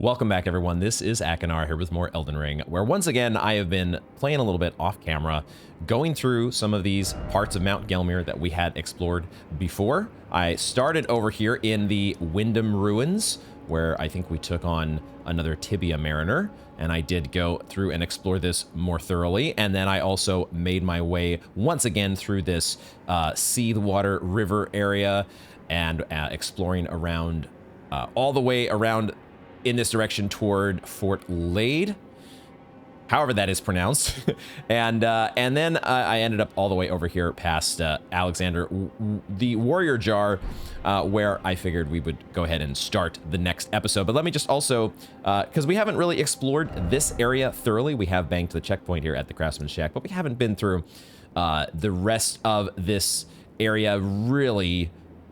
Welcome back, everyone. This is Akanar here with more Elden Ring, where once again I have been playing a little bit off camera, going through some of these parts of Mount Gelmir that we had explored before. I started over here in the Wyndham Ruins, where I think we took on another Tibia Mariner, and I did go through and explore this more thoroughly. And then I also made my way once again through this Seawater River area and exploring around all the way around in this direction toward Fort Lade, however that is pronounced. and then I ended up all the way over here past Alexander, the Warrior Jar, where I figured we would go ahead and start the next episode. But let me just also, because we haven't really explored this area thoroughly. We have banked the checkpoint here at the Craftsman's Shack, but we haven't been through the rest of this area, really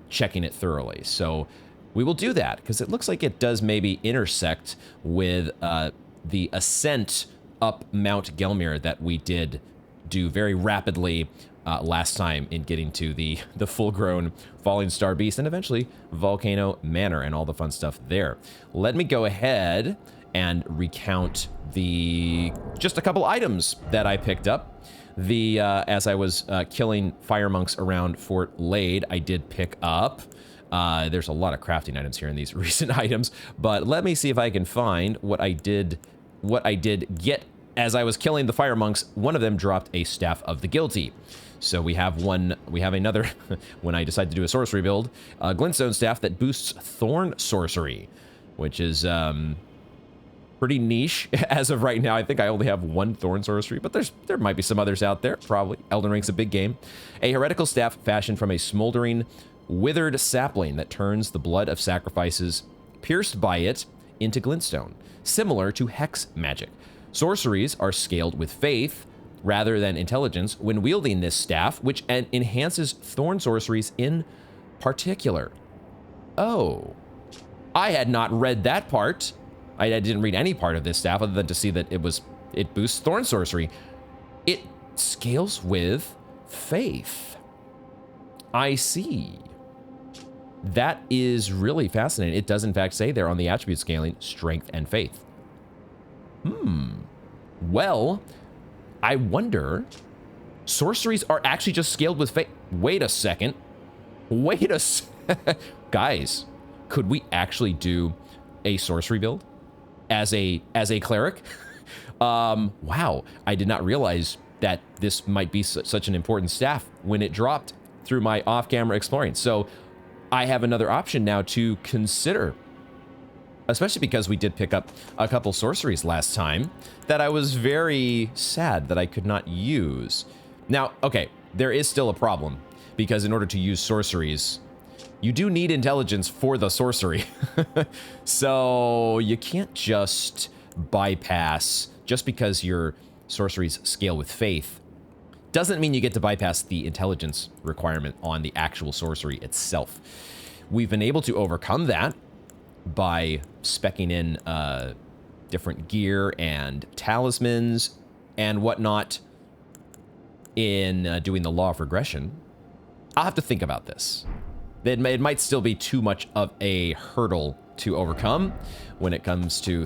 checking it thoroughly. So we will do that, because it looks like it does maybe intersect with the ascent up Mount Gelmir that we did do very rapidly last time in getting to the full-grown Falling Star Beast and eventually Volcano Manor and all the fun stuff there. Let me go ahead and recount just a couple items that I picked up. As I was killing fire monks around Fort Lade, I did pick up. There's a lot of crafting items here in these recent items, but let me see if I can find what I did get as I was killing the fire monks. One of them dropped a Staff of the Guilty. So we have another, when I decide to do a sorcery build, a glintstone staff that boosts thorn sorcery, which is pretty niche as of right now. I think I only have one thorn sorcery, but there might be some others out there, probably. Elden Ring's a big game. A heretical staff fashioned from a smoldering withered sapling that turns the blood of sacrifices pierced by it into glintstone, similar to hex magic. Sorceries are scaled with faith rather than intelligence when wielding this staff, which enhances thorn sorceries in particular. Oh, I had not read that part. I didn't read any part of this staff other than to see that it boosts thorn sorcery. It scales with faith. I see. That is really fascinating. It does in fact say there on the attribute scaling, strength and faith. Well, I wonder, sorceries are actually just scaled with faith. Wait a second. Guys, could we actually do a sorcery build as a cleric? Wow, I did not realize that this might be such an important staff when it dropped through my off-camera exploring. So I have another option now to consider, especially because we did pick up a couple sorceries last time that I was very sad that I could not use. Now, okay, there is still a problem, because in order to use sorceries, you do need intelligence for the sorcery. So you can't just bypass, just because your sorceries scale with faith, doesn't mean you get to bypass the intelligence requirement on the actual sorcery itself. We've been able to overcome that by speccing in different gear and talismans and whatnot in doing the law of regression. I'll have to think about this. It might still be too much of a hurdle to overcome when it comes to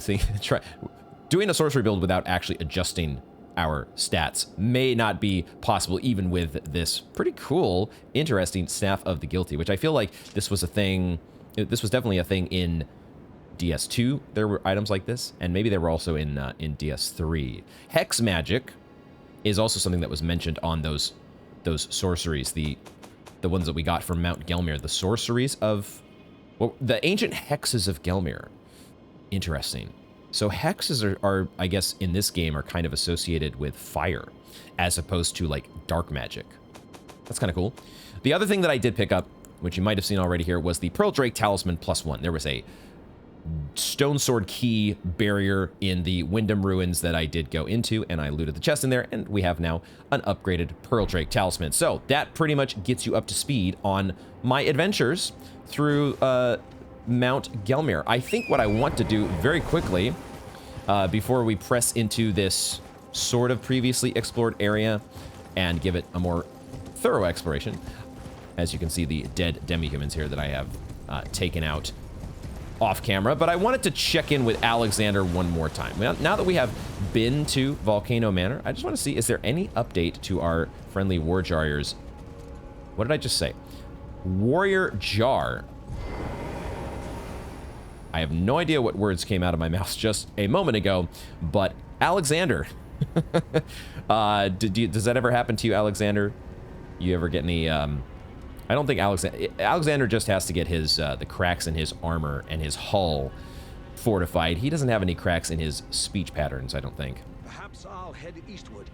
doing a sorcery build without actually adjusting our stats may not be possible, even with this pretty cool, interesting Staff of the Guilty, which I feel like this was a thing. This was definitely a thing in DS2. There were items like this, and maybe they were also in DS3. Hex magic is also something that was mentioned on those sorceries, the ones that we got from Mount Gelmir, the sorceries of, well, the ancient hexes of Gelmir. Interesting. So hexes are, I guess, in this game are kind of associated with fire, as opposed to like dark magic. That's kind of cool. The other thing that I did pick up, which you might have seen already here, was the Pearl Drake Talisman +1. There was a stone sword key barrier in the Wyndham Ruins that I did go into, and I looted the chest in there, and we have now an upgraded Pearl Drake Talisman. So that pretty much gets you up to speed on my adventures through Mount Gelmir. I think what I want to do very quickly, before we press into this sort of previously explored area and give it a more thorough exploration, as you can see the dead demi-humans here that I have taken out, off camera, but I wanted to check in with Alexander one more time. Now that we have been to Volcano Manor, I just want to see, is there any update to our friendly Warjariers? What did I just say? Warrior Jar. I have no idea what words came out of my mouth just a moment ago, but Alexander. Does that ever happen to you, Alexander? You ever get any, I don't think Alexander just has to get his, the cracks in his armor and his hull fortified. He doesn't have any cracks in his speech patterns, I don't think. Perhaps I'll head eastward.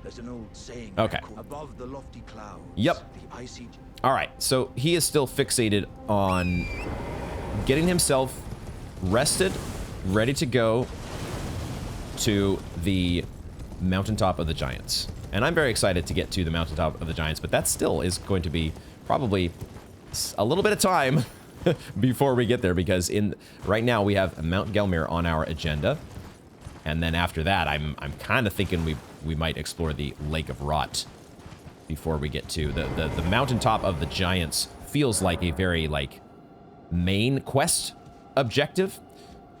There's an old saying. Okay. Above the lofty clouds. Yep. The icy... All right, so he is still fixated on getting himself rested, ready to go to the mountaintop of the giants. And I'm very excited to get to the mountaintop of the giants, but that still is going to be probably a little bit of time before we get there, because right now we have Mount Gelmir on our agenda. And then after that, I'm kind of thinking we might explore the Lake of Rot before we get to the mountaintop of the giants. Feels like a very main quest objective,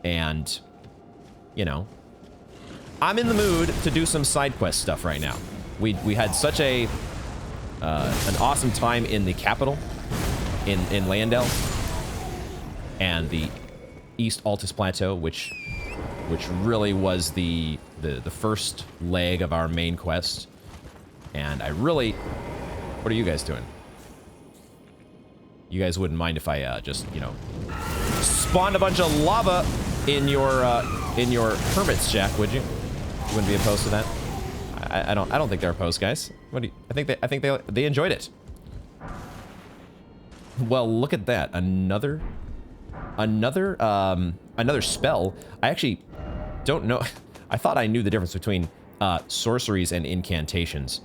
and you know, I'm in the mood to do some side quest stuff right now. We had such an awesome time in the capital in Landel and the East Altus Plateau, which really was the first leg of our main quest. And what are you guys doing? You guys wouldn't mind if I just, you know, spawned a bunch of lava in your hermit's shack, would you? You wouldn't be opposed to that? I don't think they're opposed, guys. What do you, I think they enjoyed it. Well, look at that. Another spell. I actually don't know. I thought I knew the difference between sorceries and incantations.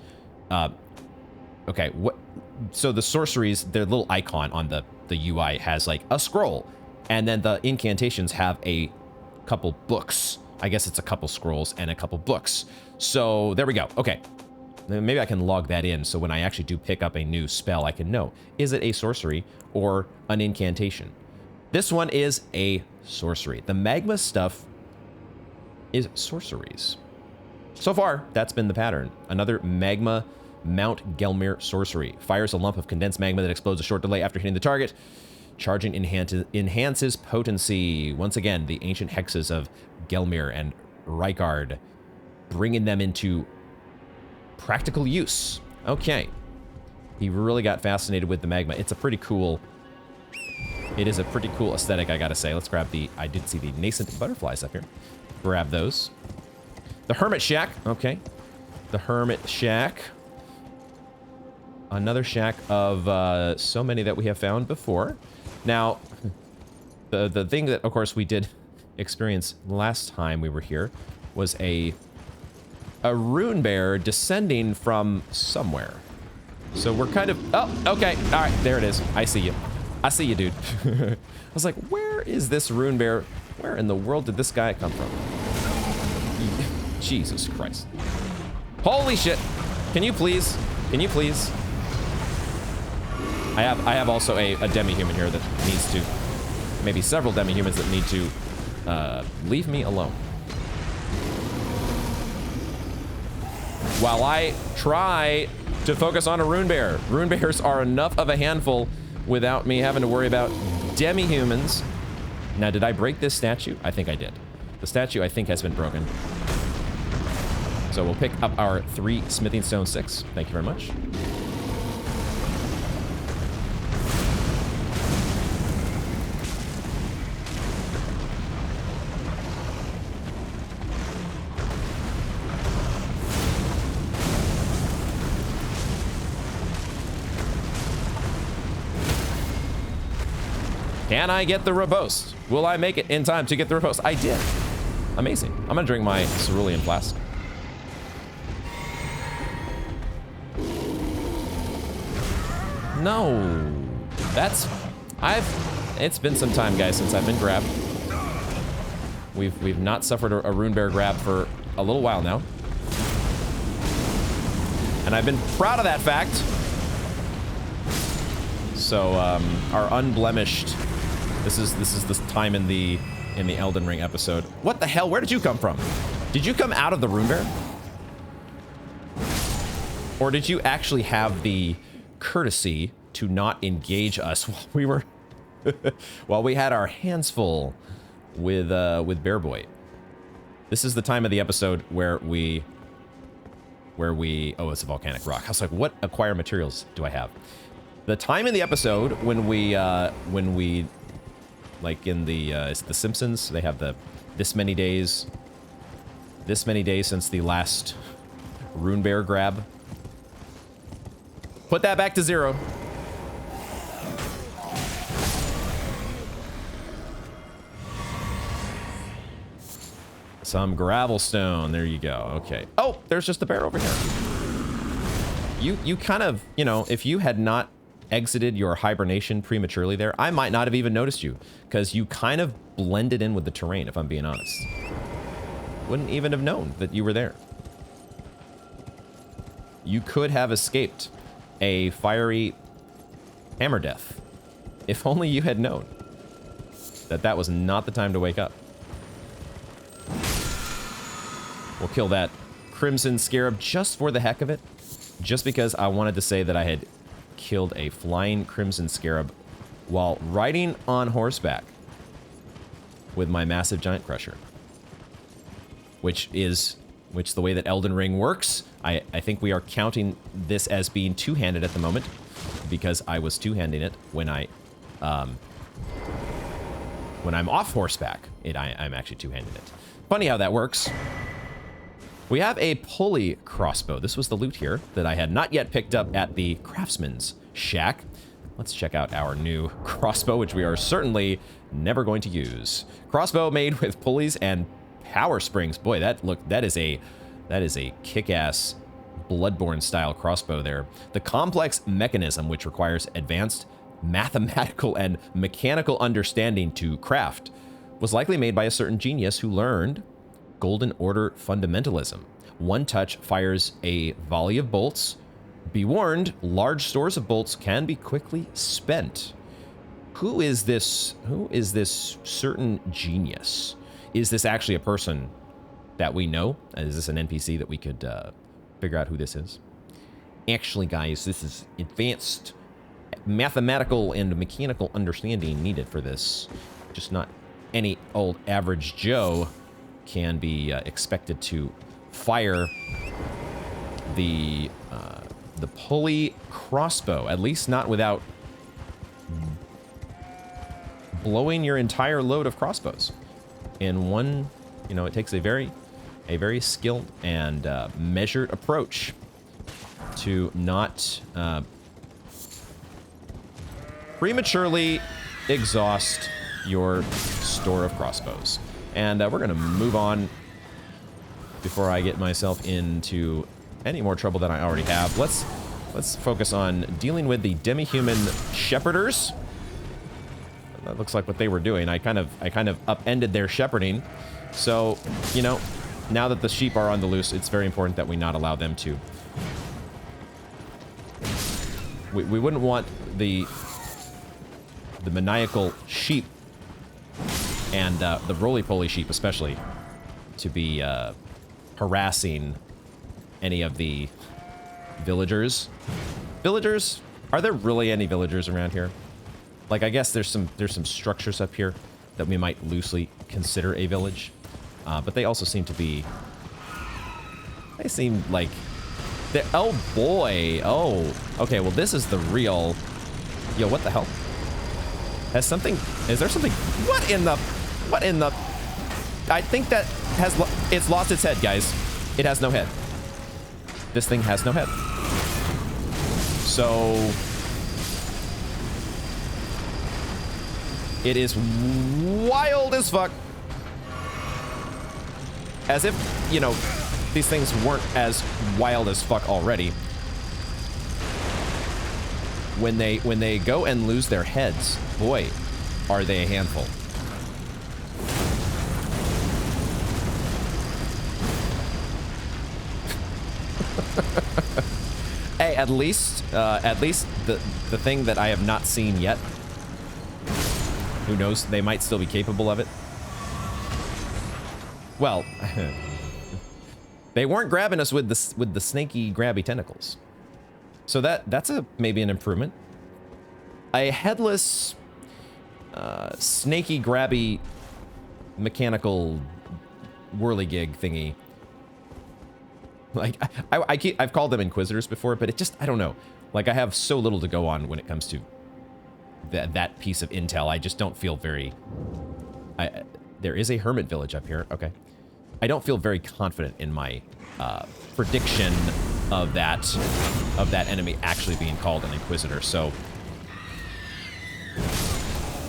Okay, so the sorceries, their little icon on the UI has like a scroll, and then the incantations have a couple books. I guess it's a couple scrolls and a couple books. So there we go. Okay, maybe I can log that in, so when I actually do pick up a new spell, I can know, is it a sorcery or an incantation? This one is a sorcery. The magma stuff is sorceries. So far, that's been the pattern. Another magma Mount Gelmir sorcery. Fires a lump of condensed magma that explodes a short delay after hitting the target. Charging enhances potency. Once again, the ancient hexes of Gelmir and Rykard, bringing them into practical use. Okay. He really got fascinated with the magma. It's a pretty cool... It is a pretty cool aesthetic, I gotta say. Let's grab the... I did see the nascent butterflies up here. Grab those. The Hermit Shack. Okay. The Hermit Shack. Another shack of so many that we have found before. Now, the thing that, of course, we did experience last time we were here was a rune bear descending from somewhere. So we're kind of... Oh, okay. All right, there it is. I see you. I see you, dude. I was like, where is this rune bear? Where in the world did this guy come from? Jesus Christ. Holy shit. Can you please? Can you please? I have also a demi-human here that needs to... Maybe several demi-humans that need to leave me alone. While I try to focus on a rune bear. Rune bears are enough of a handful without me having to worry about demi-humans. Now, did I break this statue? I think I did. The statue, I think, has been broken. So we'll pick up our 3 smithing stone 6. Thank you very much. Can I get the Robust? Will I make it in time to get the Robust? I did. Amazing. I'm gonna drink my cerulean flask. No. It's been some time, guys, since I've been grabbed. We've not suffered a rune bear grab for a little while now. And I've been proud of that fact. So, our unblemished This is the time in the Elden Ring episode. What the hell? Where did you come from? Did you come out of the Rune Bear? Or did you actually have the courtesy to not engage us while we were while we had our hands full with Bear Boy? This is the time of the episode where we oh, it's a volcanic rock. I was like, what acquire materials do I have? The time in the episode when we like in the it's the Simpsons, they have the this many days since the last Rune Bear grab. Put that back to 0. Some gravel stone. There you go. Okay. Oh, there's just a bear over here. You kind of, you know, if you had not exited your hibernation prematurely there, I might not have even noticed you, because you kind of blended in with the terrain, if I'm being honest. Wouldn't even have known that you were there. You could have escaped a fiery hammer death if only you had known that that was not the time to wake up. We'll kill that Crimson Scarab just for the heck of it, just because I wanted to say that I had killed a flying Crimson Scarab while riding on horseback with my massive giant crusher, which the way that Elden Ring works, I think we are counting this as being two-handed at the moment, because I was two-handing it when I'm off horseback. I'm actually two-handing it. Funny how that works. We have a pulley crossbow. This was the loot here that I had not yet picked up at the craftsman's shack. Let's check out our new crossbow, which we are certainly never going to use. Crossbow made with pulleys and power springs. Boy, that is a kick-ass Bloodborne style crossbow there. The complex mechanism, which requires advanced mathematical and mechanical understanding to craft, was likely made by a certain genius who learned Golden Order fundamentalism. One touch fires a volley of bolts. Be warned, large stores of bolts can be quickly spent. Who is this certain genius? Is this actually a person that we know? Is this an NPC that we could figure out who this is? Actually, guys, this is advanced mathematical and mechanical understanding needed for this. Just not any old average Joe can be expected to fire the pulley crossbow, at least not without blowing your entire load of crossbows in one. You know, it takes a very skilled and measured approach to not prematurely exhaust your store of crossbows. And we're gonna move on before I get myself into any more trouble than I already have. Let's focus on dealing with the demi-human shepherders. That looks like what they were doing. I kind of upended their shepherding. So, you know, now that the sheep are on the loose, it's very important that we not allow them to. We wouldn't want the maniacal sheep and the roly-poly sheep especially to be harassing any of the villagers. Villagers? Are there really any villagers around here? Like, I guess there's some structures up here that we might loosely consider a village, but they also seem to be. They seem like they're. Oh boy! Oh, okay. Well, this is the real. Yo, what the hell? Has something? Is there something? What in the? What in the? I think that it's lost its head, guys. It has no head. This thing has no head. So it is wild as fuck. As if, you know, these things weren't as wild as fuck already. When they go and lose their heads, boy, are they a handful. Hey, at least the thing that I have not seen yet Who knows? They might still be capable of it. Well, they weren't grabbing us with the snaky, grabby tentacles. So that's maybe an improvement. A headless, snaky, grabby, mechanical whirligig thingy. Like I've called them Inquisitors before, but it just, I don't know. Like I have so little to go on when it comes to that piece of intel. I just don't feel very. There is a hermit village up here. Okay, I don't feel very confident in my prediction of that enemy actually being called an Inquisitor. So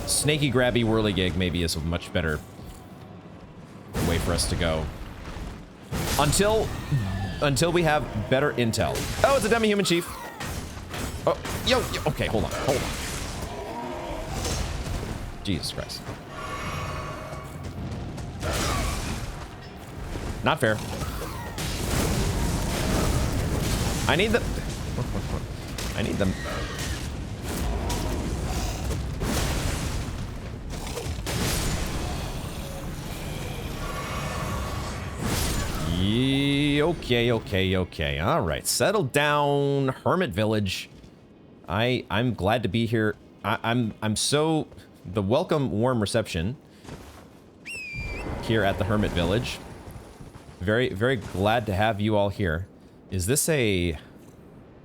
snaky, grabby, whirligig maybe is a much better way for us to go. Until we have better intel. Oh, it's a demi-human chief. Oh, yo, okay, hold on. Jesus Christ. Not fair. I need them. Okay. All right, settle down, Hermit Village. I'm glad to be here. I'm so the welcome, warm reception here at the Hermit Village. Very glad to have you all here. Is this a?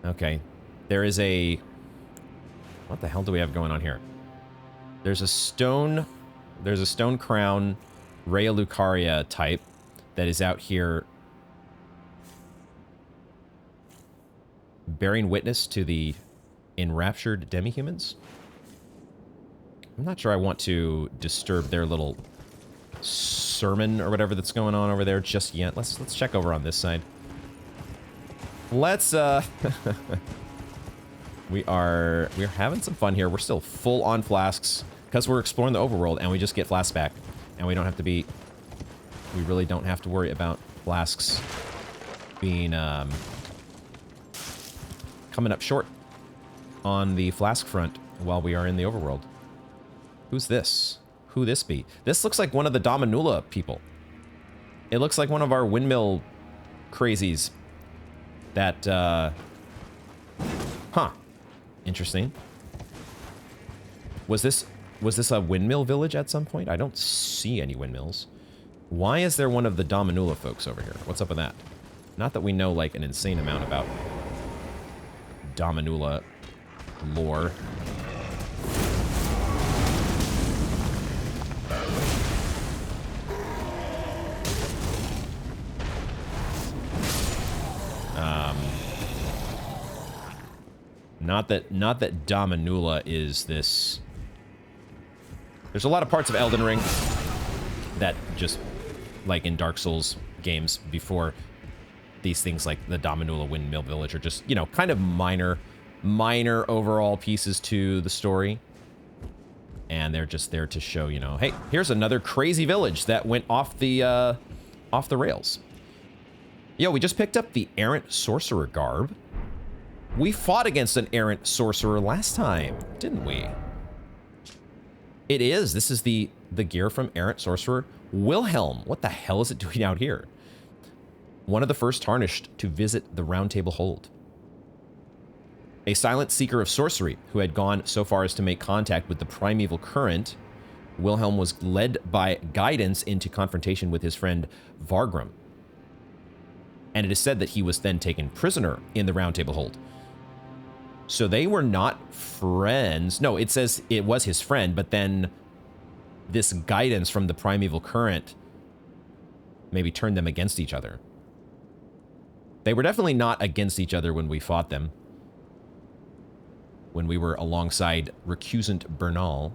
Okay, there is a. What the hell do we have going on here? There's a stone crown, Rhea Lucaria type that is out here bearing witness to the enraptured demi-humans. I'm not sure I want to disturb their little sermon or whatever that's going on over there just yet. Let's check over on this side. Let's we're having some fun here. We're still full on flasks because we're exploring the overworld and we just get flasks back and we really don't have to worry about flasks being coming up short on the flask front while we are in the overworld. Who's this? Who this be? This looks like one of the Dominula people. It looks like one of our windmill crazies that interesting. Was this a windmill village at some point? I don't see any windmills. Why is there one of the Dominula folks over here? What's up with that? Not that we know, like, an insane amount about Dominula lore. Not that Dominula is this. There's a lot of parts of Elden Ring that just, like in Dark Souls games before, these things like the Dominula Windmill Village are just, you know, kind of minor overall pieces to the story. And they're just there to show, you know, hey, here's another crazy village that went off the rails. Yo, we just picked up the Errant Sorcerer garb. We fought against an Errant Sorcerer last time, didn't we? It is. This is the gear from Errant Sorcerer Wilhelm. What the hell is it doing out here? One of the first Tarnished to visit the Round Table Hold. A silent seeker of sorcery who had gone so far as to make contact with the primeval current, Wilhelm was led by guidance into confrontation with his friend Vargrim. And it is said that he was then taken prisoner in the Round Table Hold. So they were not friends. No, it says it was his friend, but then this guidance from the primeval current maybe turned them against each other. They were definitely not against each other when we fought them. When we were alongside Recusant Bernal.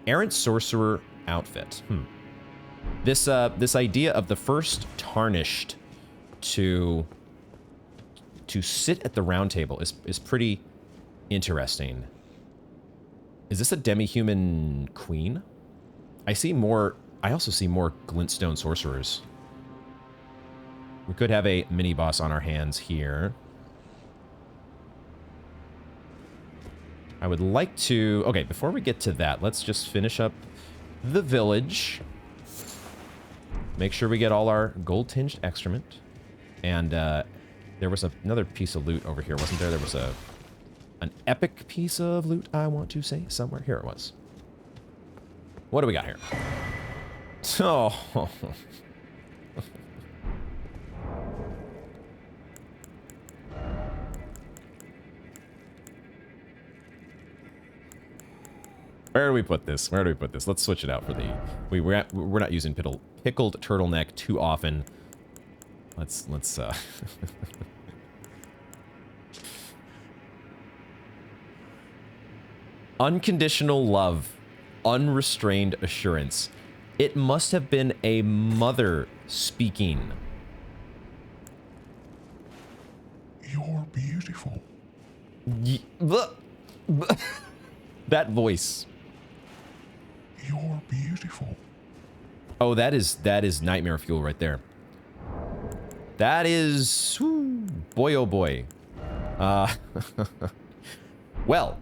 Errant Sorcerer outfit. This idea of the first Tarnished to sit at the round table is pretty interesting. Is this a demi-human queen? I also see more glintstone sorcerers. We could have a mini-boss on our hands here. I would like to... Okay, before we get to that, let's just finish up the village. Make sure we get all our gold-tinged excrement. And there was another piece of loot over here, wasn't there? There was an epic piece of loot, I want to say, somewhere. Here it was. What do we got here? Oh... Where do we put this? Where do we put this? Let's switch it out for the... We're not using pickled turtleneck too often. Let's Unconditional love. Unrestrained assurance. It must have been a mother speaking. You're beautiful. That voice. You're beautiful. Oh, that is nightmare fuel right there. That is... Whew, boy, oh boy. Well.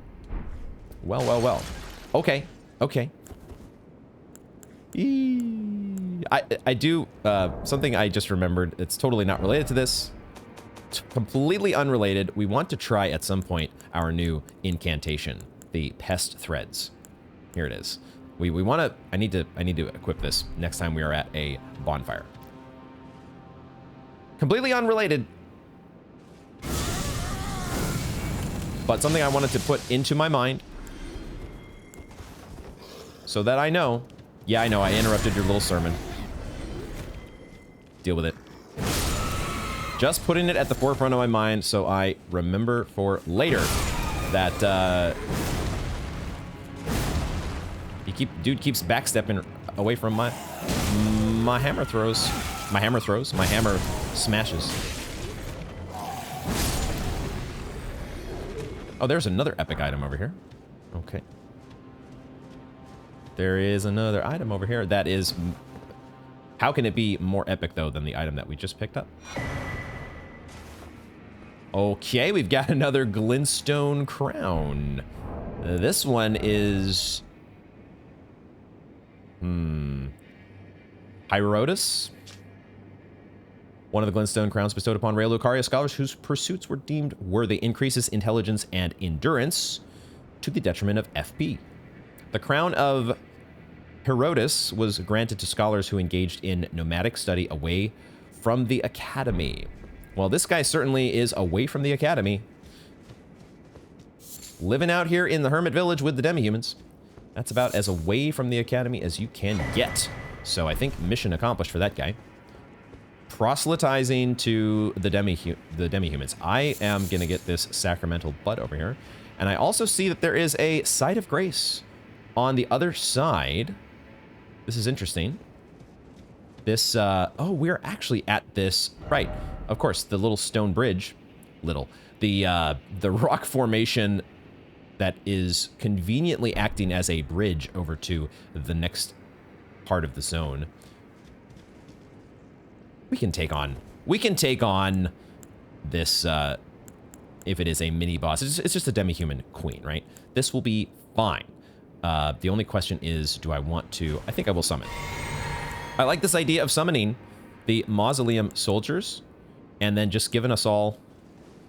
Okay. I do... something I just remembered. It's totally not related to this. It's completely unrelated. We want to try at some point our new incantation. The pest threads. Here it is. We want to... I need to equip this next time we are at a bonfire. Completely unrelated. But something I wanted to put into my mind. So that I know. Yeah, I know, I interrupted your little sermon. Deal with it. Just putting it at the forefront of my mind so I remember for later that, dude keeps backstepping away from my hammer throws. My hammer smashes. Oh, there's another epic item over here. Okay. There is another item over here that is... How can it be more epic, though, than the item that we just picked up? Okay, we've got another glintstone crown. This one is... Herodotus? One of the glintstone crowns bestowed upon Raya Lucaria scholars whose pursuits were deemed worthy increases intelligence and endurance to the detriment of FP. The crown of Herodotus was granted to scholars who engaged in nomadic study away from the academy. Well, this guy certainly is away from the academy. Living out here in the hermit village with the demi-humans. That's about as away from the academy as you can get. So I think mission accomplished for that guy. Proselytizing to the demi-humans. I am going to get this sacramental blood over here. And I also see that there is a site of grace on the other side. This is interesting. This, oh, we're actually at this, right. Of course, the little stone bridge, the rock formation that is conveniently acting as a bridge over to the next part of the zone. We can take on this, if it is a mini boss. It's just a demi-human queen, right? This will be fine. The only question is, do I want to... I think I will summon. I like this idea of summoning the mausoleum soldiers and then just giving us all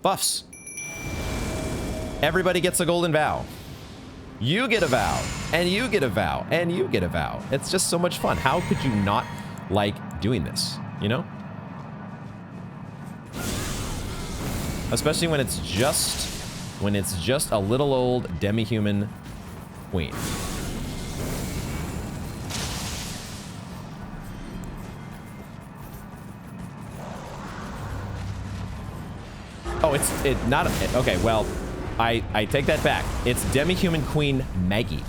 buffs. Everybody gets a golden vow. You get a vow, and you get a vow, and you get a vow. It's just so much fun. How could you not like doing this, you know? Especially when it's just a little old demi-human queen. Oh, it's not okay. Well, I take that back. It's demi-human queen Maggie.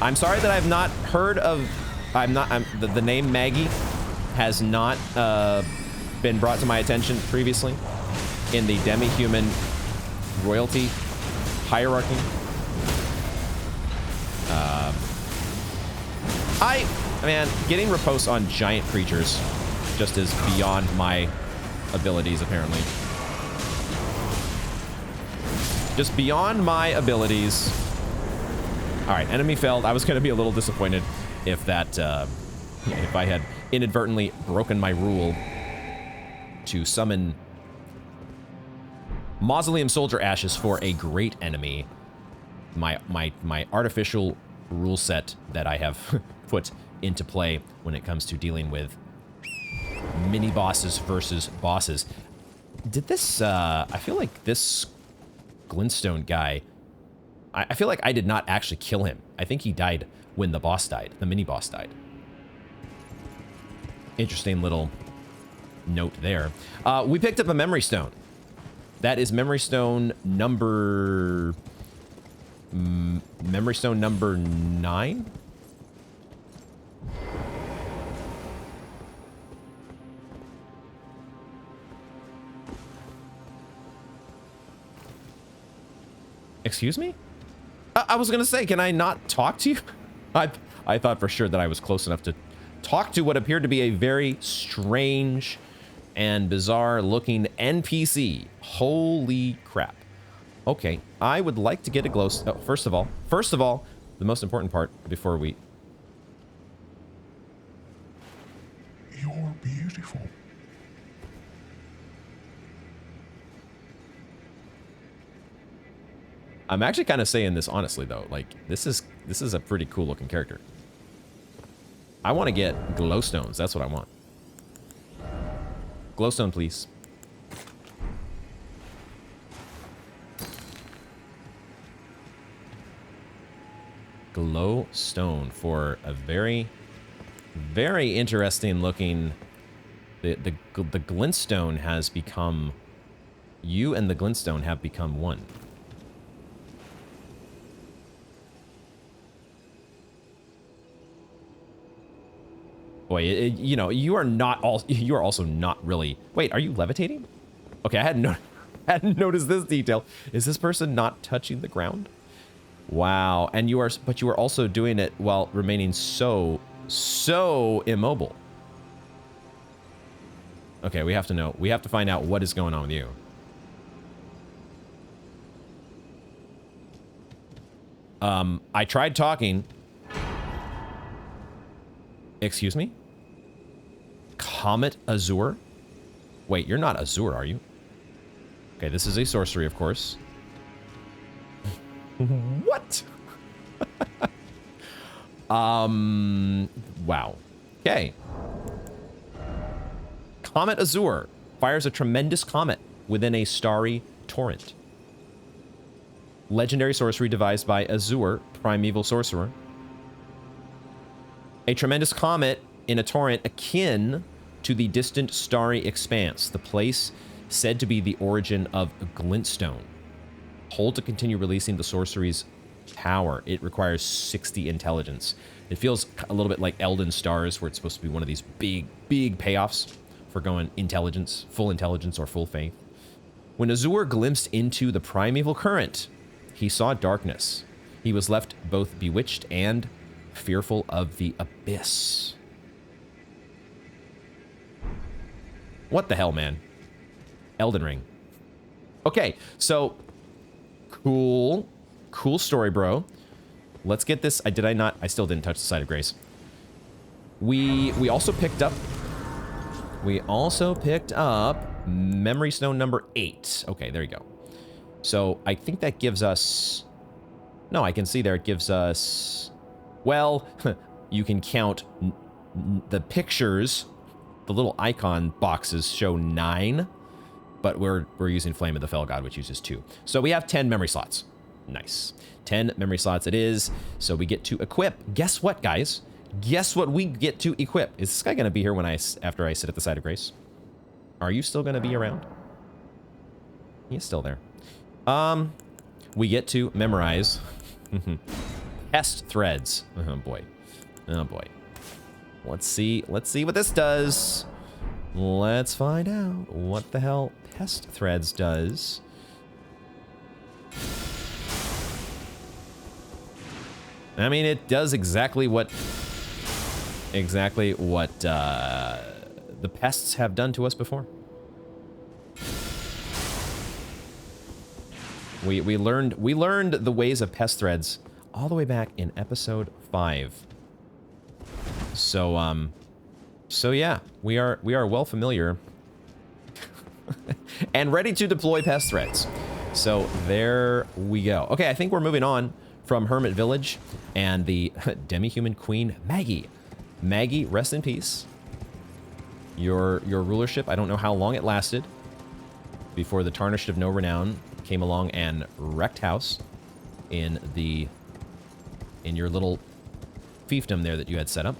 I'm sorry that I've not heard of. The name Maggie has not been brought to my attention previously in the demi-human royalty hierarchy. Man, getting riposte on giant creatures just is beyond my abilities, apparently. Just beyond my abilities. All right, enemy felled. I was going to be a little disappointed if that, if I had inadvertently broken my rule to summon Mausoleum Soldier Ashes for a great enemy. My artificial rule set that I have put into play when it comes to dealing with mini bosses versus bosses. Did this, I feel like this glintstone guy, I feel like I did not actually kill him. I think he died when the boss died, the mini boss died. Interesting little note there. We picked up a memory stone. That is memory stone number 9. Excuse me? I was gonna say, can I not talk to you? I thought for sure that I was close enough to talk to what appeared to be a very strange and bizarre looking NPC. Holy crap. Okay, I would like to get a glow. Oh, first of all, the most important part before we. You're beautiful. I'm actually kind of saying this honestly though. Like this is a pretty cool looking character. I want to get glowstones. That's what I want. Glowstone, please. Glowstone for a very, very interesting looking. The glintstone has become. You and the glintstone have become one. Boy, you know, you are also not really. Wait, are you levitating? Okay, I hadn't noticed this detail. Is this person not touching the ground? Wow, and but you are also doing it while remaining so immobile. Okay, we have to know. We have to find out what is going on with you. I tried talking. Excuse me? Comet Azure? Wait, you're not Azure, are you? Okay, this is a sorcery, of course. What? Wow. Okay. Comet Azure fires a tremendous comet within a starry torrent. Legendary sorcery devised by Azure, primeval sorcerer. A tremendous comet in a torrent akin to the distant starry expanse, the place said to be the origin of glintstone. Hold to continue releasing the sorcery's power. It requires 60 intelligence. It feels a little bit like Elden Stars, where it's supposed to be one of these big payoffs for going intelligence, full intelligence, or full faith. When Azure glimpsed into the primeval current, he saw darkness. He was left both bewitched and fearful of the abyss. What the hell, man? Elden Ring. Okay, so cool story, bro. Let's get this. I still didn't touch the side of grace. We also picked up memory stone number 8. Okay, there you go. So I think that gives us, no, I can see there it gives us, well, you can count the pictures. The little icon boxes show 9, but we're using Flame of the Fell God, which uses 2. So we have 10 memory slots. Nice. 10 memory slots it is. So we get to equip. Guess what, guys? Guess what we get to equip? Is this guy going to be here after I sit at the side of grace? Are you still going to be around? He's still there. We get to memorize pest threads. Oh boy. Oh boy. Let's see what this does. Let's find out what the hell pest threads does. I mean, it does exactly what the pests have done to us before. We learned the ways of pest threads all the way back in episode 5. So yeah, we are well familiar and ready to deploy pest threads. So there we go. Okay, I think we're moving on from Hermit Village and the demi-human queen Maggie. Maggie, rest in peace. Your rulership, I don't know how long it lasted before the Tarnished of No Renown came along and wrecked house in your little fiefdom there that you had set up.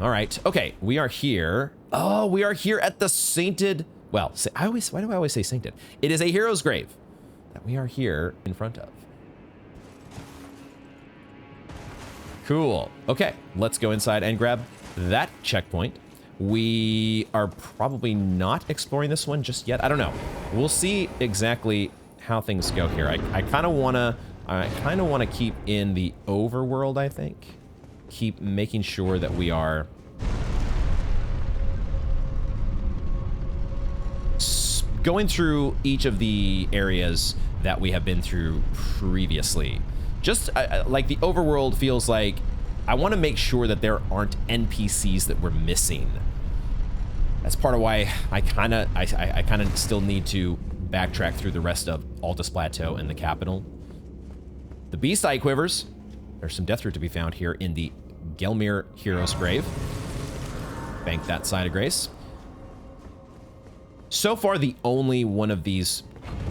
All right, okay, we are here. Oh, we are here at the sainted, well, why do I always say sainted? It is a hero's grave that we are here in front of. Cool. Okay, let's go inside and grab that checkpoint. We are probably not exploring this one just yet. I don't know. We'll see exactly how things go here. I kind of want to keep in the overworld, I think. Keep making sure that we are going through each of the areas that we have been through previously. Just like the overworld feels like I want to make sure that there aren't NPCs that we're missing. That's part of why I kind of still need to backtrack through the rest of Altus Plateau and the capital. The Beast Eye Quivers. There's some death root to be found here in the Gelmir Hero's Grave. Bank that side of grace. So far, the only one of these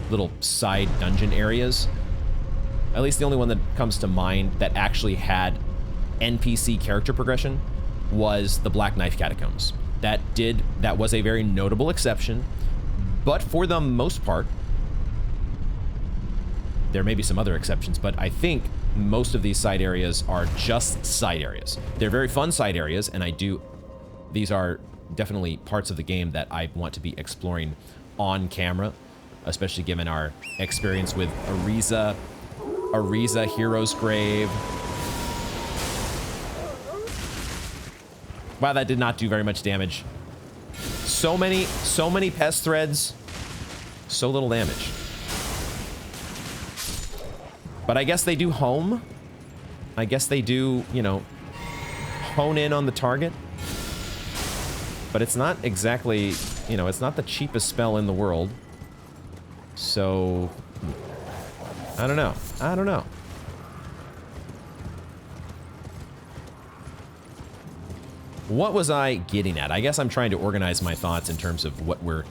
little side dungeon areas, at least the only one that comes to mind that actually had NPC character progression, was the Black Knife Catacombs. That was a very notable exception, but for the most part, there may be some other exceptions, but I think most of these side areas are just side areas. They're very fun side areas, and these are definitely parts of the game that I want to be exploring on camera, especially given our experience with Ariza Hero's Grave. Wow, that did not do very much damage. So many pest threads, so little damage. But I guess they do home. I guess they do, you know, hone in on the target. But it's not exactly, you know, it's not the cheapest spell in the world. So, I don't know. I don't know. What was I getting at? I guess I'm trying to organize my thoughts in terms of what we're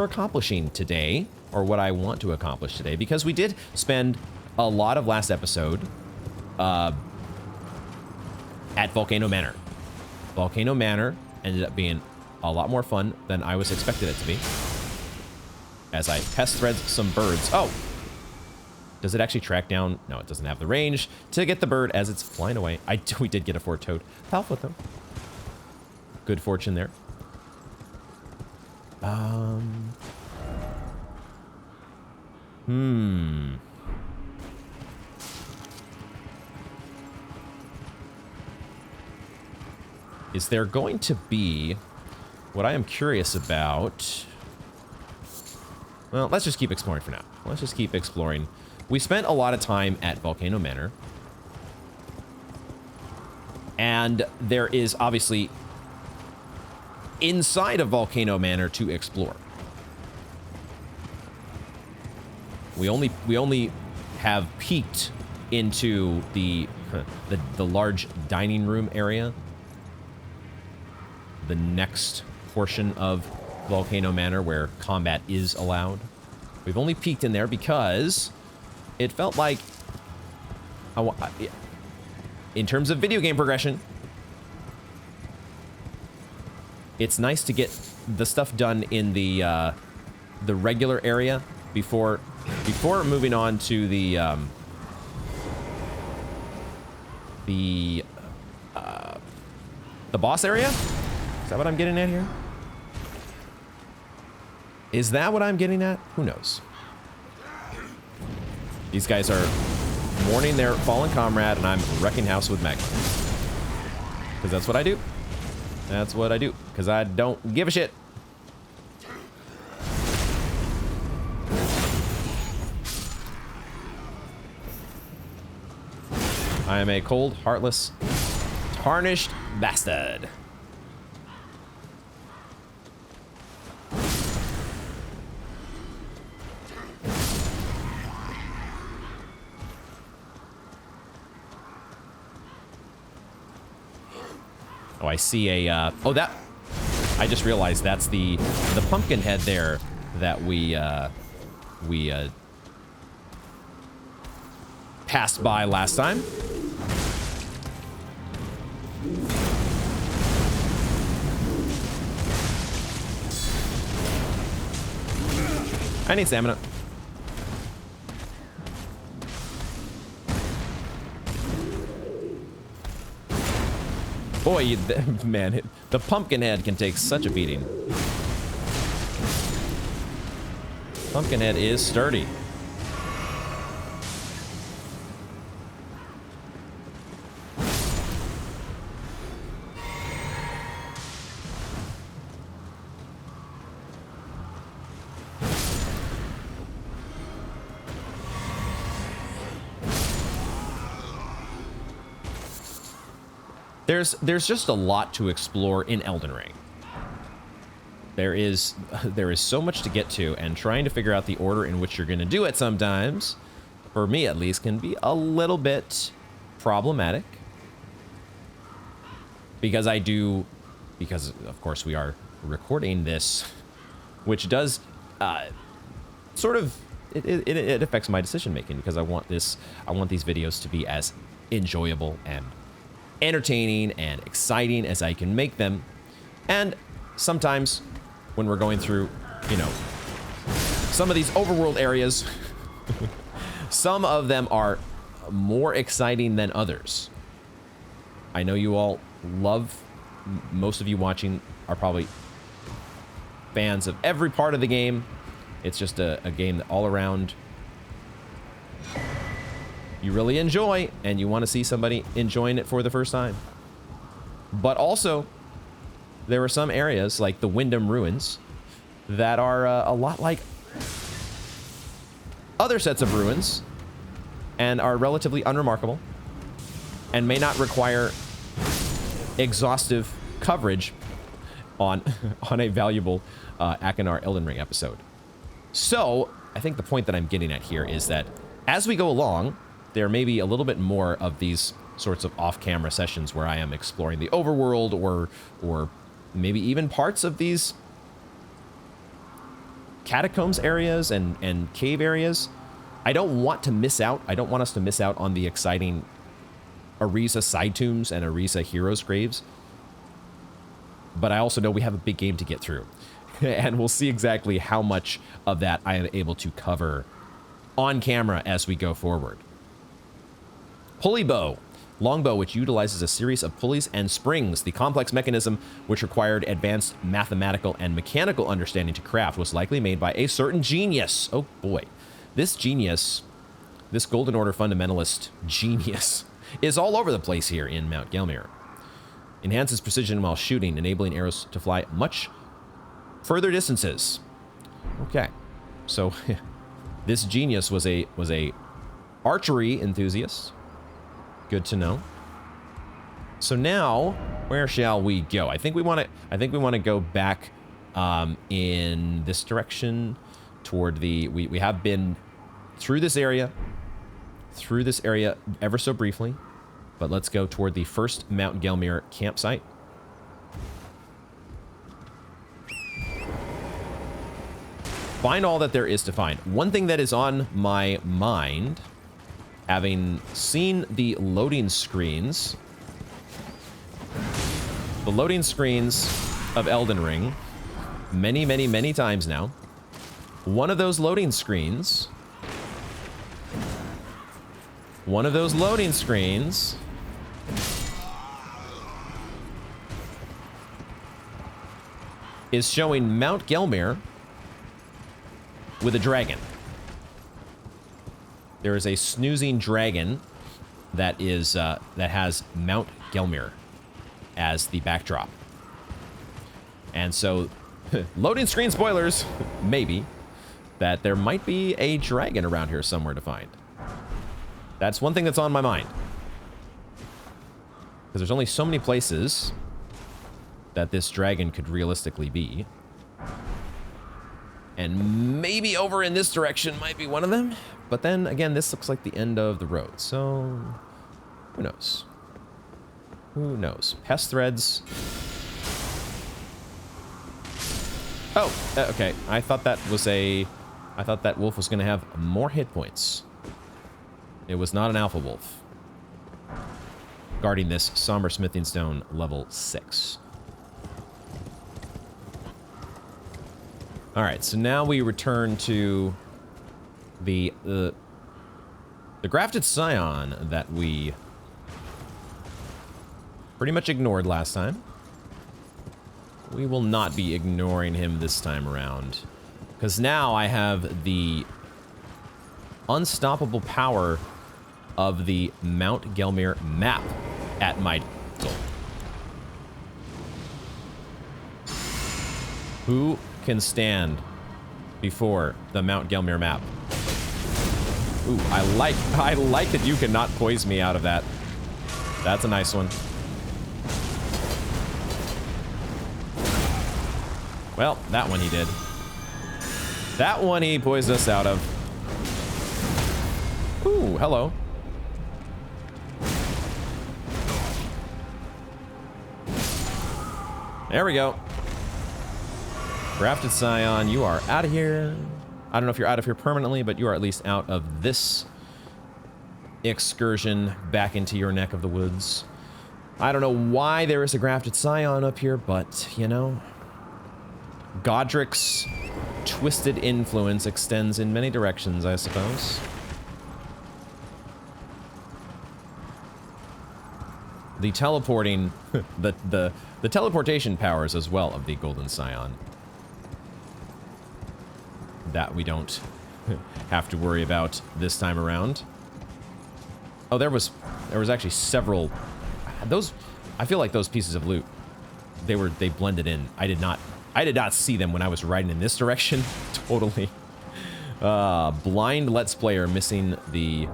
accomplishing today, or what I want to accomplish today, because we did spend a lot of last episode at Volcano Manor. Volcano Manor ended up being a lot more fun than I was expected it to be, as I pest thread some birds. Oh, does it actually track down? No, it doesn't have the range to get the bird as it's flying away. We did get a 4-toed Palfoot though. Good fortune there. Is there going to be what I am curious about? Well, let's just keep exploring for now. Let's just keep exploring. We spent a lot of time at Volcano Manor, and there is obviously inside of Volcano Manor to explore. We only have peeked into the large dining room area, the next portion of Volcano Manor where combat is allowed. We've only peeked in there because it felt like, in terms of video game progression, it's nice to get the stuff done in the regular area before moving on to the boss area. Is that what I'm getting at here? Is that what I'm getting at? Who knows? These guys are mourning their fallen comrade, and I'm wrecking house with magma. Because that's what I do. That's what I do. Because I don't give a shit. I am a cold, heartless, tarnished bastard. Oh, I see a, oh, that, I just realized that's the pumpkin head there that we passed by last time. I need stamina. Boy, man, the pumpkin head can take such a beating. Pumpkin head is sturdy. There's just a lot to explore in Elden Ring. There is so much to get to, and trying to figure out the order in which you're going to do it sometimes, for me at least, can be a little bit problematic. Because of course we are recording this, which does sort of it affects my decision making, because I want these videos to be as enjoyable and entertaining and exciting as I can make them. And sometimes when we're going through, you know, some of these overworld areas, some of them are more exciting than others. I know you all love, most of you watching are probably fans of every part of the game. It's just a game that all around you really enjoy, and you want to see somebody enjoying it for the first time. But also, there are some areas, like the Wyndham Ruins, that are a lot like other sets of ruins, and are relatively unremarkable, and may not require exhaustive coverage on a valuable Akinar Elden Ring episode. So, I think the point that I'm getting at here is that as we go along, there may be a little bit more of these sorts of off-camera sessions where I am exploring the overworld, or maybe even parts of these catacombs areas and cave areas. I don't want to miss out. I don't want us to miss out on the exciting Arisa side tombs and Arisa heroes graves. But I also know we have a big game to get through. And we'll see exactly how much of that I am able to cover on camera as we go forward. Pulley bow. Longbow, which utilizes a series of pulleys and springs. The complex mechanism, which required advanced mathematical and mechanical understanding to craft, was likely made by a certain genius. Oh boy. This genius, this Golden Order fundamentalist genius, is all over the place here in Mount Gelmir. Enhances precision while shooting, enabling arrows to fly much further distances. Okay. So, this genius was a archery enthusiast. Good to know. So now, where shall we go? I think we want to go back in this direction toward the. We have been through this area ever so briefly, but let's go toward the first Mount Gelmir campsite. Find all that there is to find. One thing that is on my mind, having seen the loading screens of Elden Ring many, many, many times now, one of those loading screens is showing Mount Gelmir with a dragon. There is a snoozing dragon that has Mount Gelmir as the backdrop. And so, loading screen spoilers, maybe, that there might be a dragon around here somewhere to find. That's one thing that's on my mind. Because there's only so many places that this dragon could realistically be. And maybe over in this direction might be one of them. But then, again, this looks like the end of the road. So, who knows? Who knows? Pest threads. Oh, okay. I thought that wolf was going to have more hit points. It was not an alpha wolf. Guarding this somber smithing stone level 6. All right, so now we return to the grafted scion that we pretty much ignored last time. We will not be ignoring him this time around, because now I have the unstoppable power of the Mount Gelmir map at my disposal. Who can stand before the Mount Gelmir map? Ooh, I like that you cannot poise me out of that. That's a nice one. Well, that one he did. That one he poised us out of. Ooh, hello. There we go. Grafted Scion, you are out of here. I don't know if you're out of here permanently, but you are at least out of this excursion back into your neck of the woods. I don't know why there is a Grafted Scion up here, but, you know, Godric's twisted influence extends in many directions, I suppose. The teleporting, the teleportation powers as well of the Golden Scion. That we don't have to worry about this time around. Oh, there was actually several. Those, I feel like those pieces of loot, they blended in. I did not see them when I was riding in this direction. Totally. Blind Let's Player missing the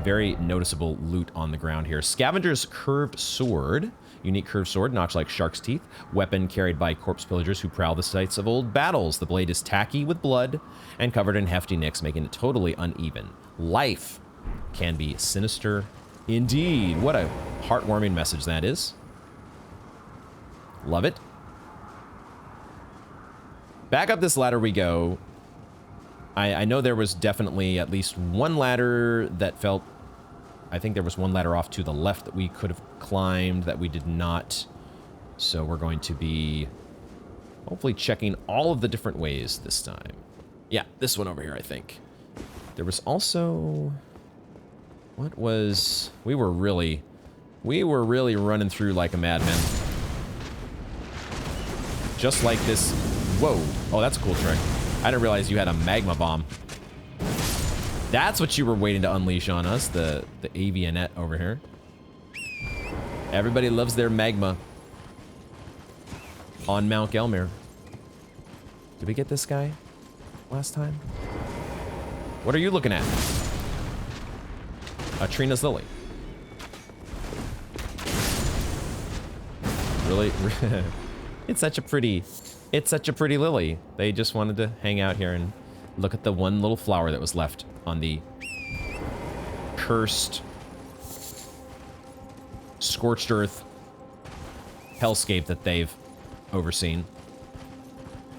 very noticeable loot on the ground here. Scavenger's Curved Sword. Unique curved sword, notched like shark's teeth. Weapon carried by corpse pillagers who prowl the sites of old battles. The blade is tacky with blood and covered in hefty nicks, making it totally uneven. Life can be sinister indeed. What a heartwarming message that is. Love it. Back up this ladder we go. I know there was definitely at least one ladder that felt... I think there was one ladder off to the left that we could have climbed that we did not. So we're going to be hopefully checking all of the different ways this time. Yeah, this one over here, I think. There was also... What was... We were really running through like a madman. Just like this... Whoa. Oh, that's a cool trick. I didn't realize you had a magma bomb. That's what you were waiting to unleash on us, the avionette over here. Everybody loves their magma on Mount Gelmir. Did we get this guy last time? What are you looking at? A Trina's Lily. Really? It's such a pretty lily. They just wanted to hang out here and look at the one little flower that was left on the cursed, scorched earth hellscape that they've overseen.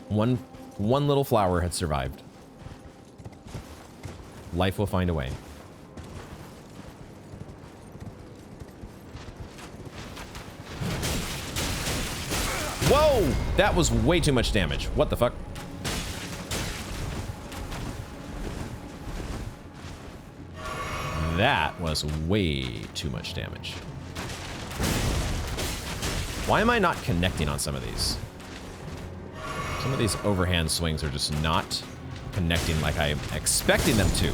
One little flower had survived. Life will find a way. Whoa! That was way too much damage. What the fuck? That was way too much damage. Why am I not connecting on some of these? Some of these overhand swings are just not connecting like I'm expecting them to.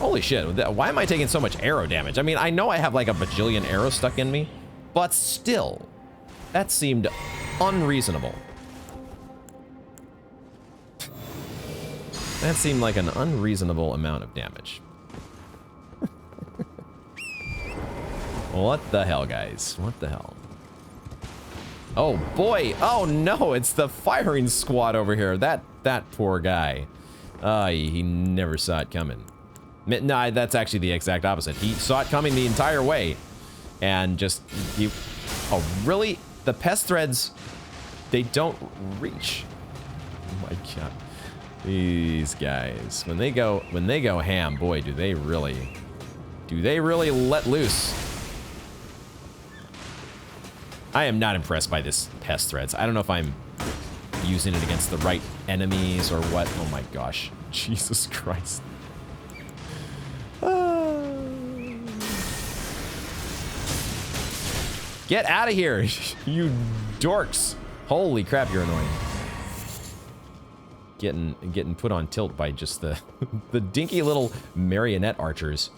Holy shit, why am I taking so much arrow damage? I mean, I know I have like a bajillion arrows stuck in me, but still, that seemed unreasonable. That seemed like an unreasonable amount of damage. What the hell, guys? What the hell? Oh boy! Oh no! It's the firing squad over here. That poor guy. He never saw it coming. Nah, that's actually the exact opposite. He saw it coming the entire way, and just he. Oh really? The pest threads, they don't reach. Oh my god! These guys, when they go ham, boy, do they really let loose. I am not impressed by this pest threads. I don't know if I'm using it against the right enemies or what. Oh my gosh. Jesus Christ. Get out of here, you dorks. Holy crap, you're annoying. Getting put on tilt by just the the dinky little marionette archers.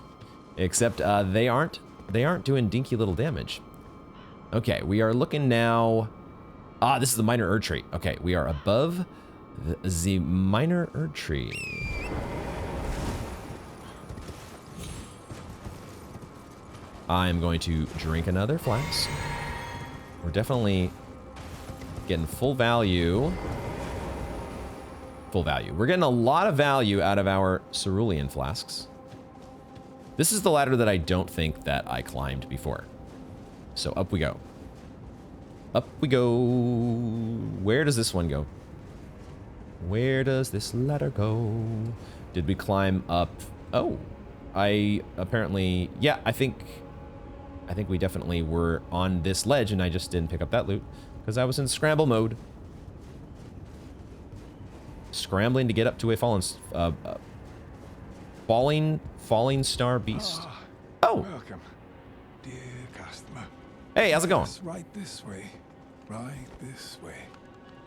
Except they aren't doing dinky little damage. Okay, we are looking now. Ah, this is the minor Erd tree. Okay, we are above the minor Erd tree. I'm going to drink another flask. We're definitely getting full value. Full value. We're getting a lot of value out of our cerulean flasks. This is the ladder that I don't think that I climbed before. So up we go. Up we go. Where does this one go? Where does this ladder go? Did we climb up? Oh, I apparently, yeah, I think we definitely were on this ledge and I just didn't pick up that loot because I was in scramble mode. Scrambling to get up to a falling star beast. Oh. Welcome, dear customer. Hey, how's it going? Yes, right this way. Right this way.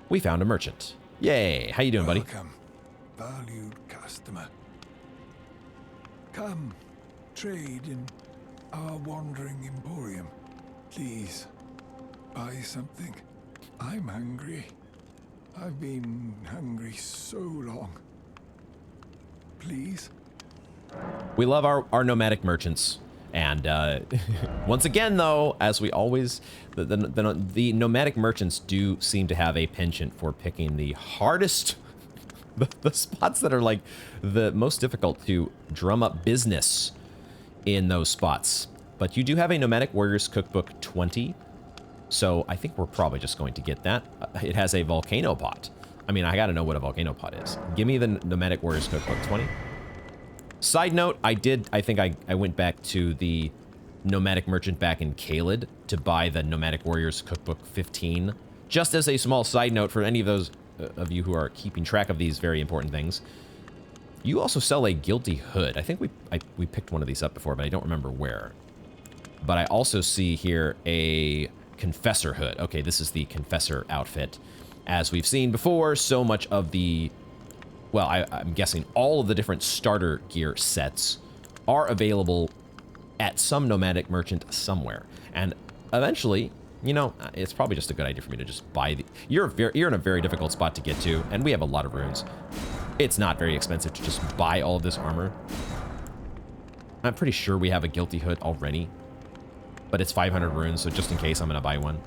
We found a merchant. Yay. How you doing, buddy? Welcome, valued customer. Come, trade in our wandering emporium. Please, buy something. I'm hungry. I've been hungry so long. Please? We love our nomadic merchants. And once again, though, as we always, the nomadic merchants do seem to have a penchant for picking the hardest, the spots that are like the most difficult to drum up business in those spots. But you do have a Nomadic Warriors Cookbook 20, so I think we're probably just going to get that. It has a volcano pot. I mean, I gotta know what a volcano pot is. Give me the Nomadic Warriors Cookbook 20. Side note, I think I went back to the Nomadic Merchant back in Caelid to buy the Nomadic Warriors Cookbook 15. Just as a small side note for any of those of you who are keeping track of these very important things. You also sell a Guilty Hood. I think we picked one of these up before, but I don't remember where. But I also see here a Confessor Hood. Okay, this is the Confessor outfit. As we've seen before, so much of the... Well, I'm guessing all of the different starter gear sets are available at some nomadic merchant somewhere. And eventually, you know, it's probably just a good idea for me to just buy the... You're in a very difficult spot to get to, and we have a lot of runes. It's not very expensive to just buy all of this armor. I'm pretty sure we have a Guilty Hood already, but it's 500 runes, so just in case, I'm gonna buy one.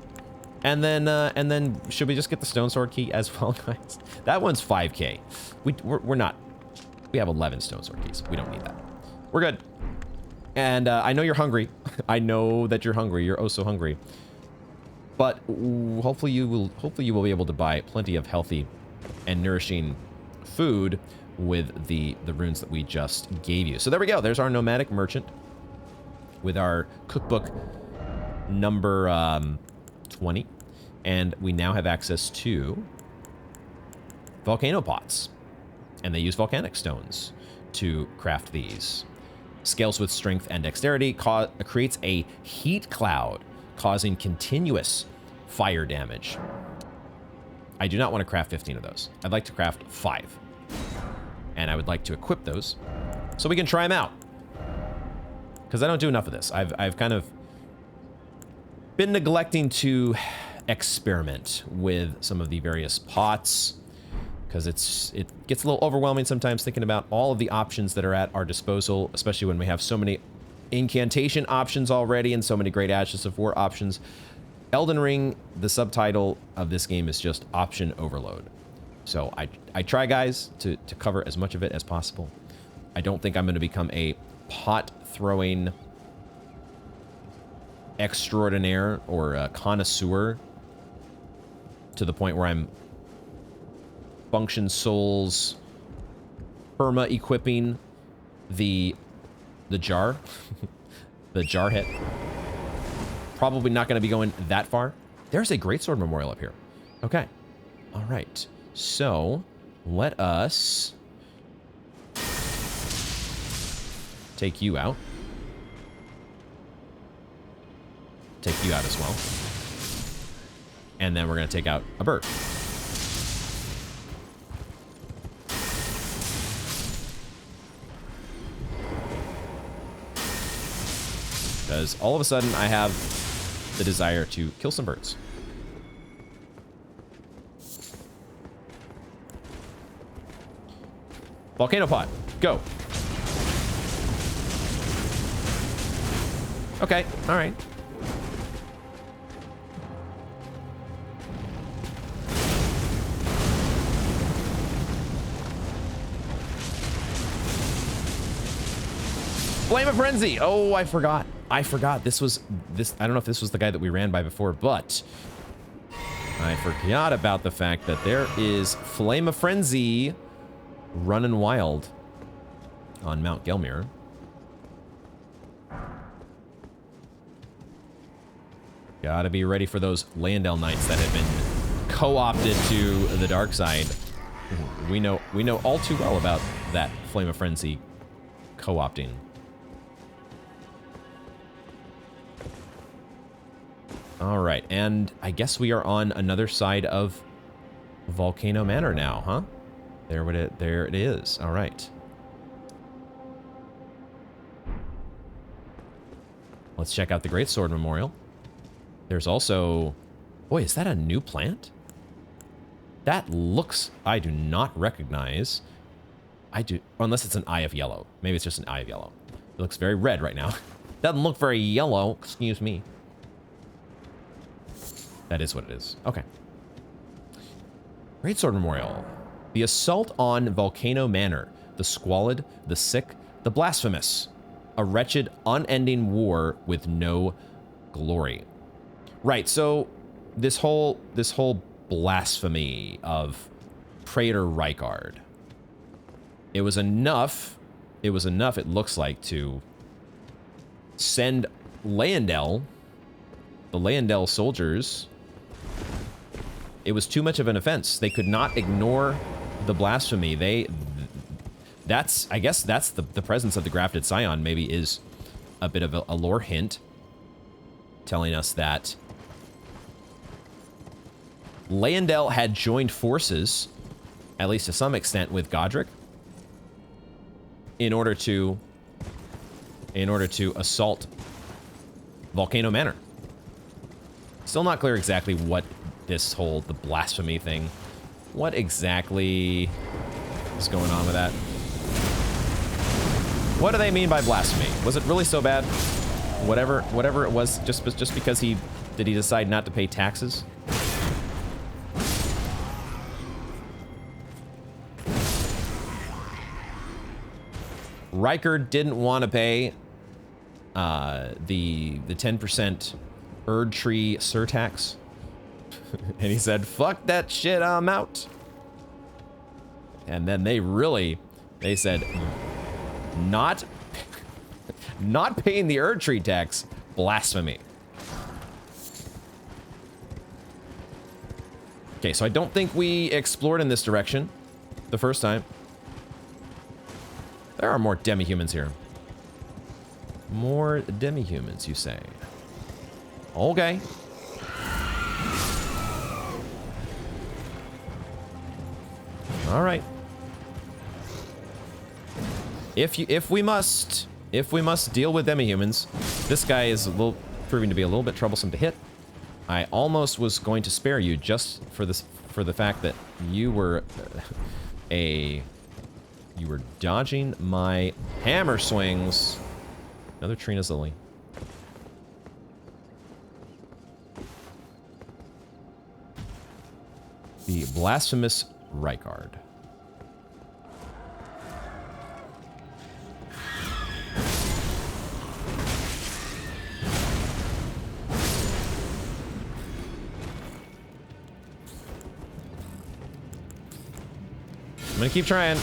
And then should we just get the Stone Sword Key as well, guys? That one's 5k. We're not. We have 11 Stone Sword Keys. We don't need that. We're good. And I know you're hungry. I know that you're hungry. You're oh so hungry. But hopefully you will be able to buy plenty of healthy and nourishing food with the runes that we just gave you. So there we go. There's our nomadic merchant with our cookbook number 20, and we now have access to volcano pots, and they use volcanic stones to craft these. Scales with strength and dexterity, creates a heat cloud causing continuous fire damage. I do not want to craft 15 of those. I'd like to craft 5, and I would like to equip those so we can try them out, because I don't do enough of this. I've kind of been neglecting to experiment with some of the various pots, because it gets a little overwhelming sometimes thinking about all of the options that are at our disposal, especially when we have so many incantation options already and so many great Ashes of War options. Elden Ring, the subtitle of this game is just option overload. So I try, guys, to cover as much of it as possible. I don't think I'm going to become a pot-throwing extraordinaire or a connoisseur to the point where I'm function souls perma-equipping the jar. The jar hit. Probably not going to be going that far. There's a greatsword memorial up here. Okay. All right. So, let us take you out. Take you out as well. And then we're going to take out a bird. Because all of a sudden I have the desire to kill some birds. Volcano pot, go. Okay, all right. Flame of Frenzy. Oh, I forgot. I forgot this was this. I don't know if this was the guy that we ran by before, but I forgot about the fact that there is Flame of Frenzy running wild on Mount Gelmir. Gotta be ready for those Landell Knights that have been co-opted to the dark side. We know all too well about that Flame of Frenzy co-opting. All right, and I guess we are on another side of Volcano Manor now, huh? There it is. All right. Let's check out the Greatsword Memorial. There's also... Boy, is that a new plant? That looks... I do not recognize. I do... Unless it's an Eye of Yellow. Maybe it's just an Eye of Yellow. It looks very red right now. Doesn't look very yellow. Excuse me. That is what it is. Okay. Greatsword Memorial. The assault on Volcano Manor. The squalid, the sick, the blasphemous. A wretched, unending war with no glory. Right, so this whole blasphemy of Praetor Rykard. It was enough, it looks like, to send Landell, the Landell soldiers. It was too much of an offense. They could not ignore the blasphemy. I guess that's the presence of the Grafted Scion maybe is a bit of a lore hint telling us that Landell had joined forces, at least to some extent, with Godric in order to assault Volcano Manor. Still not clear exactly what this the blasphemy thing, what exactly is going on with that? What do they mean by blasphemy? Was it really so bad? Whatever it was, just because did he decide not to pay taxes? Rykard didn't want to pay the 10% Erd Tree surtax. And he said, fuck that shit, I'm out. And then they said, not paying the Erd Tree tax, blasphemy. Okay, so I don't think we explored in this direction the first time. There are more demi-humans here. More demi-humans, you say? Okay. All right. If we must deal with demi-humans, this guy is proving to be a little bit troublesome to hit. I almost was going to spare you just for the fact that you were dodging my hammer swings. Another Trina's Lily. The Blasphemous Rykard. I'm gonna keep trying.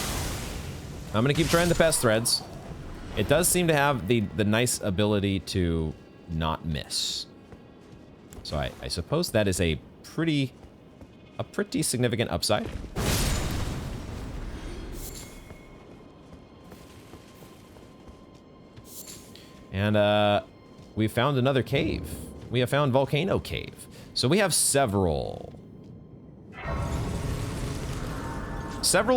I'm gonna keep trying the pest threads. It does seem to have the nice ability to not miss. So I suppose that is a pretty significant upside. And we found another cave. We have found Volcano Cave. So we have several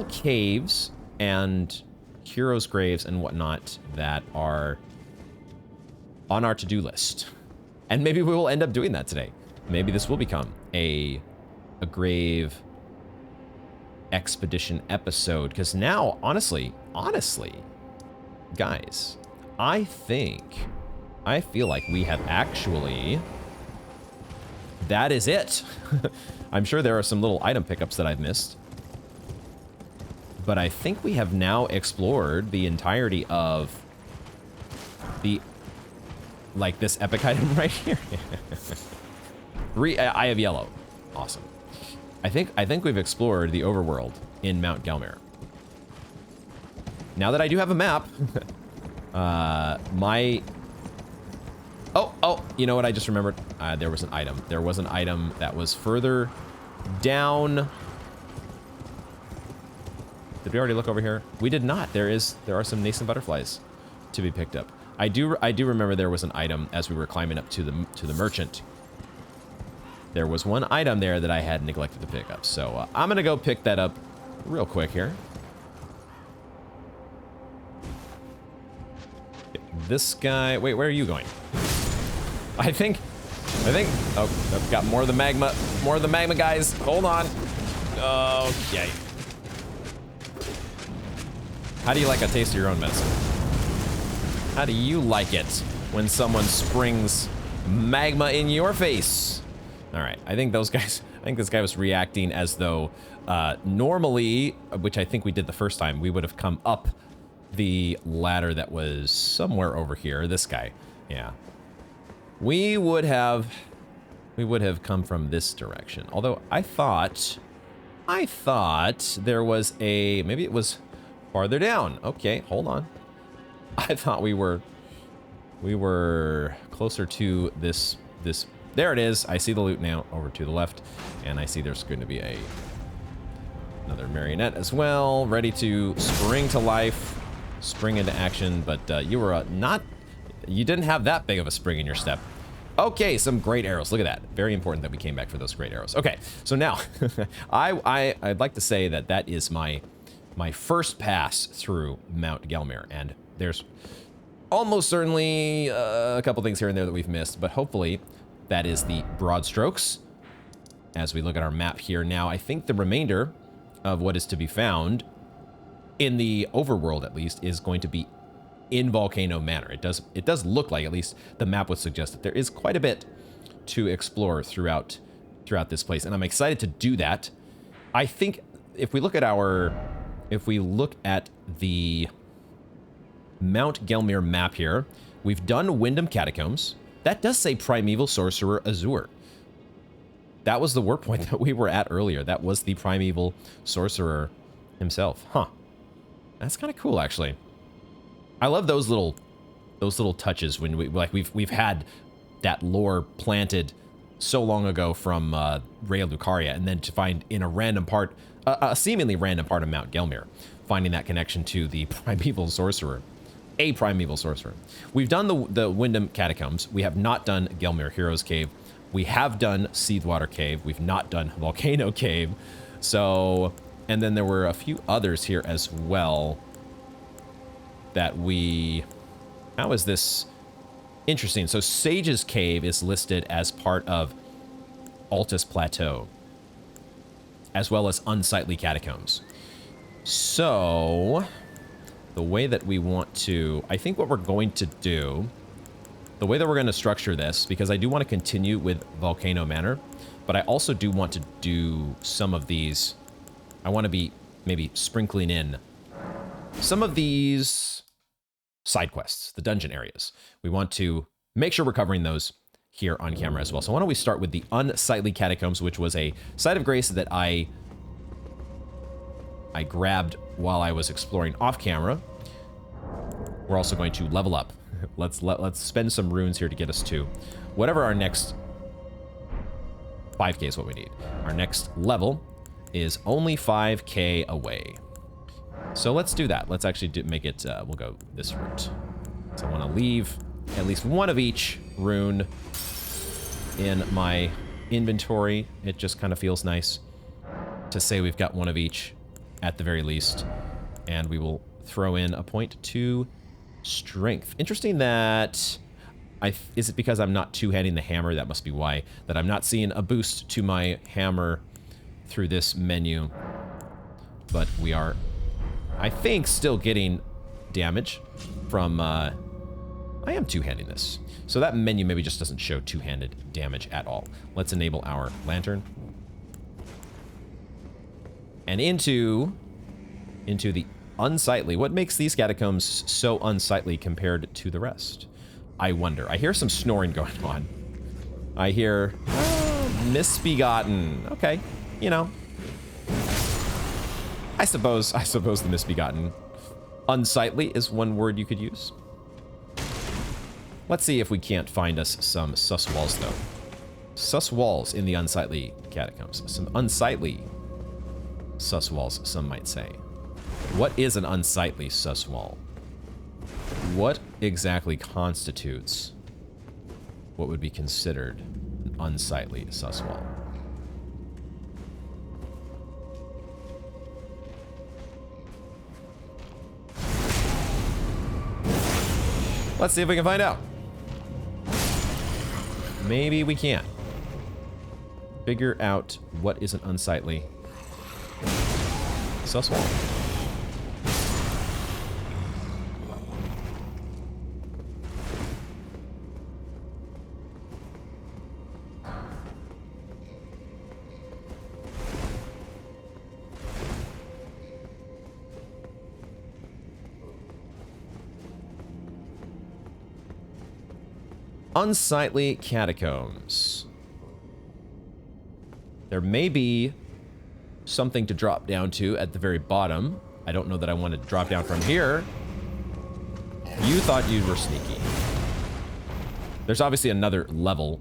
caves and heroes' graves and whatnot that are on our to-do list. And maybe we will end up doing that today. Maybe this will become a grave expedition episode. Because now, honestly, guys, I feel like we have actually... That is it. I'm sure there are some little item pickups that I've missed. But I think we have now explored the entirety of the, like, this epic item right here. Eye of Yellow. Awesome. I think we've explored the overworld in Mount Gelmir. Now that I do have a map, Oh, you know what I just remembered? There was an item. There was an item that was further down. Did we already look over here? We did not. There are some nascent butterflies to be picked up. I do remember there was an item as we were climbing up to the merchant. There was one item there that I had neglected to pick up. So I'm gonna go pick that up real quick here. This guy, wait, where are you going? I think, oh, I've got more of the magma guys. Hold on. Okay. How do you like a taste of your own medicine? How do you like it when someone springs magma in your face? All right, I think this guy was reacting as though normally, which I think we did the first time, we would have come up the ladder that was somewhere over here. This guy, yeah. We would have come from this direction. Although I thought there was maybe it was farther down. Okay, hold on. I thought we were closer to this. There it is. I see the loot now over to the left, and I see there's going to be another marionette as well, ready to spring to life, spring into action. But you were you didn't have that big of a spring in your step. Okay, some great arrows. Look at that. Very important that we came back for those great arrows. Okay, so now I'd like to say that is my first pass through Mount Gelmir, and there's almost certainly a couple things here and there that we've missed, but hopefully that is the broad strokes. As we look at our map here now, I think the remainder of what is to be found in the overworld, at least, is going to be in Volcano Manor. It does look like, at least the map would suggest, that there is quite a bit to explore throughout this place, and I'm excited to do that. I think if we look at the Mount Gelmir map here, we've done Windham Catacombs. That does say Primeval Sorcerer Azur. That was the work point that we were at earlier. That was the Primeval Sorcerer himself. Huh. That's kind of cool, actually. I love those little touches when we've had that lore planted so long ago from Ray Lucaria, and then to find in a random part, a seemingly random part of Mount Gelmir, finding that connection to the Primeval Sorcerer. A Primeval Sorcerer. We've done the Windham Catacombs. We have not done Gelmir Heroes Cave. We have done Seedwater Cave. We've not done Volcano Cave. So, and then there were a few others here as well that how is this interesting? So Sage's Cave is listed as part of Altus Plateau, as well as Unsightly Catacombs. So the way that we want to... I think what we're going to do... The way that we're going to structure this, because I do want to continue with Volcano Manor, but I also do want to do some of these... I want to be maybe sprinkling in some of these side quests, the dungeon areas. We want to make sure we're covering those here on camera as well. So why don't we start with the Unsightly Catacombs, which was a site of grace that I grabbed while I was exploring off camera. We're also going to level up. Let's spend some runes here to get us to whatever our next 5k is what we need. Our next level is only 5k away. So let's do that. Let's actually make it, we'll go this route. So I want to leave at least one of each rune in my inventory. It just kind of feels nice to say we've got one of each at the very least. And we will throw in a point to strength. Interesting that is it because I'm not two-handing the hammer? That must be why. That I'm not seeing a boost to my hammer through this menu. But we are, I think, still getting damage from... I am two-handing this. So that menu maybe just doesn't show two-handed damage at all. Let's enable our lantern. And into the unsightly. What makes these catacombs so unsightly compared to the rest? I wonder. I hear some snoring going on. I hear misbegotten. Okay, you know. I suppose the misbegotten. Unsightly is one word you could use. Let's see if we can't find us some sus walls though. Sus walls in the unsightly catacombs. Some unsightly sus walls, some might say. What is an unsightly sus wall? What exactly constitutes what would be considered an unsightly sus wall? Let's see if we can find out. Maybe we can. Figure out what is an unsightly sus wall. Unsightly Catacombs. There may be something to drop down to at the very bottom. I don't know that I want to drop down from here. You thought you were sneaky. There's obviously another level,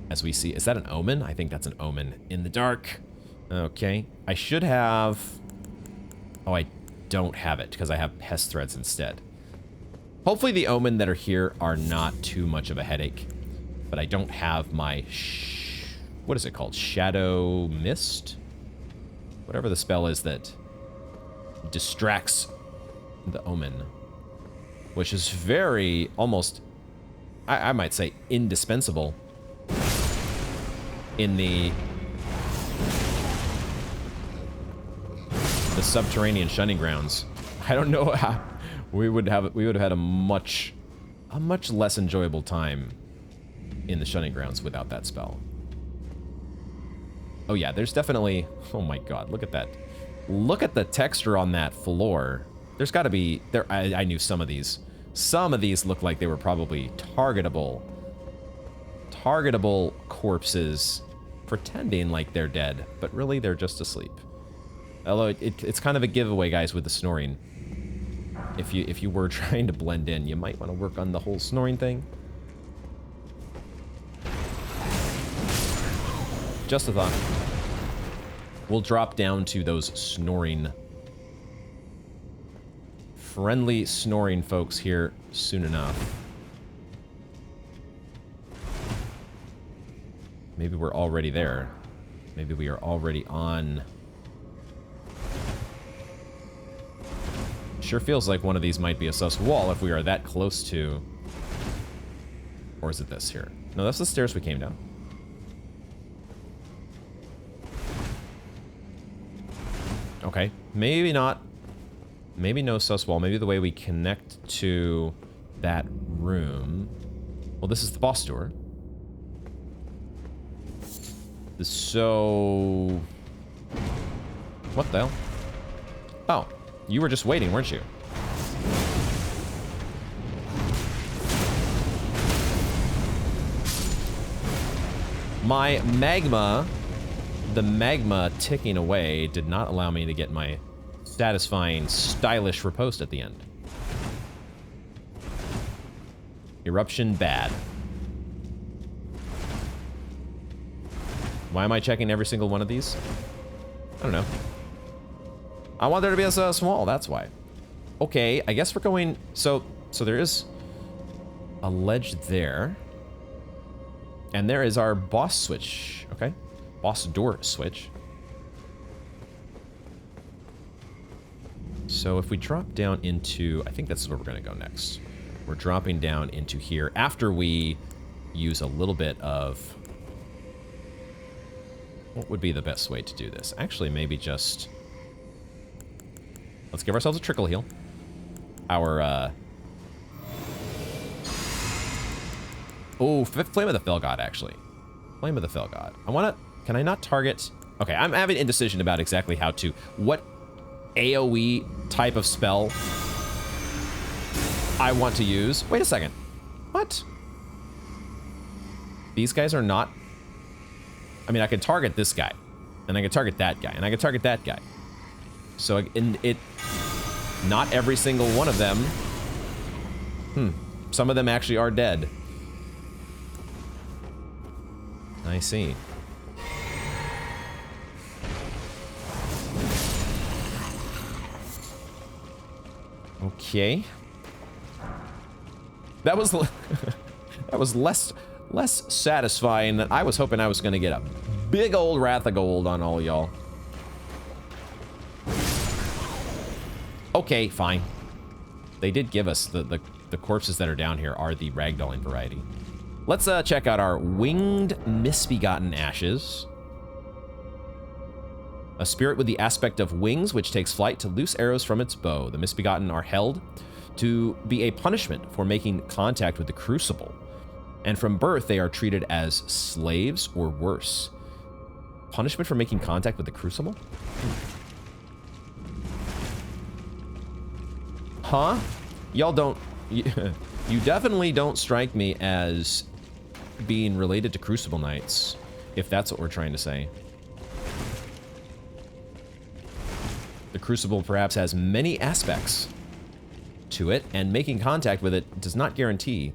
as we see. Is that an omen? I think that's an omen in the dark. Okay. I should have... Oh, I don't have it because I have pest threads instead. Hopefully the omen that are here are not too much of a headache. But I don't have my... what is it called? Shadow Mist? Whatever the spell is that distracts the omen. Which is very, almost, I might say, indispensable in the subterranean shunning grounds. I don't know how we would have had a much less enjoyable time in the shunning grounds without that spell. Oh yeah, there's definitely, oh my god, look at that. Look at the texture on that floor. There's got to be, I knew some of these. Some of these look like they were probably targetable corpses pretending like they're dead, but really they're just asleep. Although it's kind of a giveaway, guys, with the snoring. If you were trying to blend in, you might want to work on the whole snoring thing. Just a thought. We'll drop down to those snoring, friendly snoring folks here soon enough. Maybe we're already there. Maybe we are already on. Sure feels like one of these might be a sus wall if we are that close to... Or is it this here? No, that's the stairs we came down. Okay, maybe not. Maybe no sus wall. Maybe the way we connect to that room. Well, this is the boss door. So... What the hell? Oh, you were just waiting, weren't you? My magma, the magma ticking away did not allow me to get my satisfying, stylish riposte at the end. Eruption bad. Why am I checking every single one of these? I don't know. I want there to be a small, that's why. Okay, I guess we're going... So there is a ledge there. And there is our boss switch. Okay. Boss door switch. So if we drop down into... I think that's where we're going to go next. We're dropping down into here after we use a little bit of... What would be the best way to do this? Actually, maybe just... Let's give ourselves a trickle heal. Our, Oh, Flame of the Fell God, actually. Flame of the Fell God. I want to... Can I not target... Okay, I'm having indecision about exactly how to... What AoE type of spell I want to use. Wait a second. What? These guys are not... I mean, I can target this guy. And I can target that guy. And I can target that guy. So, not every single one of them... Some of them actually are dead. I see. Okay. That was that was less satisfying than I was hoping I was going to get a big old Wrath of Gold on all y'all. Okay, fine. They did give us the corpses that are down here are the ragdolling variety. Let's check out our Winged Misbegotten Ashes. A spirit with the aspect of wings, which takes flight to loose arrows from its bow. The Misbegotten are held to be a punishment for making contact with the Crucible. And from birth, they are treated as slaves or worse. Punishment for making contact with the Crucible? Huh? Y'all don't... You definitely don't strike me as being related to Crucible Knights, if that's what we're trying to say. The Crucible perhaps has many aspects to it, and making contact with it does not guarantee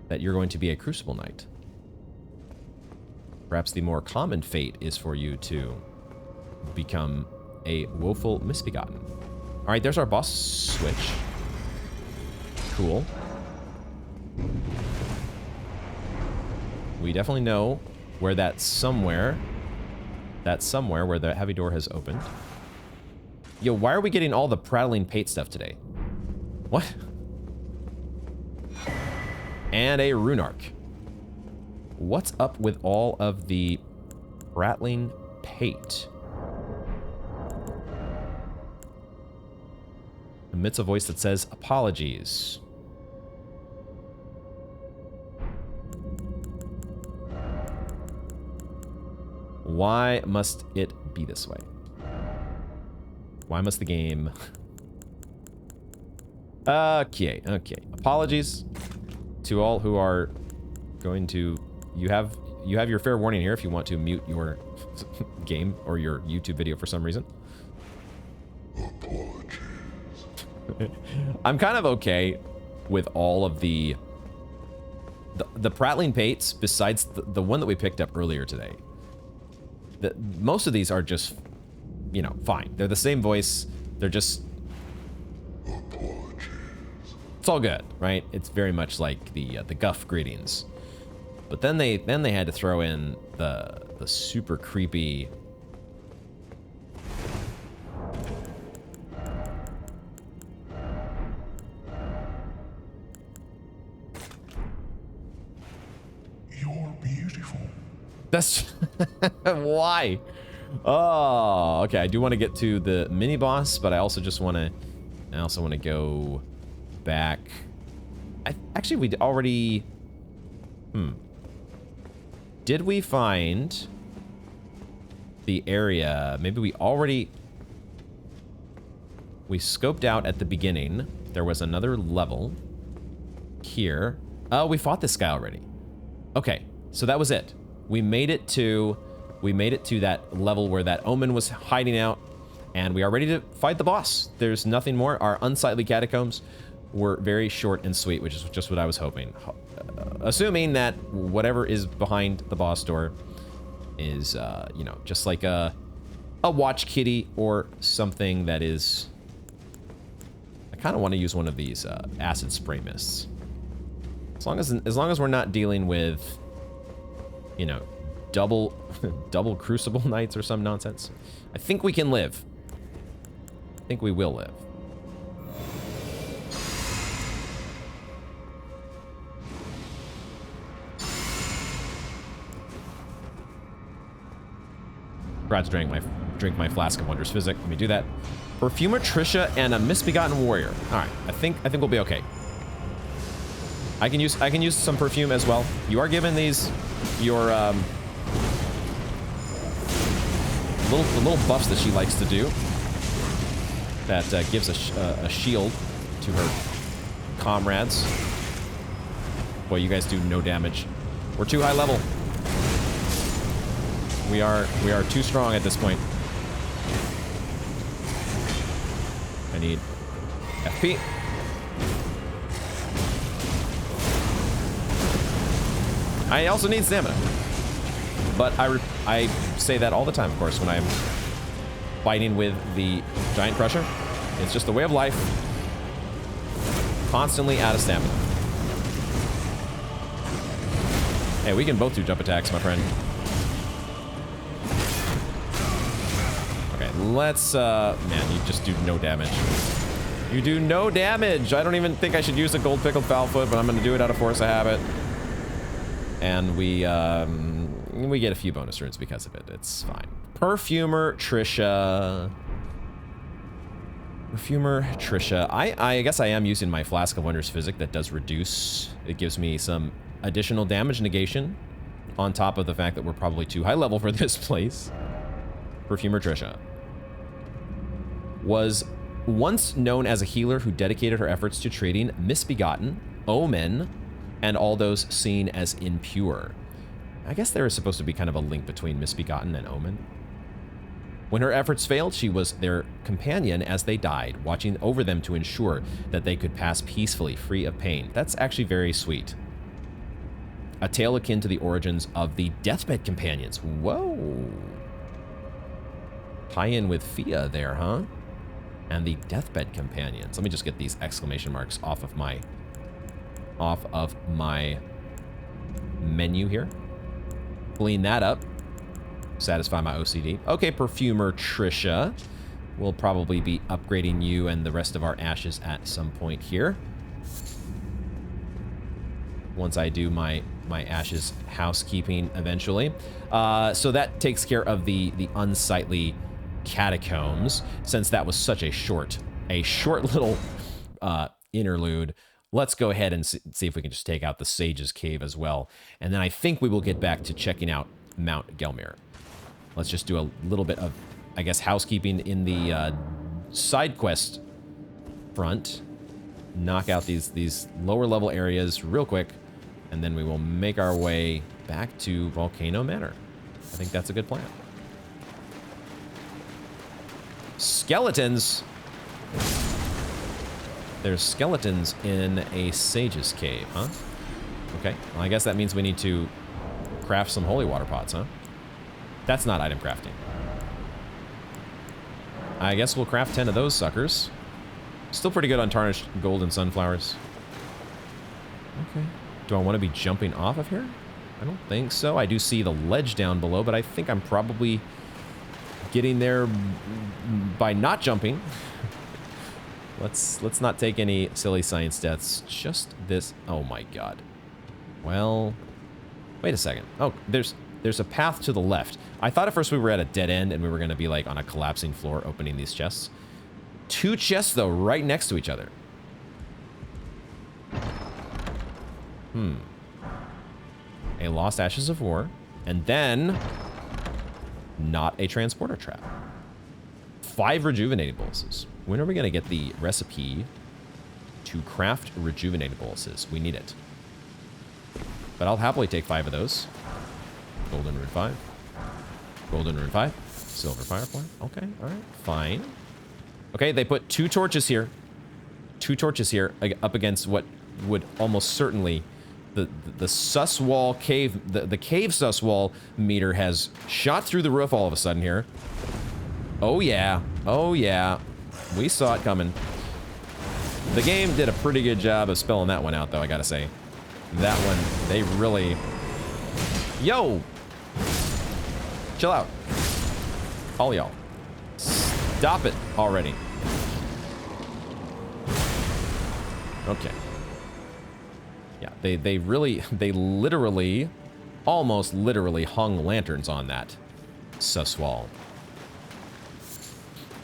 that you're going to be a Crucible Knight. Perhaps the more common fate is for you to become a Woeful Misbegotten. All right, there's our boss switch. Cool. We definitely know where that's somewhere where the heavy door has opened. Yo, why are we getting all the prattling pate stuff today? What? And a rune arc. What's up with all of the prattling pate? Emits a voice that says, apologies. Why must it be this way? Why must the game... Okay. Apologies to all who are going to... You have your fair warning here if you want to mute your game or your YouTube video for some reason. Apologies. I'm kind of okay with all of the prattling pates besides the one that we picked up earlier today. Most of these are just, you know, fine. They're the same voice. They're just... Apologies. It's all good, right? It's very much like the Guff greetings. But then they had to throw in the super creepy... You're beautiful. That's... Why? Oh, okay. I do want to get to the mini boss, but I also just want to. I also want to go back. Actually, we already. Did we find the area? Maybe we already. We scoped out at the beginning. There was another level here. Oh, we fought this guy already. Okay, so that was it. We made it to that level where that omen was hiding out, and we are ready to fight the boss. There's nothing more. Our Unsightly Catacombs were very short and sweet, which is just what I was hoping. Assuming that whatever is behind the boss door is, you know, just like a watch kitty or something that is... I kind of want to use one of these acid spray mists. As long as we're not dealing with, you know, double crucible knights or some nonsense, I think we can live. I think we will live. Forgot to drink my flask of Wondrous Physic. Let me do that. Perfumer Trisha and a Misbegotten Warrior. All right, I think we'll be okay. I can use some perfume as well. You are given these your little buffs that she likes to do. That gives a shield to her comrades. Boy, you guys do no damage. We're too high level. We are too strong at this point. I need FP. I also need stamina. But I say that all the time, of course, when I'm fighting with the Giant Crusher. It's just the way of life. Constantly out of stamina. Hey, we can both do jump attacks, my friend. Okay, let's, man, you just do no damage. You do no damage! I don't even think I should use a gold pickled foulfoot, but I'm gonna do it out of force of habit. And we get a few bonus runes because of it. It's fine. Perfumer Trisha. Perfumer Trisha. I guess I am using my Flask of Wondrous Physic that does reduce. It gives me some additional damage negation on top of the fact that we're probably too high level for this place. Perfumer Trisha was once known as a healer who dedicated her efforts to treating misbegotten, omen, and all those seen as impure. I guess there is supposed to be kind of a link between misbegotten and omen. When her efforts failed, she was their companion as they died, watching over them to ensure that they could pass peacefully, free of pain. That's actually very sweet. A tale akin to the origins of the Deathbed Companions. Whoa. Tie in with Fia there, huh? And the Deathbed Companions. Let me just get these exclamation marks off of my menu here. Clean that up. Satisfy my OCD. Okay, Perfumer Trisha. We'll probably be upgrading you and the rest of our ashes at some point here. Once I do my ashes housekeeping eventually. So that takes care of the Unsightly Catacombs. Since that was such a short little interlude, let's go ahead and see if we can just take out the Sage's Cave as well. And then I think we will get back to checking out Mount Gelmir. Let's just do a little bit of, I guess, housekeeping in the side quest front. Knock out these lower level areas real quick, and then we will make our way back to Volcano Manor. I think that's a good plan. Skeletons! There's skeletons in a Sage's Cave, huh? Okay, well, I guess that means we need to craft some holy water pots, huh? That's not item crafting. I guess we'll craft 10 of those suckers. Still pretty good on tarnished gold and sunflowers. Okay. Do I want to be jumping off of here? I don't think so. I do see the ledge down below, but I think I'm probably getting there by not jumping. Let's not take any silly science deaths. Just this. Oh my god. Well, wait a second. Oh, there's there's a path to the left. I thought at first we were at a dead end and we were going to be like on a collapsing floor opening these chests. 2 chests, though, right next to each other. A Lost Ashes of War. And then, not a transporter trap. 5 rejuvenating boluses. When are we going to get the recipe to craft rejuvenating boluses? We need it. But I'll happily take 5 of those. Golden rune 5. Golden rune 5. Silver firefly. Okay, alright, fine. Okay, they put 2 torches here. 2 torches here up against what would almost certainly... The sus wall cave... The cave sus wall meter has shot through the roof all of a sudden here. Oh yeah. Oh yeah. We saw it coming. The game did a pretty good job of spelling that one out, though, I gotta say. That one, they really... Yo! Chill out. All y'all. Stop it already. Okay. Yeah, they literally, almost literally hung lanterns on that sus wall.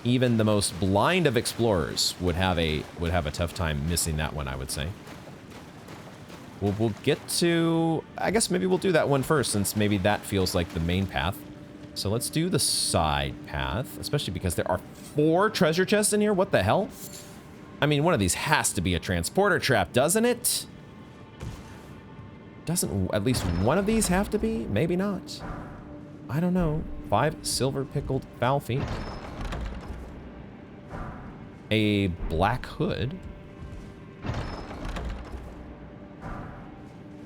Even the most blind of explorers would have a tough time missing that one, I would say. We'll get to... I guess maybe we'll do that one first, since maybe that feels like the main path. So let's do the side path, especially because there are 4 treasure chests in here. What the hell? I mean, one of these has to be a transporter trap, doesn't it? Doesn't at least one of these have to be? Maybe not. I don't know. 5 silver pickled foul feet. A black hood.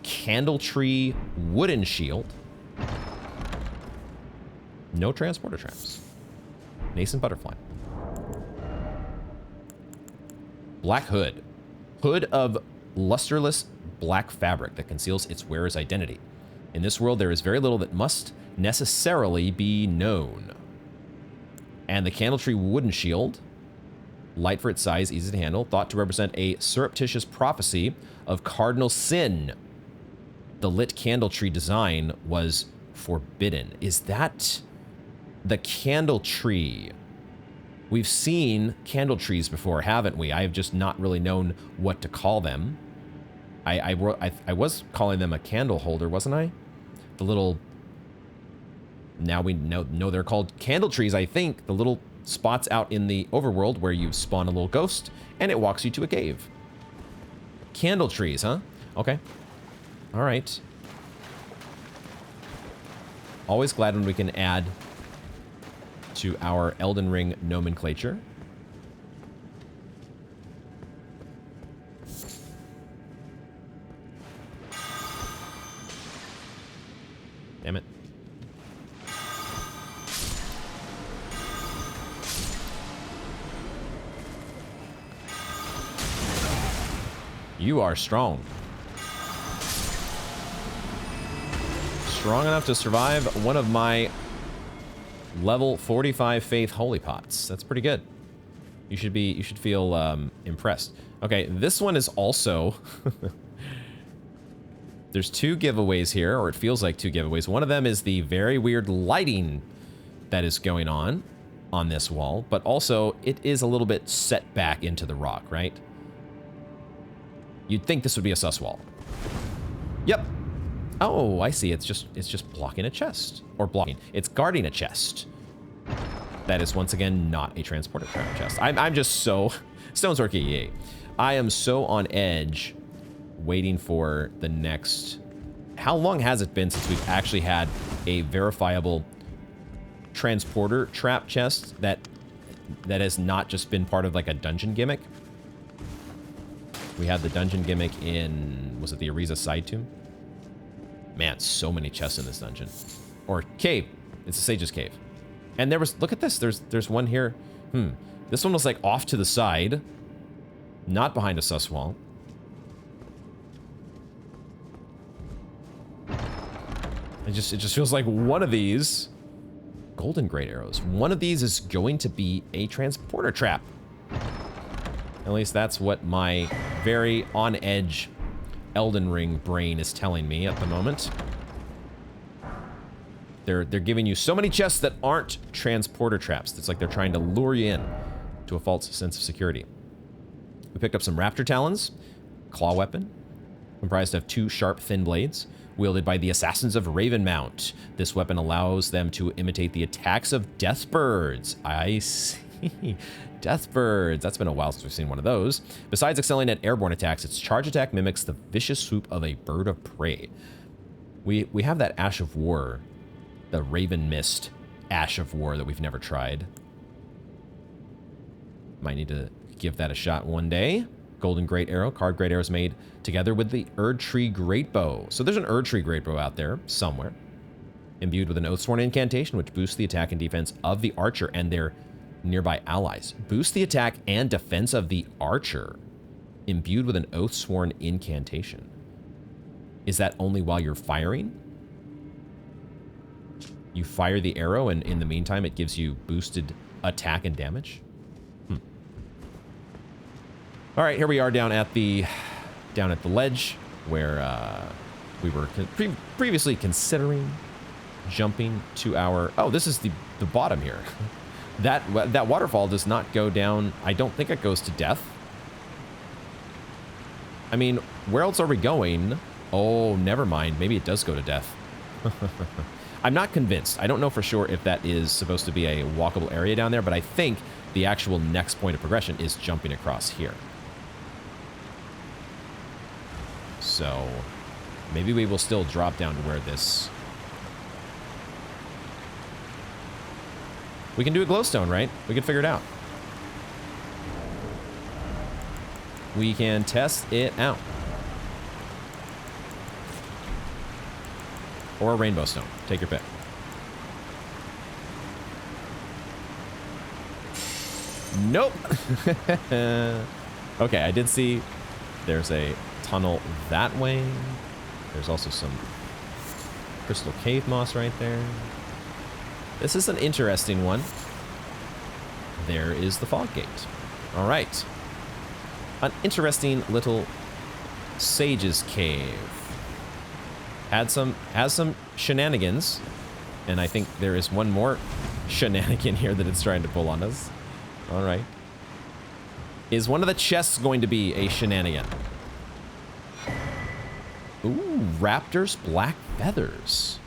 Candle tree wooden shield. No transporter traps. Nascent butterfly. Black hood. Hood of lusterless black fabric that conceals its wearer's identity. In this world, there is very little that must necessarily be known. And the candle tree wooden shield, light for its size, easy to handle, thought to represent a surreptitious prophecy of cardinal sin. The lit candle tree design was forbidden. Is that the candle tree? We've seen candle trees before, haven't we? I have just not really known what to call them. I was calling them a candle holder, wasn't I? The little... Now we know they're called candle trees, I think. The little spots out in the overworld where you spawn a little ghost and it walks you to a cave. Candle trees, huh? Okay. All right. Always glad when we can add to our Elden Ring nomenclature. Damn it. You are strong. Strong enough to survive one of my level 45 faith holy pots. That's pretty good. You should feel impressed. Okay, this one is also there's 2 giveaways here, or it feels like 2 giveaways. One of them is the very weird lighting that is going on this wall, but also it is a little bit set back into the rock, right? You'd think this would be a sus wall. Yep. Oh, I see. It's just blocking a chest. Or blocking. It's guarding a chest. That is, once again, not a transporter trap chest. I'm just so... Stone's EA. I am so on edge waiting for the next... How long has it been since we've actually had a verifiable transporter trap chest that has not just been part of like a dungeon gimmick? We had the dungeon gimmick in... Was it the Ariza side tomb? Man, so many chests in this dungeon. Or cave. It's a Sage's Cave. And there was... Look at this. There's one here. This one was like off to the side. Not behind a sus wall. It just feels like one of these... Golden great arrows. One of these is going to be a transporter trap. At least that's what my very on-edge Elden Ring brain is telling me at the moment. They're giving you so many chests that aren't transporter traps. It's like they're trying to lure you in to a false sense of security. We picked up some raptor talons, claw weapon, comprised of 2 sharp, thin blades, wielded by the assassins of Ravenmount. This weapon allows them to imitate the attacks of death birds. I see. Death birds. That's been a while since we've seen one of those. Besides excelling at airborne attacks, its charge attack mimics the vicious swoop of a bird of prey. We have that Ash of War, the Raven Mist Ash of War that we've never tried. Might need to give that a shot one day. Golden Great Arrow. Carved Great Arrows made together with the Erd Tree Great Bow. So there's an Erd Tree Great Bow out there somewhere. Imbued with an Oathsworn incantation, which boosts the attack and defense of the archer and their nearby allies. Boost the attack and defense of the archer. Imbued with an Oathsworn incantation. Is that only while you're firing? You fire the arrow, and in the meantime, it gives you boosted attack and damage? All right, here we are down at the ledge where we were previously considering jumping to our... Oh, this is the bottom here. That waterfall does not go down. I don't think it goes to death. I mean, where else are we going? Oh, never mind. Maybe it does go to death. I'm not convinced. I don't know for sure if that is supposed to be a walkable area down there, but I think the actual next point of progression is jumping across here. So maybe we will still drop down to where this... We can do a glowstone, right? We can figure it out. We can test it out. Or a rainbow stone. Take your pick. Nope. Okay, I did see there's a tunnel that way. There's also some crystal cave moss right there. This is an interesting one. There is the fog gate. All right. An interesting little sage's cave. Has some shenanigans, and I think there is one more shenanigan here that it's trying to pull on us. All right. Is one of the chests going to be a shenanigan? Ooh, raptors, black feathers.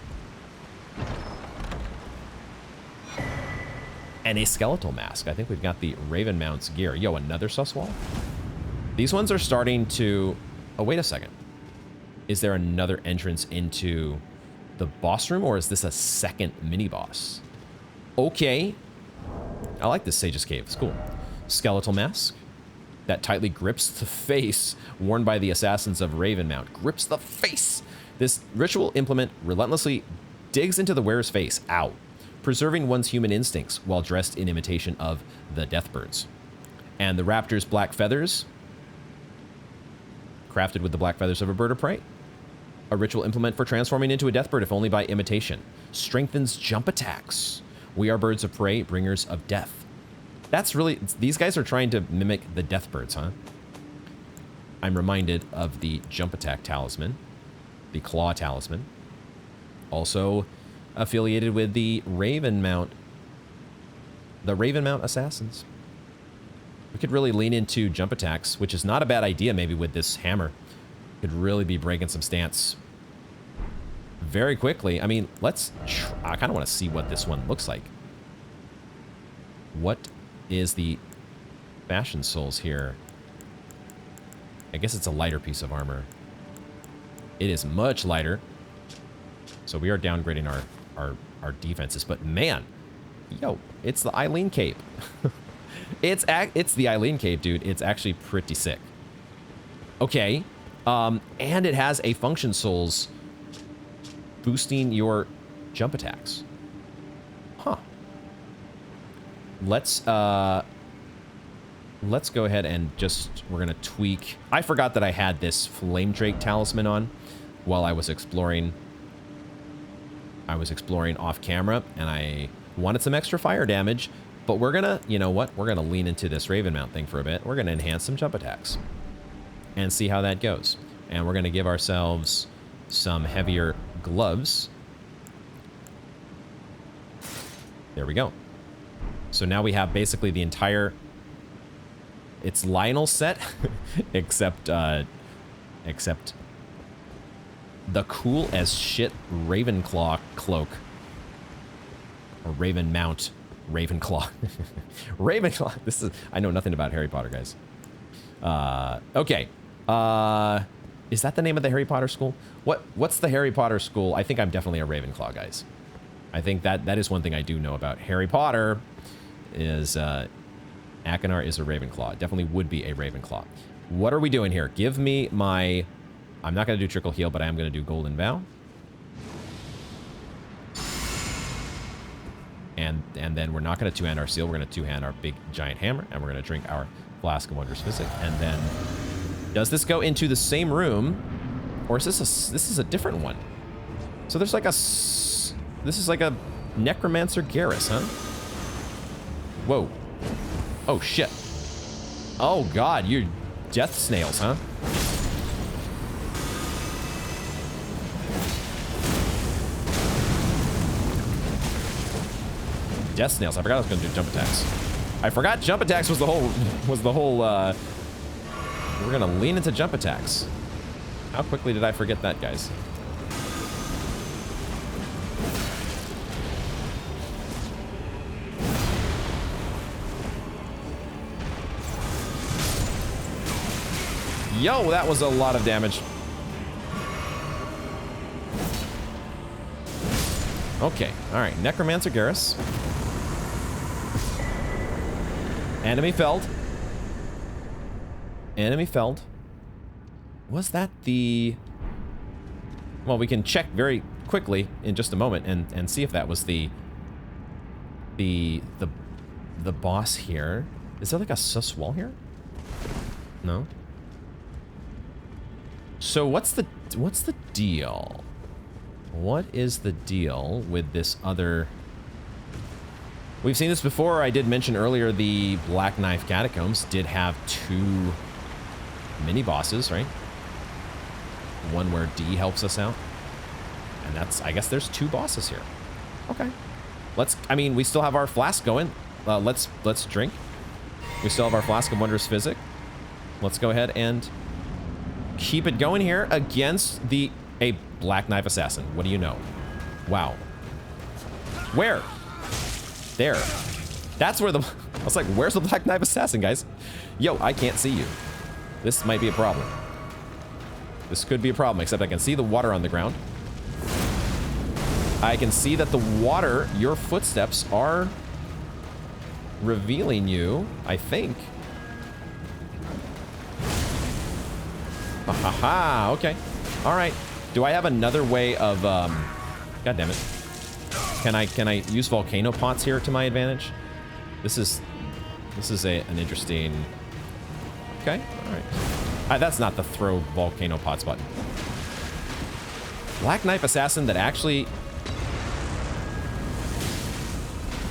And a skeletal mask. I think we've got the Ravenmount's gear. Yo, another Suswall? These ones are starting to... Oh, wait a second. Is there another entrance into the boss room, or is this a second mini-boss? Okay. I like this Sage's Cave. It's cool. Skeletal mask. That tightly grips the face worn by the assassins of Ravenmount. Grips the face. This ritual implement relentlessly digs into the wearer's face. Ow. Preserving one's human instincts while dressed in imitation of the Deathbirds. And the raptor's black feathers, crafted with the black feathers of a bird of prey. A ritual implement for transforming into a deathbird, if only by imitation. Strengthens jump attacks. We are birds of prey, bringers of death. That's really... These guys are trying to mimic the Deathbirds, huh? I'm reminded of the jump attack talisman. The claw talisman. Also affiliated with the Ravenmount. The Ravenmount assassins. We could really lean into jump attacks, which is not a bad idea maybe with this hammer. Could really be breaking some stance very quickly. I mean, I kind of want to see what this one looks like. What is the fashion souls here? I guess it's a lighter piece of armor. It is much lighter. So we are downgrading our defenses. But man, yo, it's the Eileen cape. It's the Eileen cape, dude. It's actually pretty sick. Okay. And it has a function souls boosting your jump attacks. Huh. Let's go ahead and we're gonna tweak. I forgot that I had this Flame Drake talisman on while I was exploring. Off camera, and I wanted some extra fire damage, but we're gonna, you know what? We're gonna lean into this Ravenmount thing for a bit. We're gonna enhance some jump attacks and see how that goes. And we're gonna give ourselves some heavier gloves. There we go. So now we have basically the entire... It's Lionel set, except the cool as shit Ravenclaw cloak. Or Raven mount. Ravenclaw. Ravenclaw. This is... I know nothing about Harry Potter, guys. Okay. Is that the name of the Harry Potter school? What's the Harry Potter school? I think I'm definitely a Ravenclaw, guys. I think that is one thing I do know about Harry Potter is Akinar is a Ravenclaw. It definitely would be a Ravenclaw. What are we doing here? Give me my... I'm not going to do Trickle Heal, but I am going to do Golden Vow. And then we're not going to two-hand our seal. We're going to two-hand our big giant hammer, and we're going to drink our Flask of Wondrous Physic. And then... Does this go into the same room? Or is this is a different one? So there's like a... This is like a Necromancer Garrus, huh? Whoa. Oh, shit. Oh, God. You're death snails, huh? Death snails. I forgot I was going to do jump attacks. I forgot jump attacks was the whole... We're going to lean into jump attacks. How quickly did I forget that, guys? Yo, that was a lot of damage. Okay, all right. Necromancer Garrus. Enemy felled. Enemy felled. Was that the... Well, we can check very quickly in just a moment and see if that was the boss here. Is there like a sus wall here? No. So what's the deal? What is the deal with this other... We've seen this before. I did mention earlier the Black Knife Catacombs did have 2 mini bosses, right? One where D helps us out. And that's, I guess there's 2 bosses here. Okay. I mean, we still have our flask going. Let's drink. We still have our Flask of Wondrous Physic. Let's go ahead and keep it going here against a Black Knife Assassin. What do you know? Wow. Where? There. That's where I was like, where's the Black Knife Assassin, guys? Yo, I can't see you. This might be a problem. This could be a problem, except I can see the water on the ground. I can see that the water, your footsteps are revealing you, I think. Ha ha ha, okay. All right. Do I have another way of, God damn it. Can I use volcano pots here to my advantage? This is an interesting... Okay, all right. That's not the throw volcano pots button. Black Knife Assassin that actually...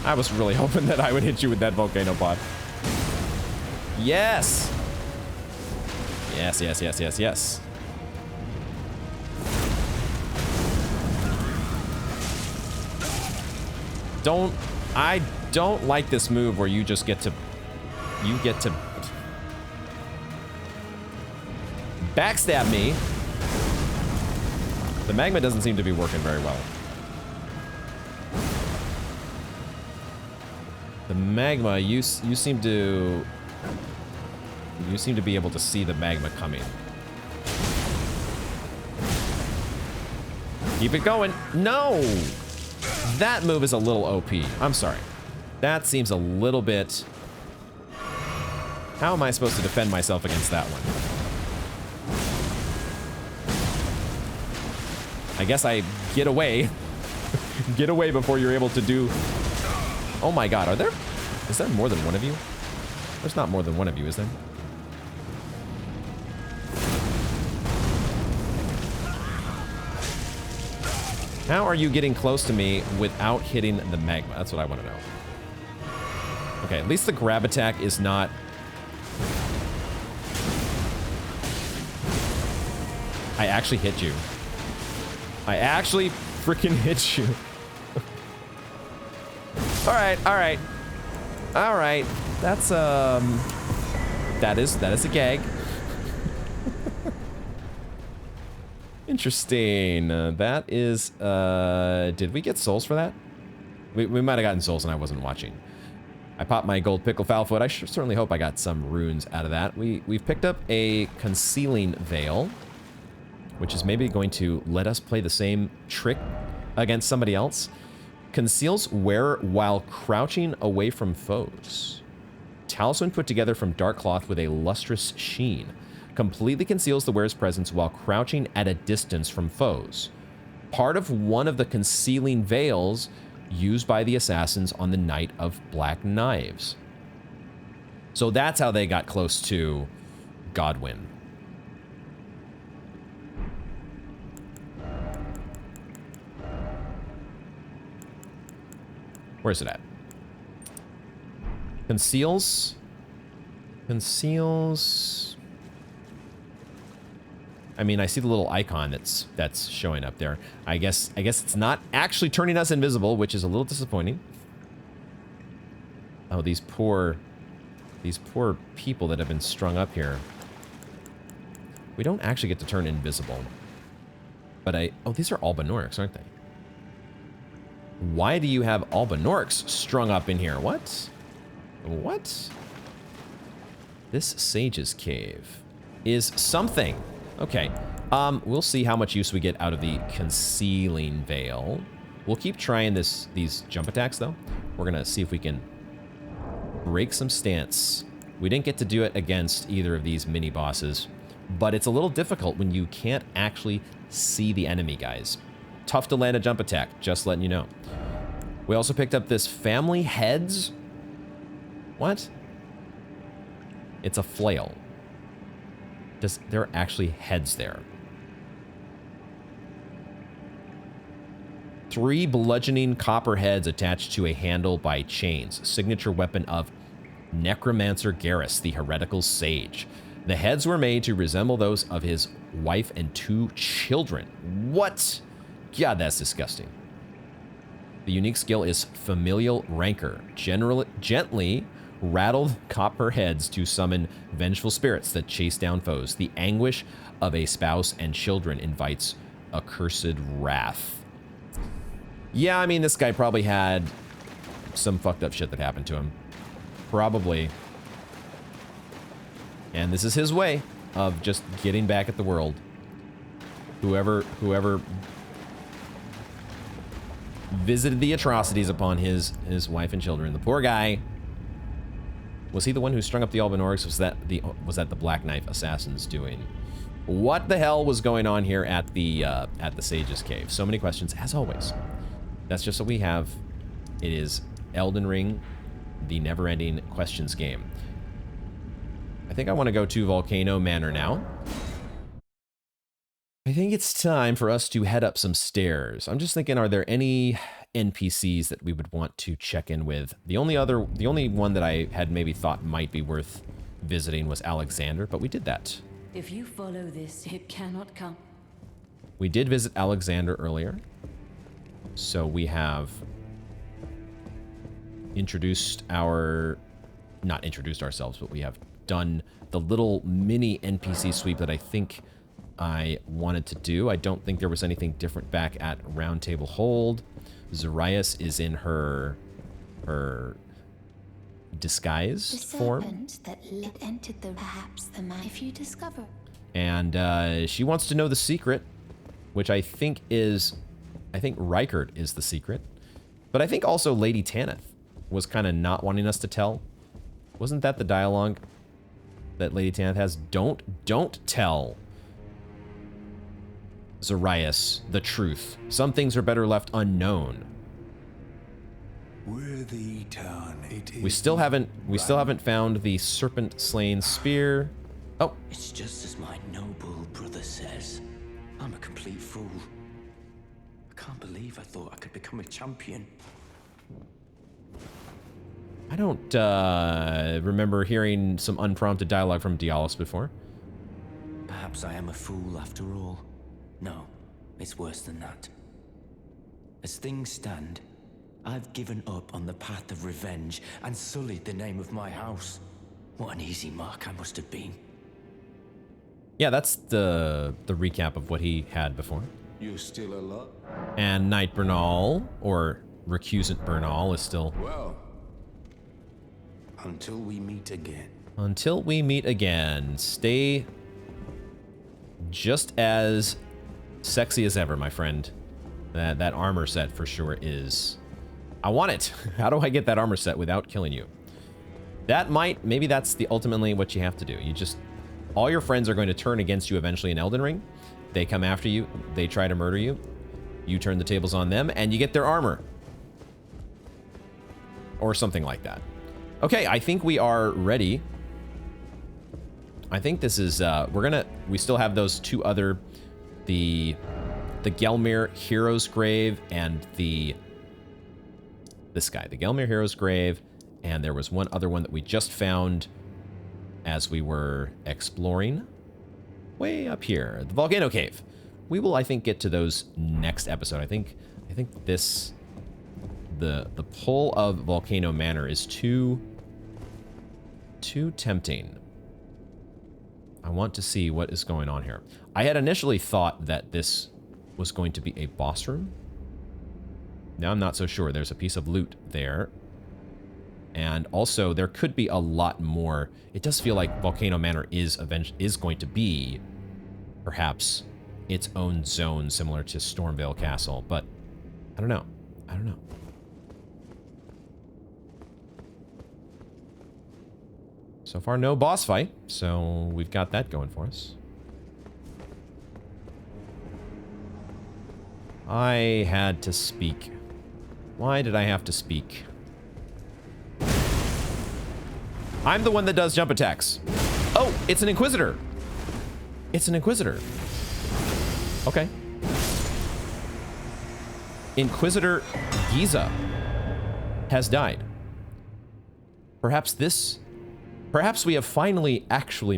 I was really hoping that I would hit you with that volcano pot. Yes! Yes, yes, yes, yes, yes. I don't like this move where you just get to backstab me. The magma doesn't seem to be working very well. The magma, you seem to be able to see the magma coming. Keep it going. No! That move is a little OP. I'm sorry. That seems a little bit... How am I supposed to defend myself against that one? I guess I get away. Get away before you're able to do... Oh my god, is there more than one of you? There's not more than one of you, is there? How are you getting close to me without hitting the magma? That's what I want to know. Okay, at least the grab attack is not... I actually hit you. I actually freaking hit you. All right, all right. All right. That's, that is a gag. Interesting. That is, did we get souls for that? We might have gotten souls and I wasn't watching. I popped my gold pickle foulfoot. I certainly hope I got some runes out of that. We've picked up a concealing veil, which is maybe going to let us play the same trick against somebody else. Conceals wearer while crouching away from foes. Talisman put together from dark cloth with a lustrous sheen. Completely conceals the wearer's presence while crouching at a distance from foes. Part of one of the concealing veils used by the assassins on the Night of Black Knives. So that's how they got close to Godwyn. Where's it at? Conceals. Conceals. I mean, I see the little icon that's showing up there. I guess it's not actually turning us invisible, which is a little disappointing. Oh, these poor people that have been strung up here. We don't actually get to turn invisible. But oh, these are Albinorix, aren't they? Why do you have Albinorix strung up in here? What? What? This Sage's Cave is something. Okay. We'll see how much use we get out of the concealing veil. We'll keep trying these jump attacks, though. We're gonna see if we can break some stance. We didn't get to do it against either of these mini bosses, but it's a little difficult when you can't actually see the enemy, guys. Tough to land a jump attack, just letting you know. We also picked up this family heads. What? It's a flail. There are actually heads there. 3 bludgeoning copper heads attached to a handle by chains. Signature weapon of Necromancer Garrus, the heretical sage. The heads were made to resemble those of his wife and 2 children. What? God, that's disgusting. The unique skill is Familial Rancor. Gently rattled copper heads to summon vengeful spirits that chase down foes. The anguish of a spouse and children invites accursed wrath. Yeah, I mean, this guy probably had some fucked up shit that happened to him. Probably. And this is his way of just getting back at the world. Whoever visited the atrocities upon his wife and children. The poor guy. Was he the one who strung up the Albinorix? Was that the Black Knife assassins doing? What the hell was going on here at the Sage's Cave? So many questions, as always. That's just what we have. It is Elden Ring, the never-ending questions game. I think I want to go to Volcano Manor now. I think it's time for us to head up some stairs. I'm just thinking, are there any NPCs that we would want to check in with? The only one that I had maybe thought might be worth visiting was Alexander, but we did that. If you follow this, it cannot come. We did visit Alexander earlier. So we have not introduced ourselves, but we have done the little mini NPC sweep that I think I wanted to do. I don't think there was anything different back at Round Table Hold. Zarias is in her disguise form. That entered perhaps the man. If you discover. And she wants to know the secret, which I think Rykard is the secret. But I think also Lady Tanith was kind of not wanting us to tell. Wasn't that the dialogue that Lady Tanith has? Don't tell Zarias the truth. Some things are better left unknown. Worthy town it is. We still haven't found the serpent slain spear. Oh, It's just as my noble brother says. I'm a complete fool. I can't believe I thought I could become a champion. I don't remember hearing some unprompted dialogue from Dialos before. Perhaps I am a fool after all. No, it's worse than that. As things stand, I've given up on the path of revenge and sullied the name of my house. What an easy mark I must have been. Yeah, that's the recap of what he had before. You're still alive? And Knight Bernal, or Recusant Bernal, is still... Well, until we meet again. Until we meet again, stay just as sexy as ever, my friend. That armor set for sure is... I want it. How do I get that armor set without killing you? That might... Maybe that's ultimately what you have to do. You just... All your friends are going to turn against you eventually in Elden Ring. They come after you. They try to murder you. You turn the tables on them, and you get their armor. Or something like that. Okay, I think we are ready. I think this is... We still have those two other... The Gelmir Hero's Grave and this guy. The Gelmir Hero's Grave. And there was one other one that we just found as we were exploring way up here, the Volcano Cave. We will, I think, get to those next episode. I think this, the pull of Volcano Manor is too tempting. I want to see what is going on here. I had initially thought that this was going to be a boss room. Now I'm not so sure. There's a piece of loot there. And also, there could be a lot more. It does feel like Volcano Manor is going to be, perhaps, its own zone, similar to Stormvale Castle. But I don't know. I don't know. So far, no boss fight, so we've got that going for us. I had to speak. Why did I have to speak? I'm the one that does jump attacks. Oh, it's an Inquisitor. It's an Inquisitor. Okay. Inquisitor Giza has died. Perhaps we have finally actually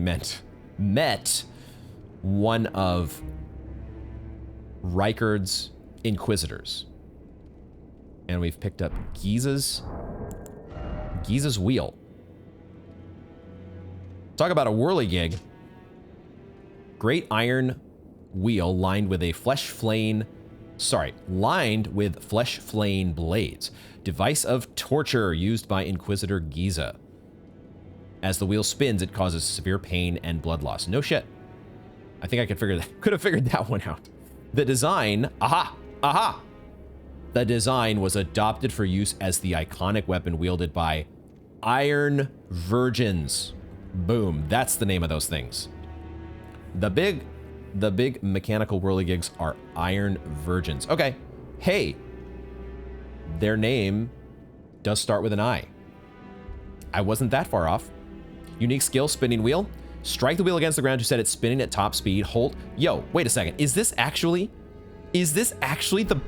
met one of Rykard's Inquisitors. And we've picked up Giza's wheel. Talk about a whirligig. Great iron wheel lined with flesh flame blades. Device of torture used by Inquisitor Giza. As the wheel spins, it causes severe pain and blood loss. No shit. I think I could have figured that one out. The design, the design was adopted for use as the iconic weapon wielded by Iron Virgins. Boom, that's the name of those things. The big mechanical whirligigs are Iron Virgins. Okay, hey, their name does start with an I. I wasn't that far off. Unique skill, spinning wheel. Strike the wheel against the ground to set it spinning at top speed. Hold. Yo, wait a second. Is this actually the...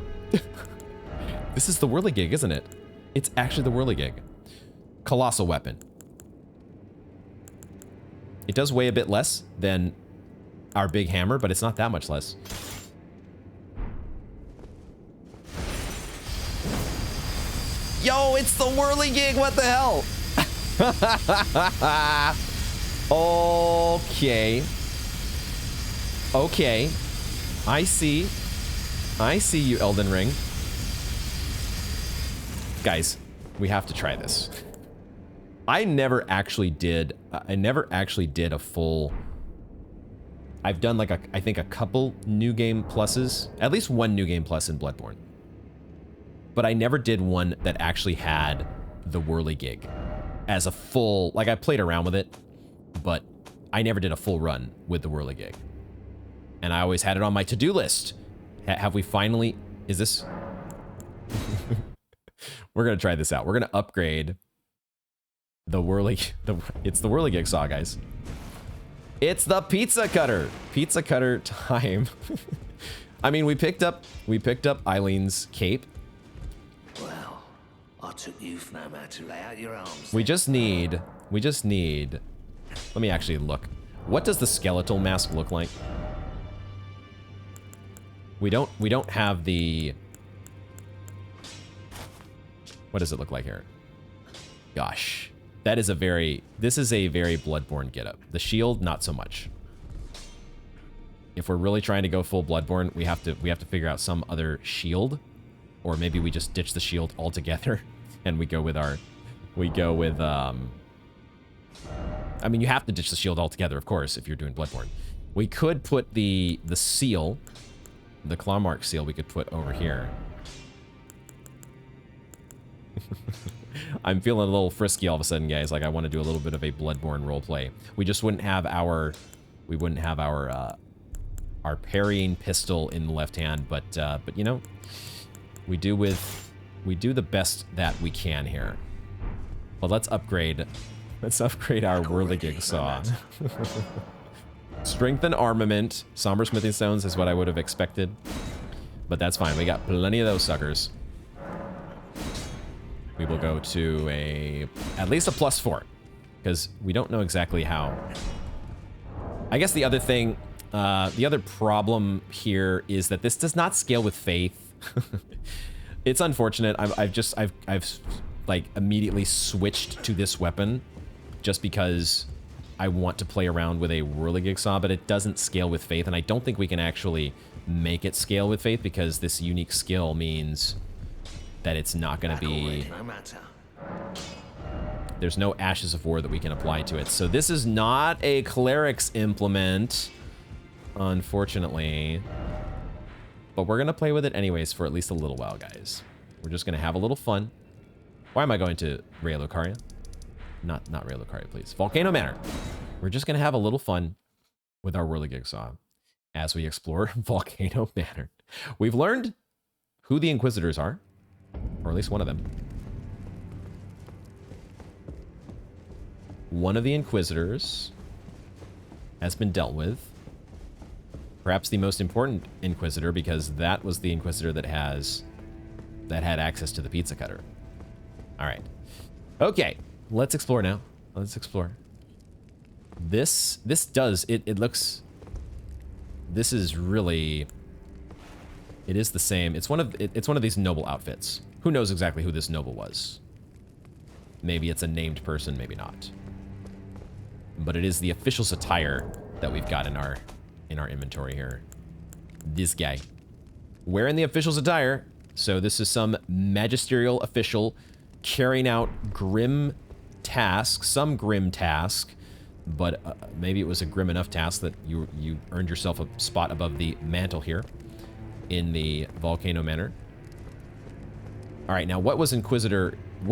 This is the whirligig, isn't it? It's actually the whirligig. Colossal weapon. It does weigh a bit less than our big hammer, but it's not that much less. Yo, it's the whirligig, what the hell? Okay. Okay. I see you, Elden Ring. Guys, we have to try this. I never actually did a full... I've done like I think a couple new game pluses, at least one new game plus in Bloodborne. But I never did one that actually had the whirligig as a full, like I played around with it, but I never did a full run with the whirligig. And I always had it on my to-do list. Have we finally, is this? We're gonna try this out. We're gonna upgrade the it's the whirligig saw, guys. It's the pizza cutter. Pizza cutter time. I mean, we picked up Eileen's cape. Well, I took you for no man to lay out your arms. We just need, let me actually look. What does the skeletal mask look like? We don't have the, What does it look like here? Gosh, that is a very, this is a very Bloodborne getup. The shield, not so much. If we're really trying to go full Bloodborne, we have to figure out some other shield, or maybe we just ditch the shield altogether and we go with I mean, you have to ditch the shield altogether, of course, if you're doing Bloodborne. We could put the seal, the claw mark seal, we could put over here. I'm feeling a little frisky all of a sudden, guys. Like, I want to do a little bit of a Bloodborne roleplay. We just wouldn't have our parrying pistol in the left hand, but you know, we do the best that we can here. But let's upgrade our Whirligig Saw. Strength and armament. Somber smithing stones is what I would have expected. But that's fine. We got plenty of those suckers. We will go to at least a +4. Because we don't know exactly how. I guess the other thing, the other problem here is that this does not scale with faith. It's unfortunate. I've like immediately switched to this weapon just because I want to play around with a Whirligig Saw, but it doesn't scale with faith, and I don't think we can actually make it scale with faith because this unique skill means that it's not going to be... There's no Ashes of War that we can apply to it. So this is not a Cleric's implement, unfortunately. But we're going to play with it anyways for at least a little while, guys. We're just going to have a little fun. Why am I going to Raya Lucaria? Not Raya Lucaria, please. Volcano Manor. We're just going to have a little fun with our Whirligig Saw as we explore Volcano Manor. We've learned who the Inquisitors are, or at least one of them. One of the Inquisitors has been dealt with. Perhaps the most important Inquisitor, because that was the Inquisitor that had access to the pizza cutter. All right. Okay, let's explore now. Let's explore. This does, it looks, this is really, it is the same. It's one of these noble outfits. Who knows exactly who this noble was? Maybe it's a named person, maybe not. But it is the official's attire that we've got in our inventory here. This guy. Wearing the official's attire. So this is some magisterial official carrying out grim task, some grim task, but maybe it was a grim enough task that you earned yourself a spot above the mantle here in the Volcano Manor. All right, now what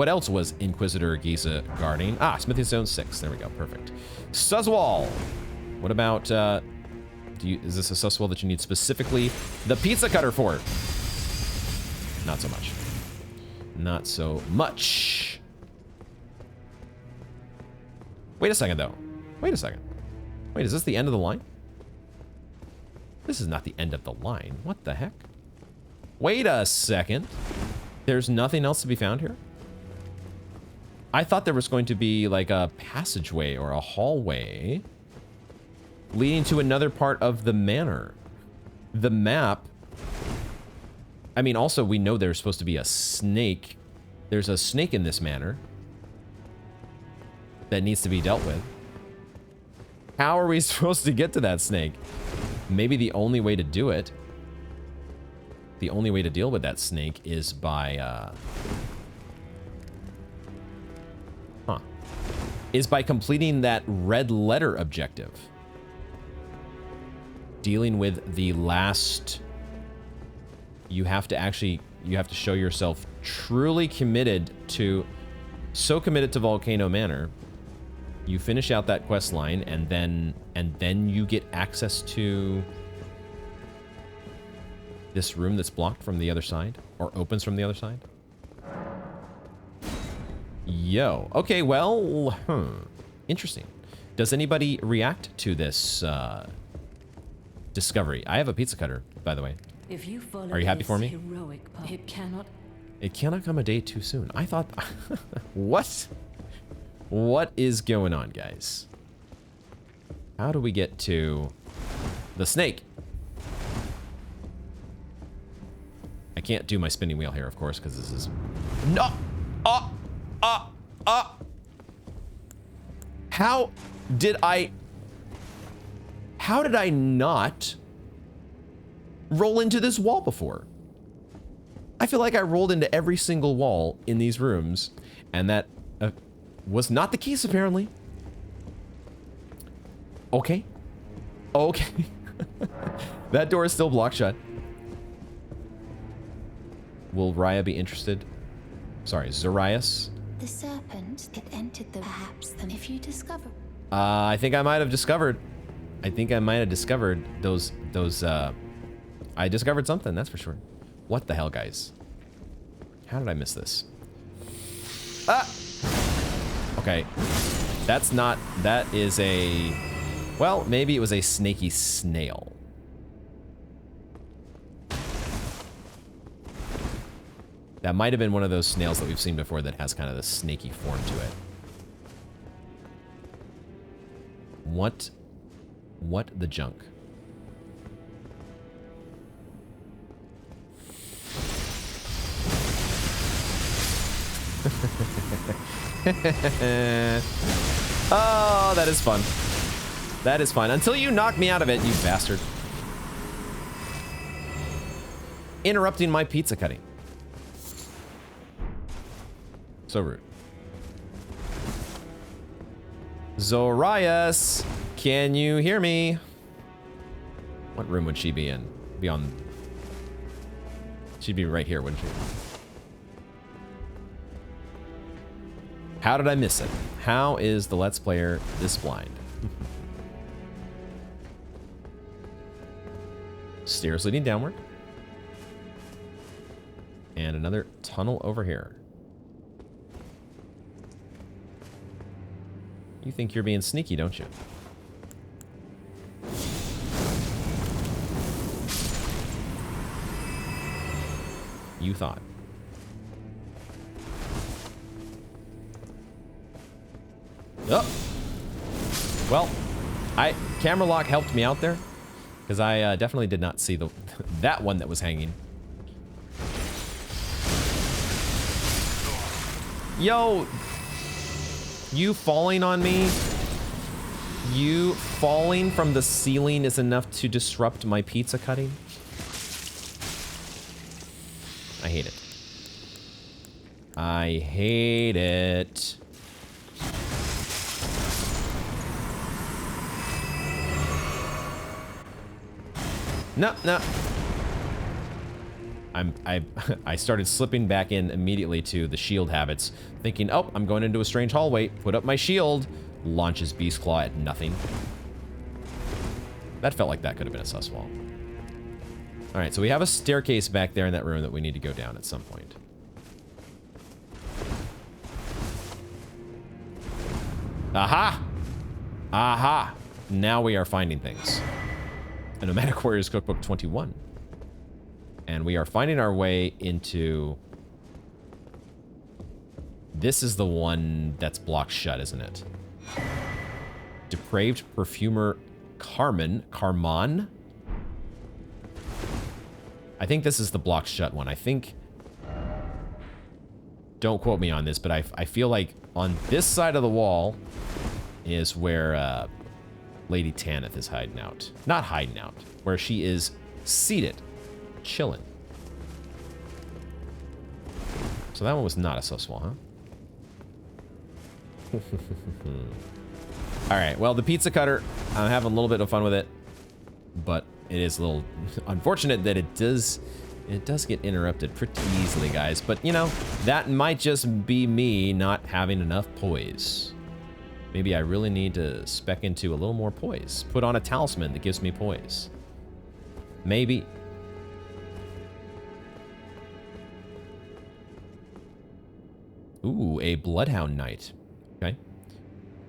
else was Inquisitor Giza guarding? Ah, Smithing Stone 6. There we go, perfect. Suzzwall. What about, is this a Suzzwall that you need specifically the pizza cutter for? Not so much. Not so much. Wait a second, though. Wait a second. Wait, is this the end of the line? This is not the end of the line. What the heck? Wait a second. There's nothing else to be found here? I thought there was going to be like a passageway or a hallway leading to another part of the manor. The map... I mean, also, we know there's supposed to be a snake. There's a snake in this manor that needs to be dealt with. How are we supposed to get to that snake? Maybe the only way to do it, the only way to deal with that snake is by, is by completing that red letter objective. Dealing with the last... You have to show yourself truly committed to, so committed to Volcano Manor. You finish out that quest line, and then you get access to this room that's blocked from the other side, or opens from the other side. Yo, okay, well, interesting. Does anybody react to this discovery? I have a pizza cutter, by the way. If you follow Are you happy for me? heroic path, It cannot come a day too soon. I thought... What? What is going on, guys? How do we get to the snake? I can't do my spinning wheel here, of course, because this is... No! How did I not roll into this wall before? I feel like I rolled into every single wall in these rooms, and that was not the case, apparently. Okay. Okay. That door is still blocked shut. Will Raya be interested? Sorry, Zarias. The serpent, it entered the perhaps them if you discover. I think I might have discovered. I think I might have discovered those. I discovered something, that's for sure. What the hell, guys? How did I miss this? Ah! Okay. That's not. That is a. Well, maybe it was a snaky snail. That might have been one of those snails that we've seen before that has kind of the snaky form to it. What the junk? Oh, that is fun. That is fun. Until you knock me out of it, you bastard. Interrupting my pizza cutting. So rude. Zorias, can you hear me? What room would she be in? Be on. She'd be right here, wouldn't she? How did I miss it? How is the Let's Player this blind? Stairs leading downward. And another tunnel over here. You think you're being sneaky, don't you? You thought. Oh. Well, camera lock helped me out there because I definitely did not see that one that was hanging. Yo, you falling on me? You falling from the ceiling is enough to disrupt my pizza cutting? I hate it. I hate it. No, no. I started slipping back in immediately to the shield habits, thinking, oh, I'm going into a strange hallway. Put up my shield. Launches Beast Claw at nothing. That felt like that could have been a sus wall. All right, so we have a staircase back there in that room that we need to go down at some point. Aha! Aha! Now we are finding things. A Nomadic Warriors Cookbook 21. And we are finding our way into... This is the one that's blocked shut, isn't it? Depraved Perfumer Carmen. I think this is the blocked shut one. I think... Don't quote me on this, but I feel like on this side of the wall is where Lady Tanith is hiding out. Not hiding out. Where she is seated. Chilling. So that one was not a sus wall, huh? All right, well, the pizza cutter, I'm having a little bit of fun with it, but it is a little unfortunate that it does get interrupted pretty easily, guys. But, you know, that might just be me not having enough poise. Maybe I really need to spec into a little more poise. Put on a talisman that gives me poise. Maybe. Ooh, a Bloodhound Knight. Okay.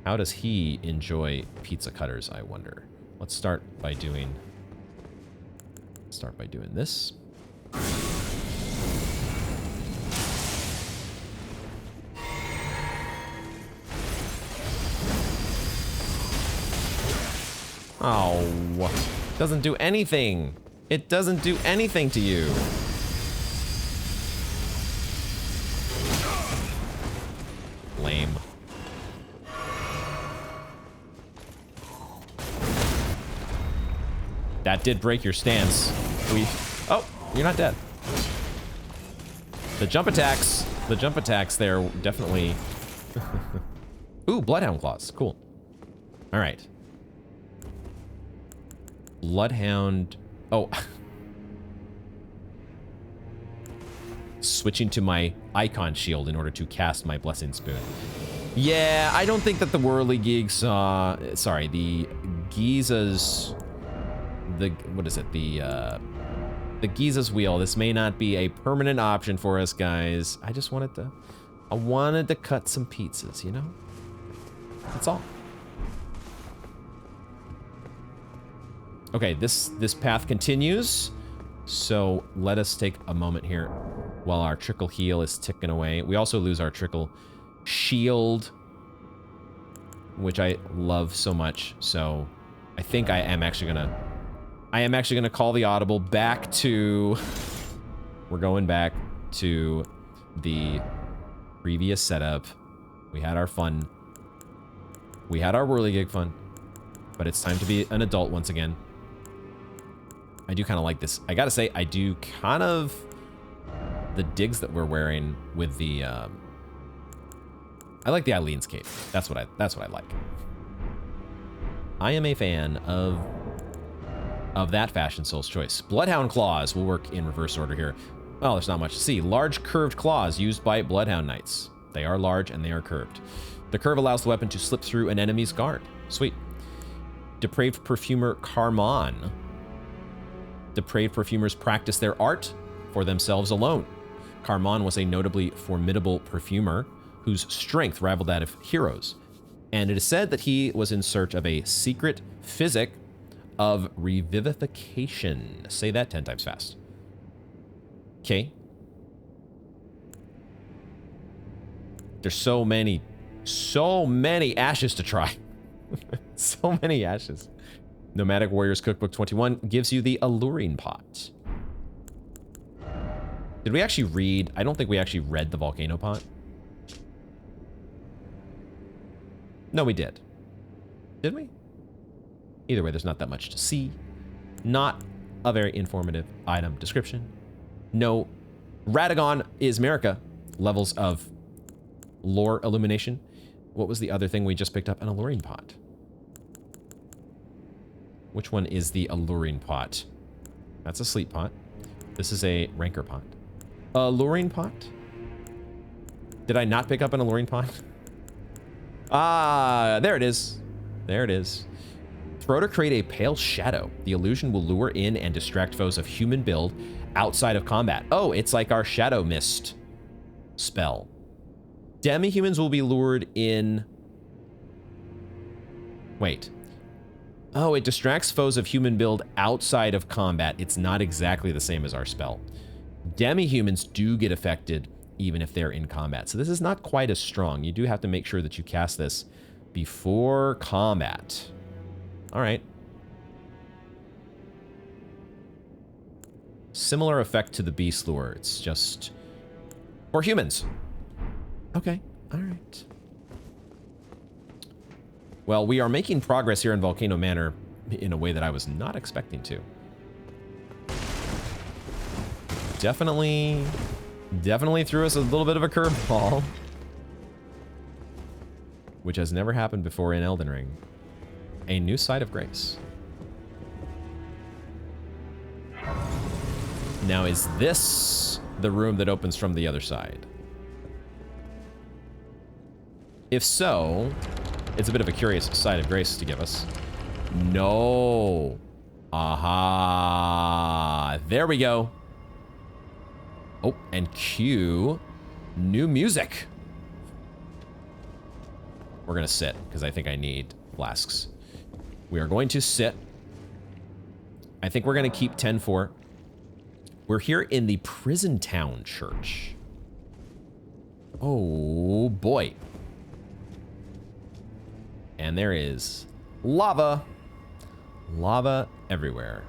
How does he enjoy pizza cutters, I wonder? Let's start by doing this. Oh, doesn't do anything. It doesn't do anything to you. That did break your stance. Oh, you're not dead. The jump attacks there definitely. Ooh, Bloodhound Claws. Cool. All right. Bloodhound. Oh. Switching to my icon shield in order to cast my Blessing Spoon. Yeah, I don't think that the Whirligigs, sorry, the Giza's, what is it? The Giza's Wheel. This may not be a permanent option for us, guys. I wanted to cut some pizzas, you know? That's all. Okay, this path continues. So let us take a moment here while our trickle heal is ticking away. We also lose our trickle shield, which I love so much. So I think I am actually gonna call the audible back to, we're going back to the previous setup. We had our fun. We had our whirligig fun, but it's time to be an adult once again. I do kind of like this. I gotta say, I do kind of, the digs that we're wearing with the, I like the Eileen's cape. That's what I like. I am a fan of that fashion, Soul's Choice. Bloodhound Claws will work in reverse order here. Well, there's not much to see. Large curved claws used by Bloodhound Knights. They are large and they are curved. The curve allows the weapon to slip through an enemy's guard. Sweet. Depraved Perfumer Carmon. Depraved perfumers practice their art for themselves alone. Carmon was a notably formidable perfumer whose strength rivaled that of heroes, and it is said that he was in search of a secret physic of revivification. Say that 10 times fast. Okay. There's so many ashes to try. So many ashes. Nomadic Warriors Cookbook 21 gives you the alluring pot. Did we actually read? I don't think we actually read the volcano pot. No, we did. Did we? Either way, there's not that much to see. Not a very informative item description. No. Radagon is Merica. Levels of lore illumination. What was the other thing we just picked up? An alluring pot. Which one is the alluring pot? That's a sleep pot. This is a rancor pot. Alluring pot? Did I not pick up an alluring pot? Ah, there it is. There it is. Throw to create a pale shadow. The illusion will lure in and distract foes of human build outside of combat. Oh, it's like our shadow mist spell. Demi-humans will be lured in. Wait. Oh, it distracts foes of human build outside of combat. It's not exactly the same as our spell. Demi-humans do get affected even if they're in combat. So this is not quite as strong. You do have to make sure that you cast this before combat. All right. Similar effect to the Beast Lure. It's just for humans. Okay. All right. Well, we are making progress here in Volcano Manor in a way that I was not expecting to. Definitely threw us a little bit of a curveball, which has never happened before in Elden Ring. A new side of grace. Now, is this the room that opens from the other side? If so, it's a bit of a curious side of grace to give us. No. Aha. There we go. Oh, and cue new music. We're gonna sit, because I think I need flasks. We are going to sit. I think we're gonna keep 10-4. We're here in the Prison Town Church. Oh, boy. And there is lava. Lava everywhere.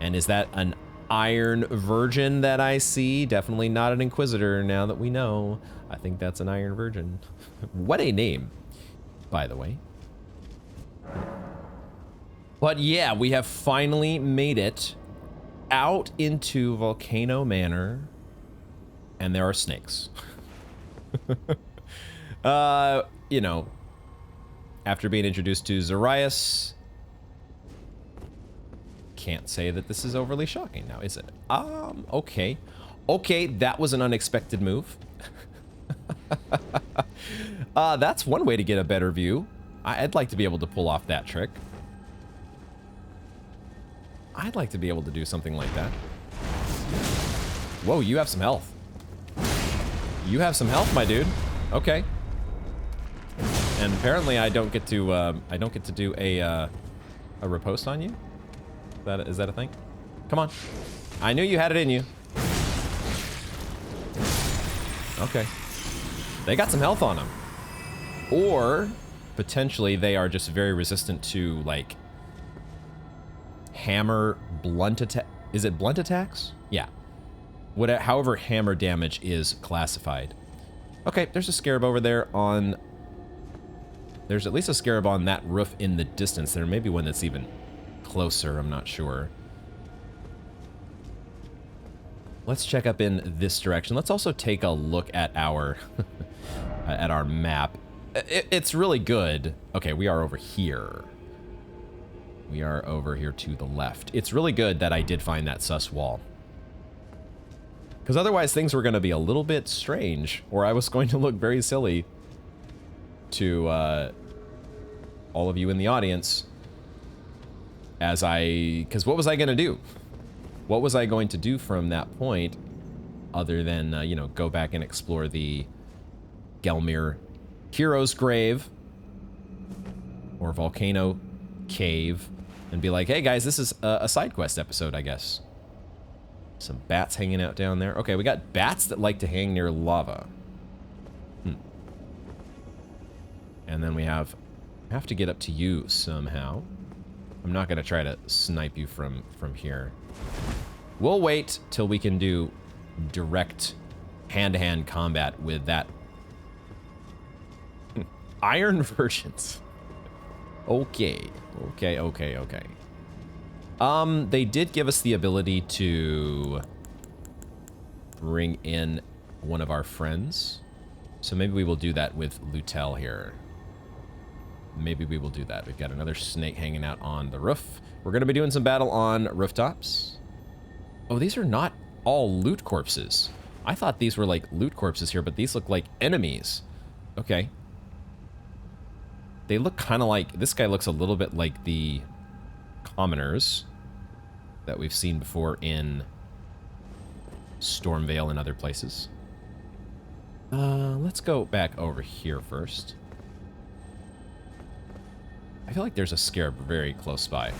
And is that an Iron Virgin that I see? Definitely not an Inquisitor now that we know. I think that's an Iron Virgin. What a name, by the way. But yeah, we have finally made it out into Volcano Manor, and there are snakes. You know, after being introduced to Zarias, can't say that this is overly shocking now, is it? Okay. Okay, that was an unexpected move. That's one way to get a better view. I'd like to be able to pull off that trick. I'd like to be able to do something like that. Whoa, you have some health. You have some health, my dude. Okay. And apparently I don't get to do a riposte on you. Is that a thing? Come on. I knew you had it in you. Okay. They got some health on them. Or potentially they are just very resistant to like hammer blunt attack. Is it blunt attacks? Yeah. However hammer damage is classified. Okay, there's a scarab over there on... There's at least a scarab on that roof in the distance. There may be one that's even closer, I'm not sure. Let's check up in this direction. Let's also take a look at our at our map. It's really good. Okay, we are over here. We are over here to the left. It's really good that I did find that sus wall. Because otherwise things were going to be a little bit strange, or I was going to look very silly to all of you in the audience because what was I going to do? What was I going to do from that point other than, you know, go back and explore the Gelmir hero's grave or volcano cave and be like, hey guys, this is a side quest episode, I guess. Some bats hanging out down there. Okay, we got bats that like to hang near lava. And then we have to get up to you somehow. I'm not gonna try to snipe you from here. We'll wait till we can do direct hand-to-hand combat with that. Iron versions. Okay. They did give us the ability to bring in one of our friends. So maybe we will do that with Lutel here. Maybe we will do that. We've got another snake hanging out on the roof. We're going to be doing some battle on rooftops. Oh, these are not all loot corpses. I thought these were like loot corpses here, but these look like enemies. Okay. They look kind of like... This guy looks a little bit like the commoners that we've seen before in Stormvale and other places. Let's go back over here first. I feel like there's a scarab very close by.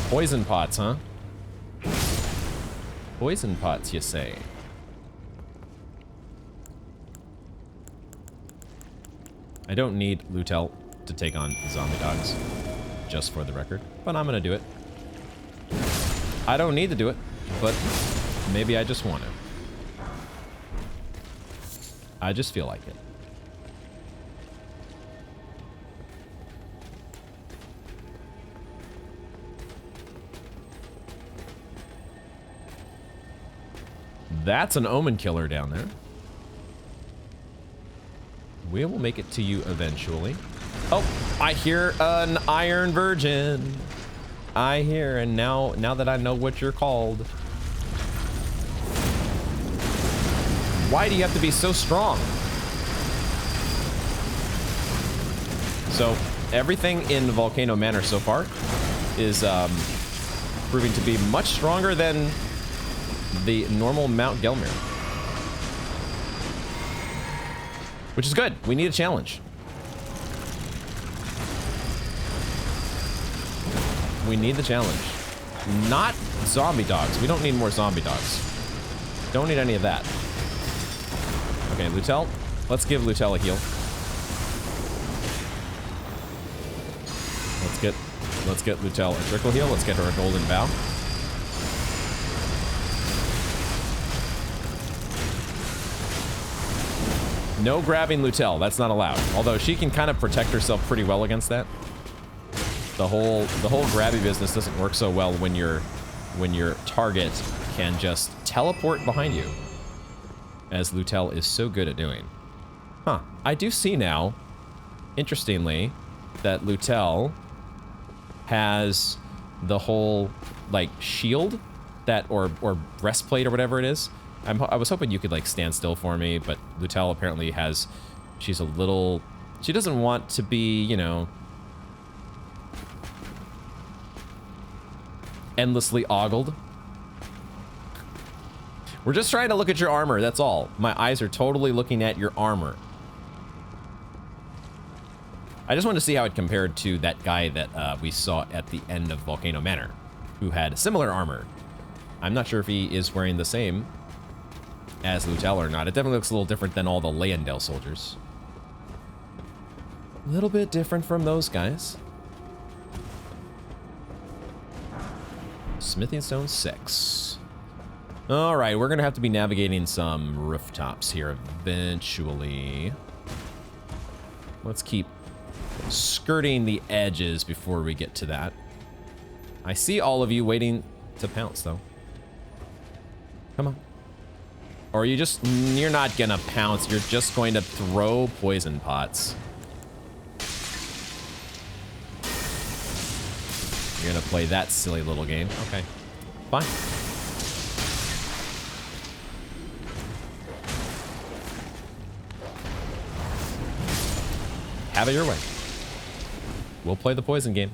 Poison pots, huh? Poison pots, you say? I don't need Lutel to take on zombie dogs, just for the record, but I'm gonna do it. I don't need to do it, but maybe I just want to. I just feel like it. That's an omen killer down there. We will make it to you eventually. Oh, I hear an iron virgin. I hear, and now that I know what you're called. Why do you have to be so strong? So, everything in Volcano Manor so far is proving to be much stronger than the normal Mount Gelmir. Which is good. We need a challenge. We need the challenge. Not zombie dogs. We don't need more zombie dogs. Don't need any of that. Okay, Lutel. Let's give Lutel a heal. Let's get Lutel a trickle heal. Let's get her a golden bow. No grabbing Lutel. That's not allowed. Although she can kind of protect herself pretty well against that. The whole grabby business doesn't work so well when your target can just teleport behind you, as Lutel is so good at doing. Huh. I do see now, interestingly, that Lutel has the whole like shield that or breastplate or whatever it is. I was hoping you could like stand still for me, but Lutel apparently has, she's a little, she doesn't want to be, you know, endlessly ogled. We're just trying to look at your armor, that's all. My eyes are totally looking at your armor. I just wanted to see how it compared to that guy that we saw at the end of Volcano Manor, who had similar armor. I'm not sure if he is wearing the same as Lutel or not. It definitely looks a little different than all the Leyendale soldiers. A little bit different from those guys. Smithing Stone 6. All right, we're gonna have to be navigating some rooftops here eventually. Let's keep skirting the edges before we get to that. I see all of you waiting to pounce though. Come on. Or are you just, you're not gonna pounce, you're just going to throw poison pots. You're gonna play that silly little game. Okay, fine. Have it your way. We'll play the poison game.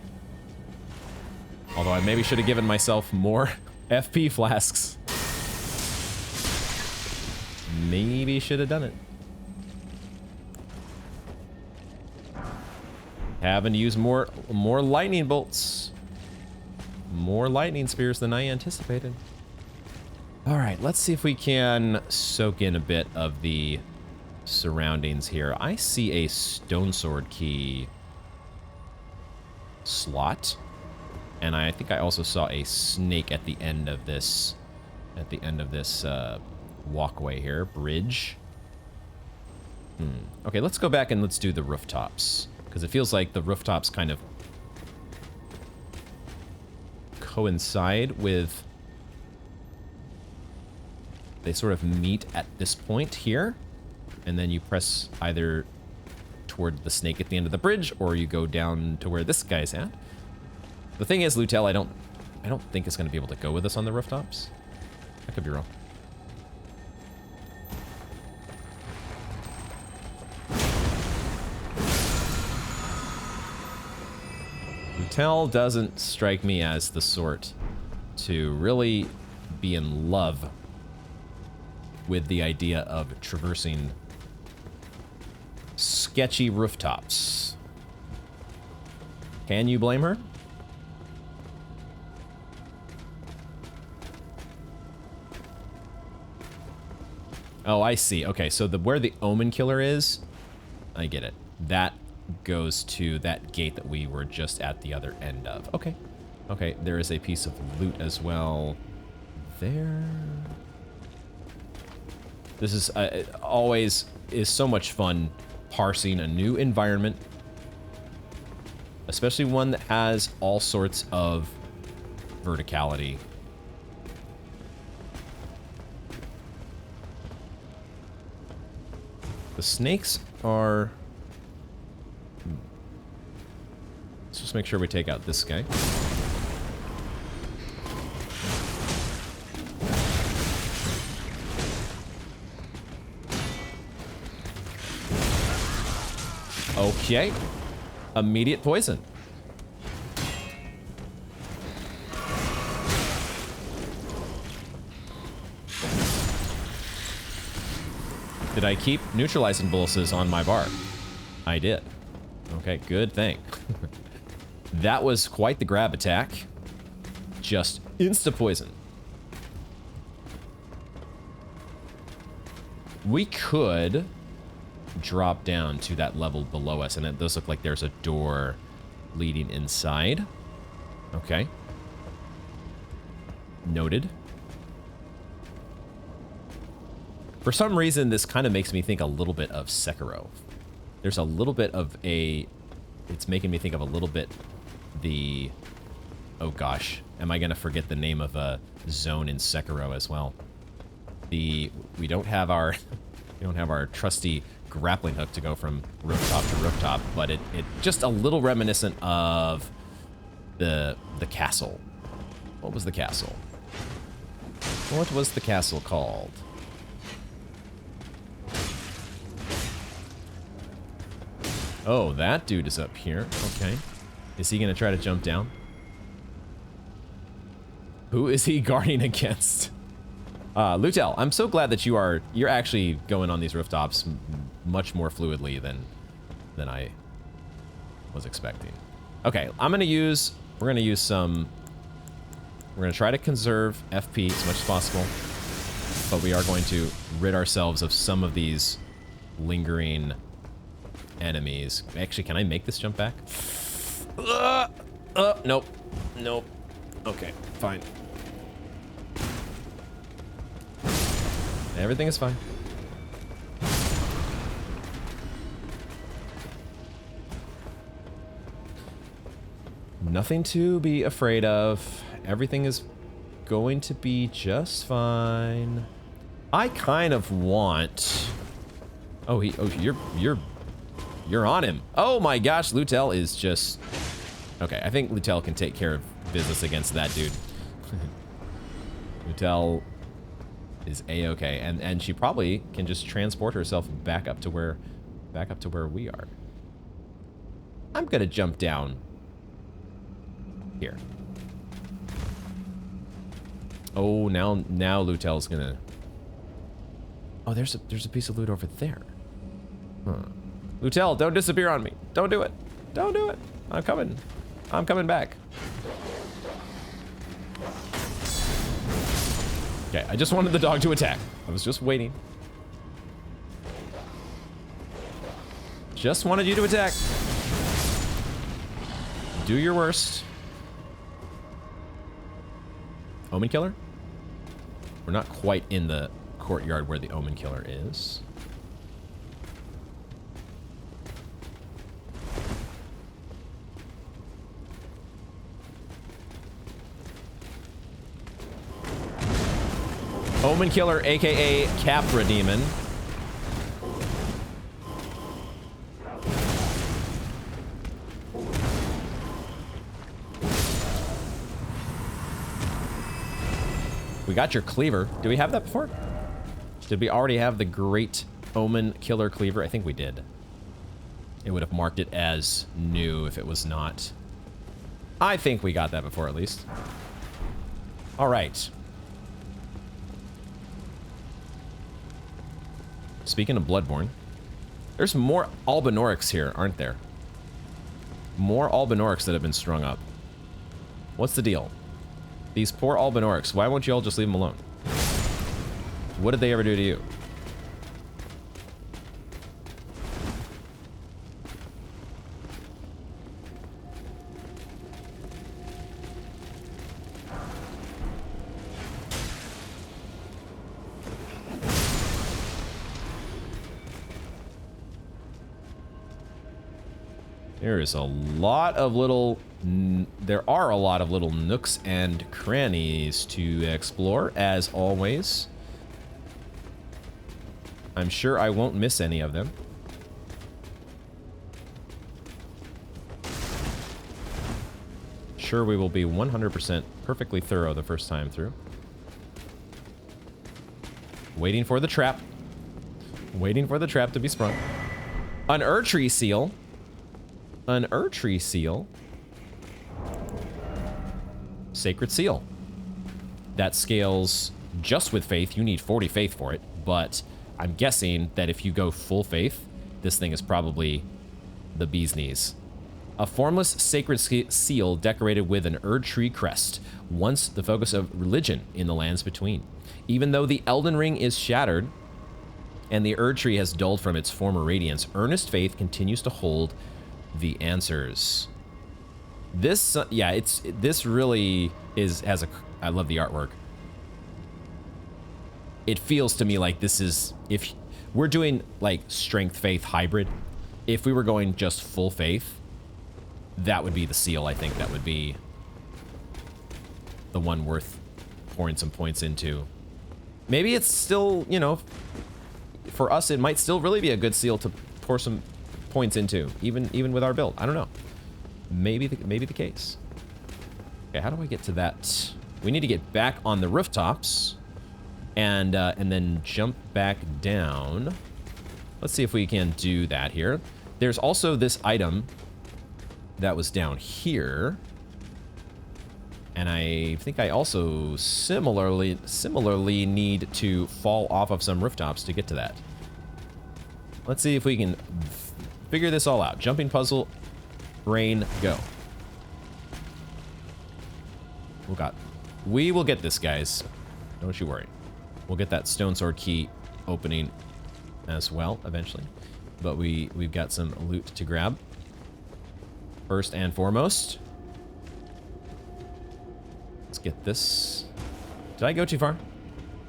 Although I maybe should have given myself more FP flasks. Maybe should have done it. Having to use more lightning bolts. More lightning spears than I anticipated. All right, let's see if we can soak in a bit of the surroundings here. I see a stone sword key slot, and I think I also saw a snake at the end of this walkway here, bridge. Okay, let's go back and let's do the rooftops, because it feels like the rooftops kind of coincide with, they sort of meet at this point here, and then you press either toward the snake at the end of the bridge, or you go down to where this guy's at. The thing is, Lutel, I don't think it's going to be able to go with us on the rooftops. I could be wrong. Lutel doesn't strike me as the sort to really be in love with the idea of traversing sketchy rooftops. Can you blame her? Oh, I see. Okay, so where the Omen Killer is, I get it. That goes to that gate that we were just at the other end of. Okay. Okay, there is a piece of loot as well there. This is always is so much fun parsing a new environment, especially one that has all sorts of verticality. The snakes are... Let's just make sure we take out this guy. Okay. Immediate poison. Did I keep neutralizing bullets on my bar? I did. Okay, good thing. That was quite the grab attack. Just insta-poison. We could drop down to that level below us, and it does look like there's a door leading inside. Okay. Noted. For some reason, this kind of makes me think a little bit of Sekiro. There's a little bit of a... It's making me think of a little bit the... Oh gosh, am I gonna forget the name of a zone in Sekiro as well? We don't have our trusty grappling hook to go from rooftop to rooftop, but it just a little reminiscent of the castle. What was the castle? What was the castle called? Oh, that dude is up here. Okay. Is he gonna try to jump down? Who is he guarding against? Lutel, I'm so glad that you're actually going on these rooftops much more fluidly than I was expecting. Okay, we're gonna try to conserve FP as much as possible, but we are going to rid ourselves of some of these lingering enemies. Actually, can I make this jump back? Nope. Nope. Okay, fine. Everything is fine. Nothing to be afraid of. Everything is going to be just fine. I kind of want... Oh, you're on him. Oh my gosh, Lutel is just... Okay, I think Lutel can take care of business against that dude. Lutel is a-okay, and she probably can just transport herself back up to where we are. I'm gonna jump down here. Oh, now Lutel's gonna... Oh, there's a piece of loot over there. Huh. Lutel, don't disappear on me. Don't do it. Don't do it. I'm coming. I'm coming back. Okay, I just wanted the dog to attack. I was just waiting. Just wanted you to attack. Do your worst. Omen Killer? We're not quite in the courtyard where the Omen Killer is. Omen Killer, aka Capra Demon. We got your cleaver. Did we have that before? Did we already have the Great Omen Killer cleaver? I think we did. It would have marked it as new if it was not. I think we got that before at least. All right. Speaking of Bloodborne, there's more Albinorics here, aren't there? More Albinorics that have been strung up. What's the deal? These poor Albinorics, why won't you all just leave them alone? What did they ever do to you? There is a lot of little... There are a lot of little nooks and crannies to explore, as always. I'm sure I won't miss any of them. Sure, we will be 100% perfectly thorough the first time through. Waiting for the trap. Waiting for the trap to be sprung. An Erdtree seal. An Erdtree seal. Sacred seal. That scales just with faith. You need 40 faith for it, but I'm guessing that if you go full faith, this thing is probably the bee's knees. A formless sacred seal decorated with an Erdtree crest, once the focus of religion in the lands between. Even though the Elden Ring is shattered and the Erdtree has dulled from its former radiance, earnest faith continues to hold the answers. This, yeah, this really has a, I love the artwork. It feels to me like this is, if we're doing like strength faith hybrid, if we were going just full faith, that would be the seal. I think that would be the one worth pouring some points into. Maybe it's still, you know, for us, it might still really be a good seal to pour some points into, even with our build. I don't know. Maybe the case. Okay, how do I get to that? We need to get back on the rooftops and then jump back down. Let's see if we can do that here. There's also this item that was down here. And I think I also similarly need to fall off of some rooftops to get to that. Let's see if we can figure this all out. Jumping puzzle, rain, go. We will get this, guys. Don't you worry. We'll get that stone sword key opening as well eventually. But we've got some loot to grab. First and foremost. Let's get this. Did I go too far?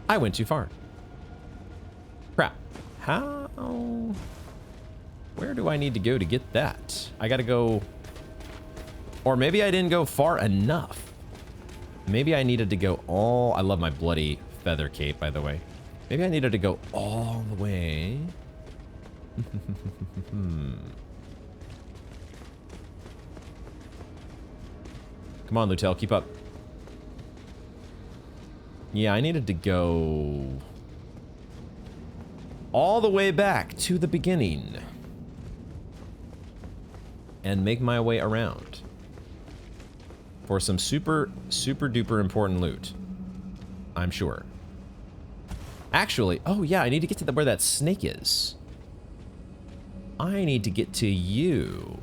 I went too far. Crap. How? Where do I need to go to get that? I gotta go... Or maybe I didn't go far enough. Maybe I needed to go all... I love my bloody feather cape, by the way. Maybe I needed to go all the way. Come on, Lutel, keep up. Yeah, I needed to go all the way back to the beginning and make my way around for some super duper important loot, I'm sure. Actually, oh yeah, I need to get to where that snake is. I need to get to you.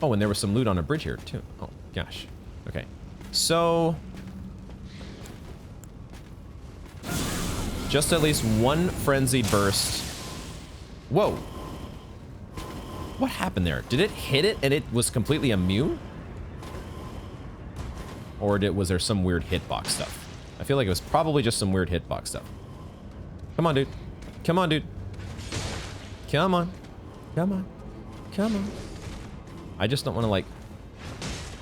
Oh, and there was some loot on a bridge here too. Oh gosh. Okay. So just at least one frenzied burst. Whoa. What happened there? Did it hit it and it was completely immune? Or was there some weird hitbox stuff? I feel like it was probably just some weird hitbox stuff. Come on, dude. Come on, dude. Come on. Come on. Come on. I just don't want to like...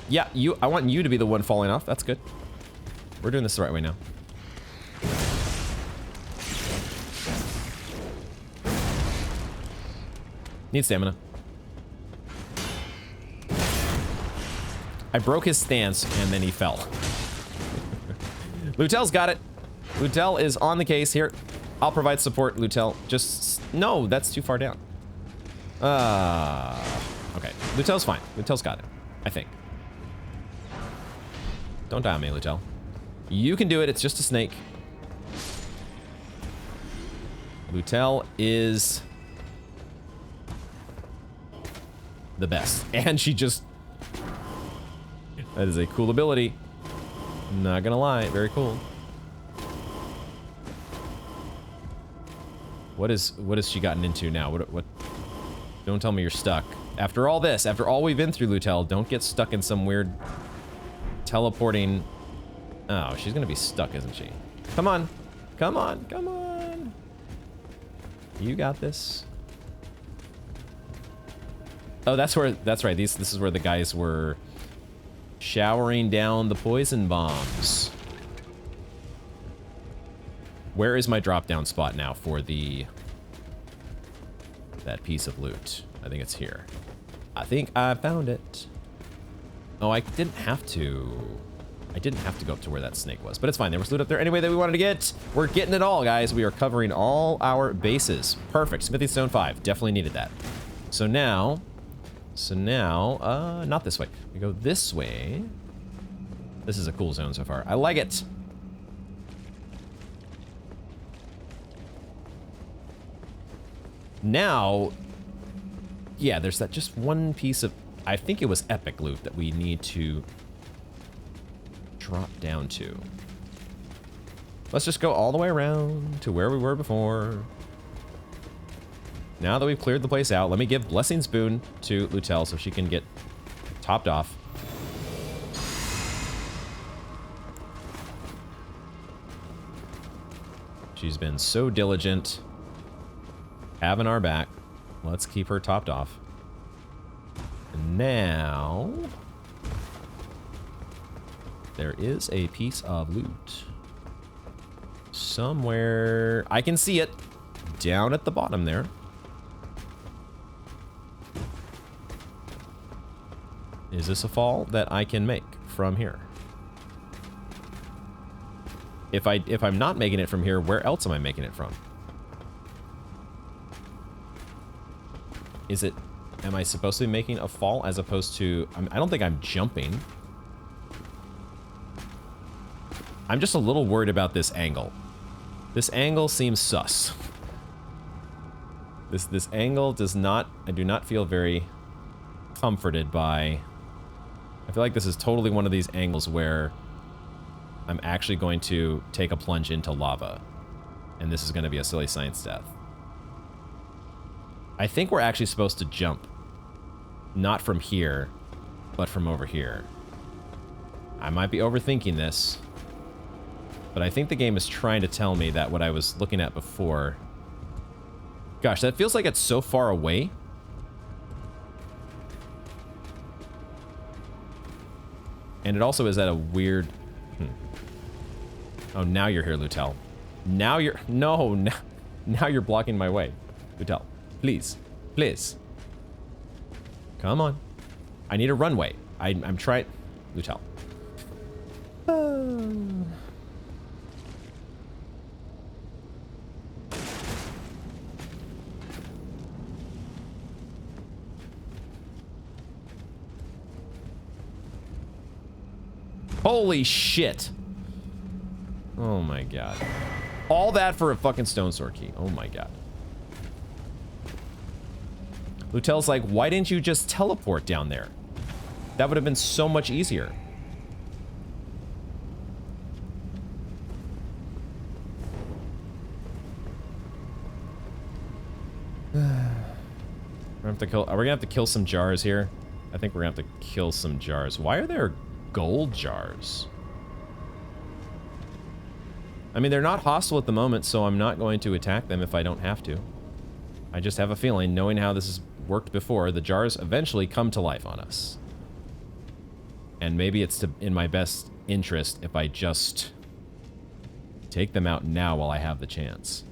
Yeah, I want you to be the one falling off. That's good. We're doing this the right way now. Need stamina. I broke his stance and then he fell. Lutel's got it. Lutel is on the case here. I'll provide support, Lutel. Just... No, that's too far down. Okay. Lutel's fine. Lutel's got it. I think. Don't die on me, Lutel. You can do it. It's just a snake. Lutel is the best. And she just... That is a cool ability. Not gonna lie. Very cool. What has she gotten into now? What? Don't tell me you're stuck. After all this, after all we've been through, Lutel, don't get stuck in some weird teleporting... Oh, she's gonna be stuck, isn't she? Come on. Come on. Come on. You got this. Oh, that's right. This is where the guys were showering down the poison bombs. Where is my drop down spot now for that piece of loot? I think it's here. I think I found it. Oh, I didn't have to go up to where that snake was, but it's fine. There was loot up there anyway that we wanted to get. We're getting it all, guys. We are covering all our bases. Perfect. Smithy Stone 5. Definitely needed that. So now, not this way. We go this way. This is a cool zone so far. I like it. Now, yeah, there's that just one piece of, I think it was epic loot that we need to drop down to. Let's just go all the way around to where we were before. Now that we've cleared the place out, let me give Blessing Spoon to Lutel so she can get topped off. She's been so diligent, having our back. Let's keep her topped off. And now, there is a piece of loot somewhere. I can see it down at the bottom there. Is this a fall that I can make from here? If I'm not making it from here, where else am I making it from? Is it, am I supposed to be making a fall as opposed to, I don't think I'm jumping. I'm just a little worried about this angle. This angle seems sus. This angle does not, I do not feel very comforted by. I feel like this is totally one of these angles where I'm actually going to take a plunge into lava. And this is going to be a silly science death. I think we're actually supposed to jump. Not from here, but from over here. I might be overthinking this. But I think the game is trying to tell me that what I was looking at before... Gosh, that feels like it's so far away. And it also is at a weird... Oh, now you're here, Lutel. Now you're... No, now you're blocking my way. Lutel, please. Please. Come on. I need a runway. I'm trying... Lutel. Holy shit. Oh my god. All that for a fucking stone sword key. Oh my god. Lutel's like, why didn't you just teleport down there? That would have been so much easier. Are we gonna have to kill some jars here? I think we're gonna have to kill some jars. Why are there gold jars? I mean, they're not hostile at the moment, so I'm not going to attack them if I don't have to. I just have a feeling, knowing how this has worked before, the jars eventually come to life on us. And maybe it's in my best interest if I just take them out now while I have the chance.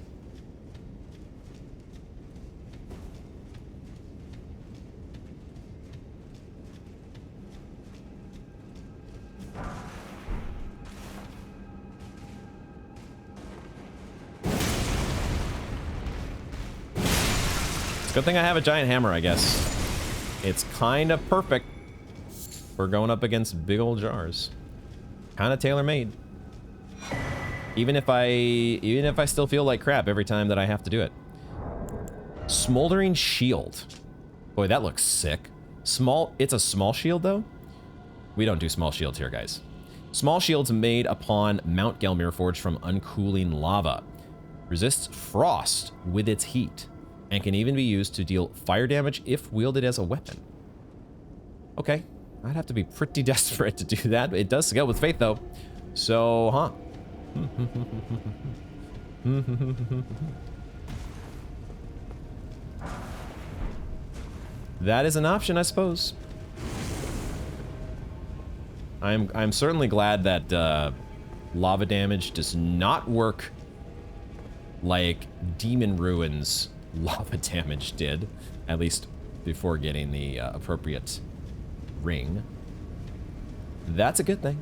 Good thing I have a giant hammer, I guess. It's kind of perfect for going up against big old jars. Kind of tailor-made. Even if I still feel like crap every time that I have to do it. Smoldering shield. Boy, that looks sick. It's a small shield though? We don't do small shields here, guys. Small shields made upon Mount Gelmir forged from uncooling lava. Resists frost with its heat. And can even be used to deal fire damage if wielded as a weapon. Okay, I'd have to be pretty desperate to do that. It does scale with faith, though. So, huh. That is an option, I suppose. I'm certainly glad that lava damage does not work like Demon Ruins lava damage did, at least before getting the appropriate ring. That's a good thing.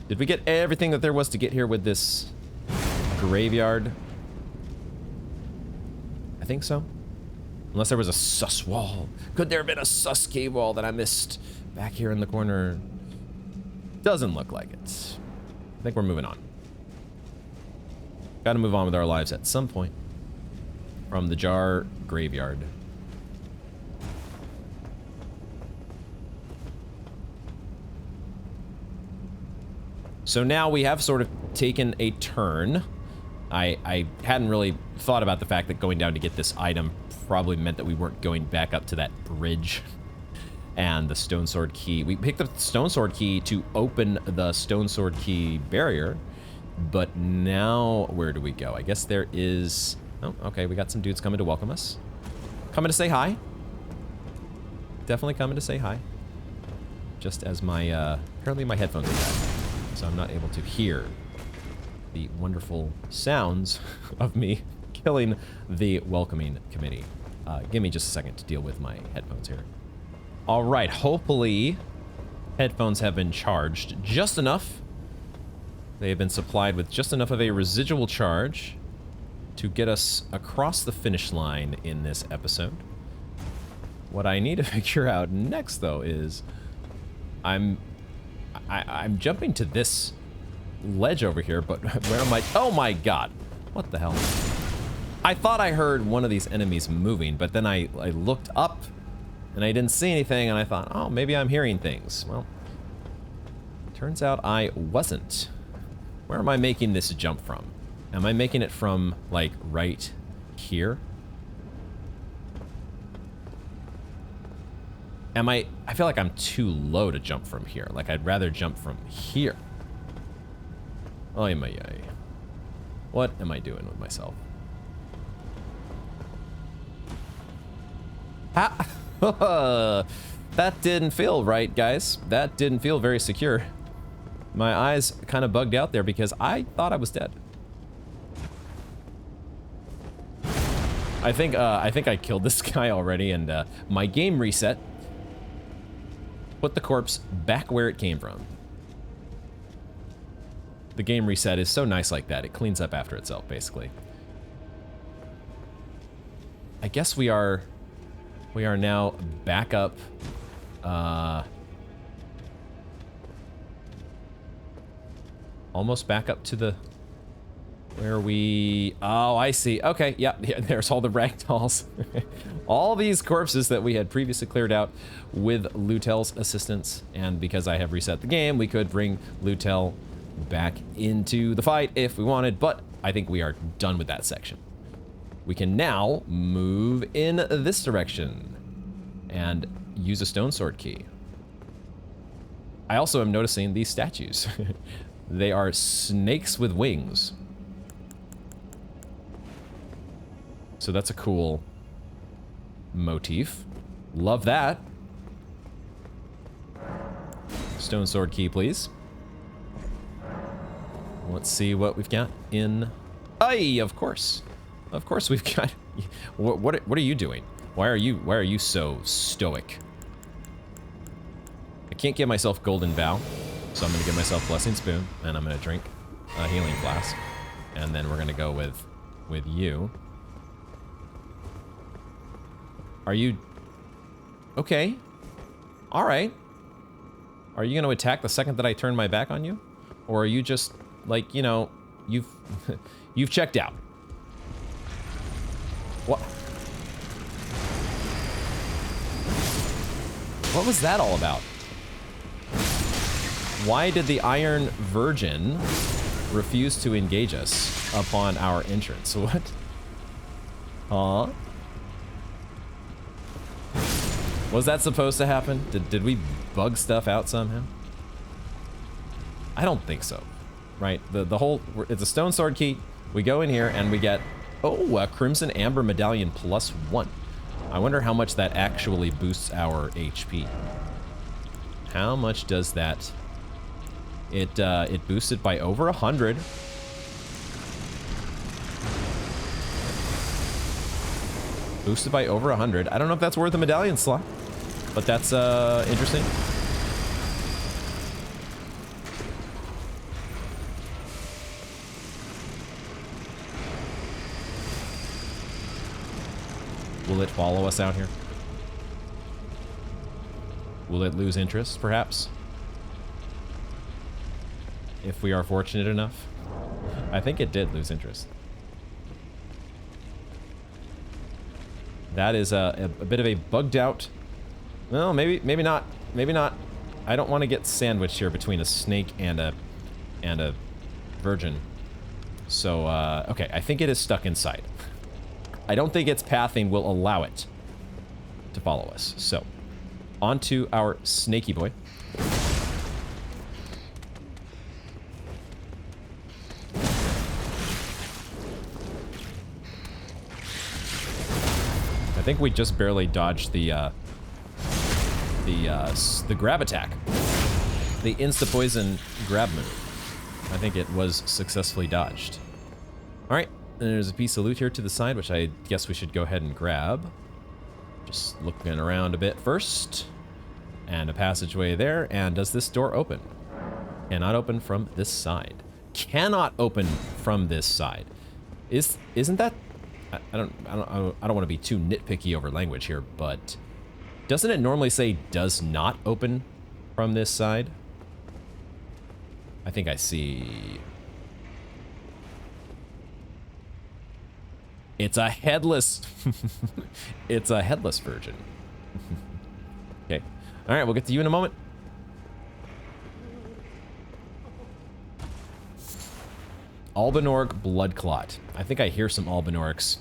Did we get everything that there was to get here with this graveyard? I think so. Unless there was a sus wall. Could there have been a sus cave wall that I missed back here in the corner? Doesn't look like it. I think we're moving on. Gotta move on with our lives at some point. From the jar graveyard. So now we have sort of taken a turn. I hadn't really thought about the fact that going down to get this item probably meant that we weren't going back up to that bridge and the stone sword key. We picked up the stone sword key to open the stone sword key barrier, but now where do we go? I guess there is... Oh, okay, we got some dudes coming to welcome us. Coming to say hi. Definitely coming to say hi. Just as my, apparently my headphones are bad, so I'm not able to hear the wonderful sounds of me killing the welcoming committee. Give me just a second to deal with my headphones here. All right, hopefully headphones have been charged just enough. They have been supplied with just enough of a residual charge to get us across the finish line in this episode. What I need to figure out next, though, is I'm jumping to this ledge over here, but where am I? Oh my god. What the hell? I thought I heard one of these enemies moving, but then I looked up and I didn't see anything, and I thought, oh, maybe I'm hearing things. Well, turns out I wasn't. Where am I making this jump from? Am I making it from, like, right here? I feel like I'm too low to jump from here. Like, I'd rather jump from here. Oh, my. What am I doing with myself? Ha! That didn't feel right, guys. That didn't feel very secure. My eyes kind of bugged out there because I thought I was dead. I think I killed this guy already, and my game reset. Put the corpse back where it came from. The game reset is so nice like that. It cleans up after itself, basically. I guess we are now back up. Almost back up to the... Where we... Oh, I see. Okay, yeah, there's all the ragdolls. All these corpses that we had previously cleared out with Lutel's assistance. And because I have reset the game, we could bring Lutel back into the fight if we wanted. But I think we are done with that section. We can now move in this direction and use a stone sword key. I also am noticing these statues. They are snakes with wings. So that's a cool motif. Love that. Stone sword key, please. Let's see what we've got in... Aye, of course. Of course we've got... What are you doing? Why are you so stoic? I can't give myself golden vow, so I'm gonna give myself blessing spoon, and I'm gonna drink a healing flask, and then we're gonna go with you. Are you... Okay. All right. Are you gonna attack the second that I turn my back on you? Or are you just, like, you know, you've checked out? What? What was that all about? Why did the Iron Virgin refuse to engage us upon our entrance? What? Huh? Was that supposed to happen? Did we bug stuff out somehow? I don't think so. Right? The whole... It's a stone sword key. We go in here and we get... Oh, a Crimson Amber Medallion +1. I wonder how much that actually boosts our HP. How much does that... It boosts it by over 100. Boosted by over 100. I don't know if that's worth a medallion slot, but that's interesting. Will it follow us out here? Will it lose interest, perhaps? If we are fortunate enough. I think it did lose interest. That is a bit of a bugged out... Well, maybe not. Maybe not. I don't want to get sandwiched here between a snake and a virgin. So, okay, I think it is stuck inside. I don't think its pathing will allow it to follow us. So, onto our snaky boy. I think we just barely dodged the grab attack. The insta-poison grab move. I think it was successfully dodged. Alright, and there's a piece of loot here to the side, which I guess we should go ahead and grab. Just looking around a bit first. And a passageway there, and does this door open? Cannot open from this side. Cannot open from this side. Isn't that... I don't want to be too nitpicky over language here, but doesn't it normally say does not open from this side? I think I see. It's a headless. It's a headless virgin. Okay. All right, we'll get to you in a moment. Albinorg blood clot. I think I hear some Albinorgs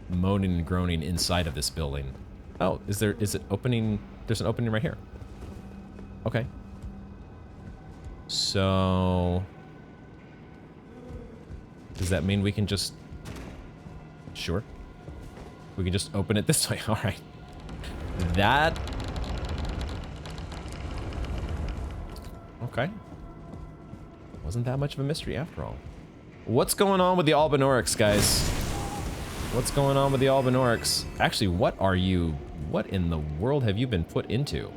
moaning and groaning inside of this building. Oh, is it opening? There's an opening right here. Okay. So, does that mean we can just, sure. We can just open it this way. All right. That, okay. Wasn't that much of a mystery after all. What's going on with the Albinorix, guys? What's going on with the Albinorix? Actually, what are you... What in the world have you been put into?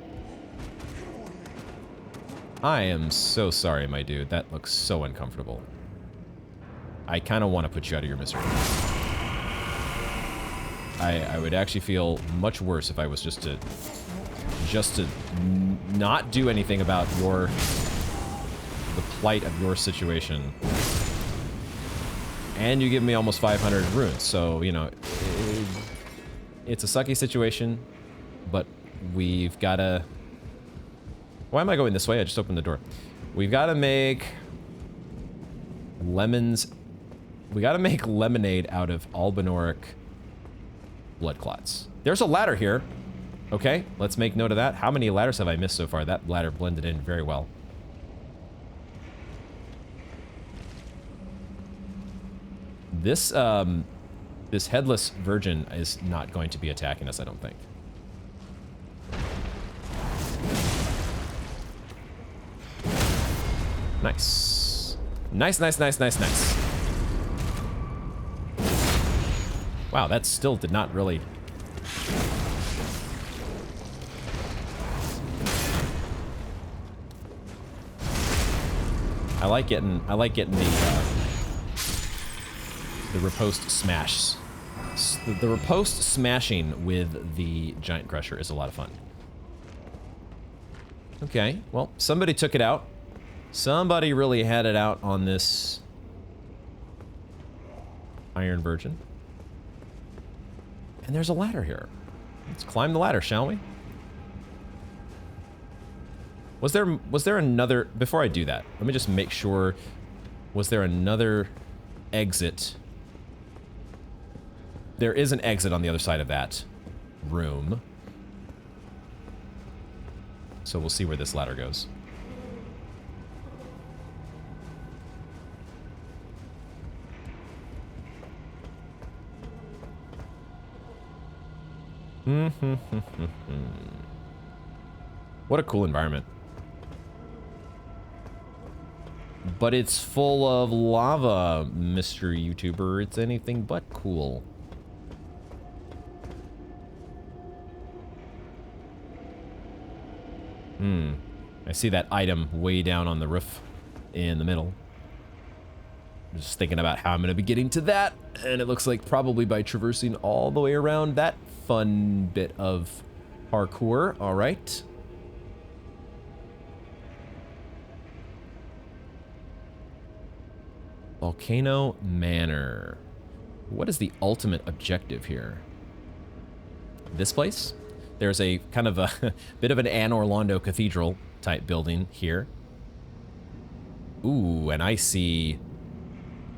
I am so sorry, my dude. That looks so uncomfortable. I kind of want to put you out of your misery. I would actually feel much worse if I was just to not do anything about the plight of your situation. And you give me almost 500 runes, so, you know, it's a sucky situation, but we've got to... Why am I going this way? I just opened the door. We've got to make lemons... We got to make lemonade out of Albinoric blood clots. There's a ladder here. Okay, let's make note of that. How many ladders have I missed so far? That ladder blended in very well. This, this headless virgin is not going to be attacking us, I don't think. Nice. Nice, nice, nice, nice, nice. Wow, that still did not really... I like getting the riposte smash. The riposte smashing with the giant crusher is a lot of fun. Okay, well, somebody took it out. Somebody really had it out on this Iron Virgin. And there's a ladder here. Let's climb the ladder, shall we? Was there another... Before I do that, let me just make sure... Was there another exit? There is an exit on the other side of that room. So we'll see where this ladder goes. What a cool environment. But it's full of lava, Mr. YouTuber. It's anything but cool. I see that item way down on the roof in the middle. I'm just thinking about how I'm going to be getting to that. And it looks like probably by traversing all the way around that fun bit of parkour. All right. Volcano Manor. What is the ultimate objective here? This place? There's a kind of a bit of an Anne Orlando Cathedral type building here. Ooh, and I see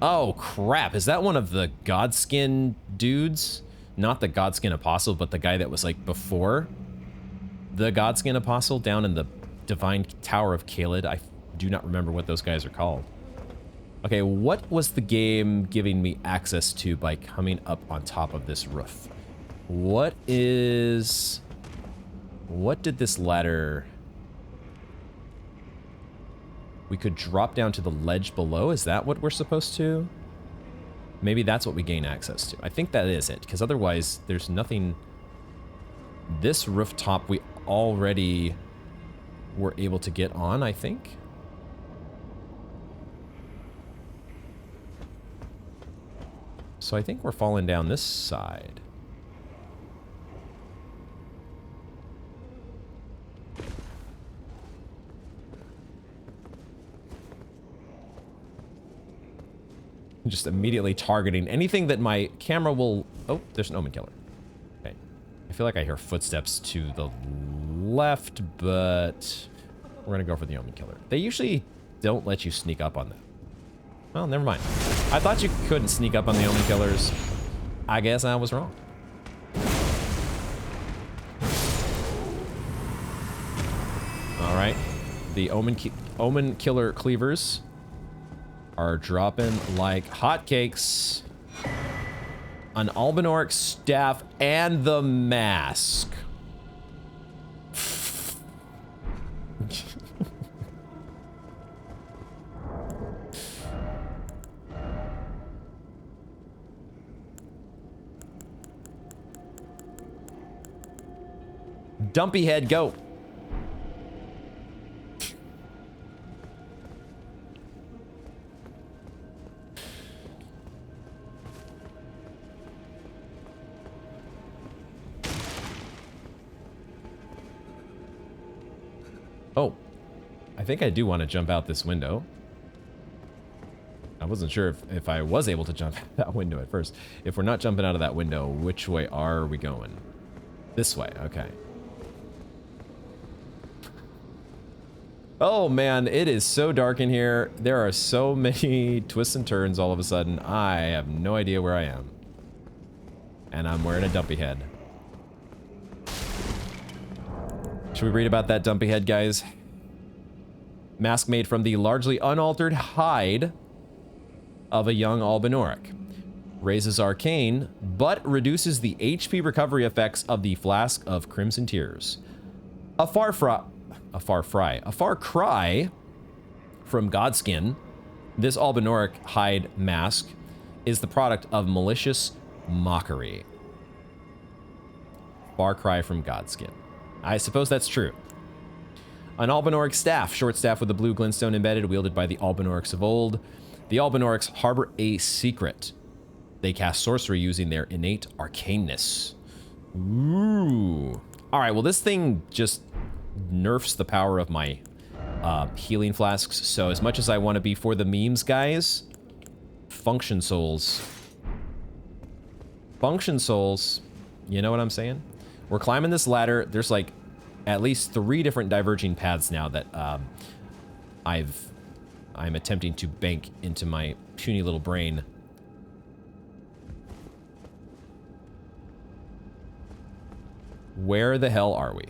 Oh, crap. Is that one of the Godskin dudes? Not the Godskin Apostle, but the guy that was, like, before the Godskin Apostle down in the Divine Tower of Caelid. I do not remember what those guys are called. Okay, what was the game giving me access to by coming up on top of this roof? What did this ladder... We could drop down to the ledge below. Is that what we're supposed to? Maybe that's what we gain access to. I think that is it, because otherwise there's nothing... This rooftop we already were able to get on, I think. So I think we're falling down this side. Just immediately targeting anything that my camera will... Oh, there's an omen killer. Okay. I feel like I hear footsteps to the left, but we're going to go for the omen killer. They usually don't let you sneak up on that. Well, never mind. I thought you couldn't sneak up on the omen killers. I guess I was wrong. All right. The omen killer cleavers are dropping like hotcakes. An Albinauric staff and the mask. Dumpy head, go. Oh, I think I do want to jump out this window. I wasn't sure if I was able to jump out that window at first. If we're not jumping out of that window, which way are we going? This way, okay. Oh man, it is so dark in here. There are so many twists and turns all of a sudden. I have no idea where I am. And I'm wearing a dumpy head. Should we read about that dumpy head, guys? Mask made from the largely unaltered hide of a young Albinauric. Raises arcane, but reduces the HP recovery effects of the Flask of Crimson Tears. A far cry from Godskin, this Albinauric hide mask is the product of malicious mockery. Far cry from Godskin. I suppose that's true. An Albinauric staff, short staff with a blue glintstone embedded, wielded by the Albinaurics of old. The Albinaurics harbor a secret. They cast sorcery using their innate arcaneness. Ooh. All right, well, this thing just nerfs the power of my healing flasks. So as much as I want to be for the memes, guys, function souls. Function souls. You know what I'm saying? We're climbing this ladder. There's like at least 3 different diverging paths now that I'm attempting to bank into my puny little brain. Where the hell are we?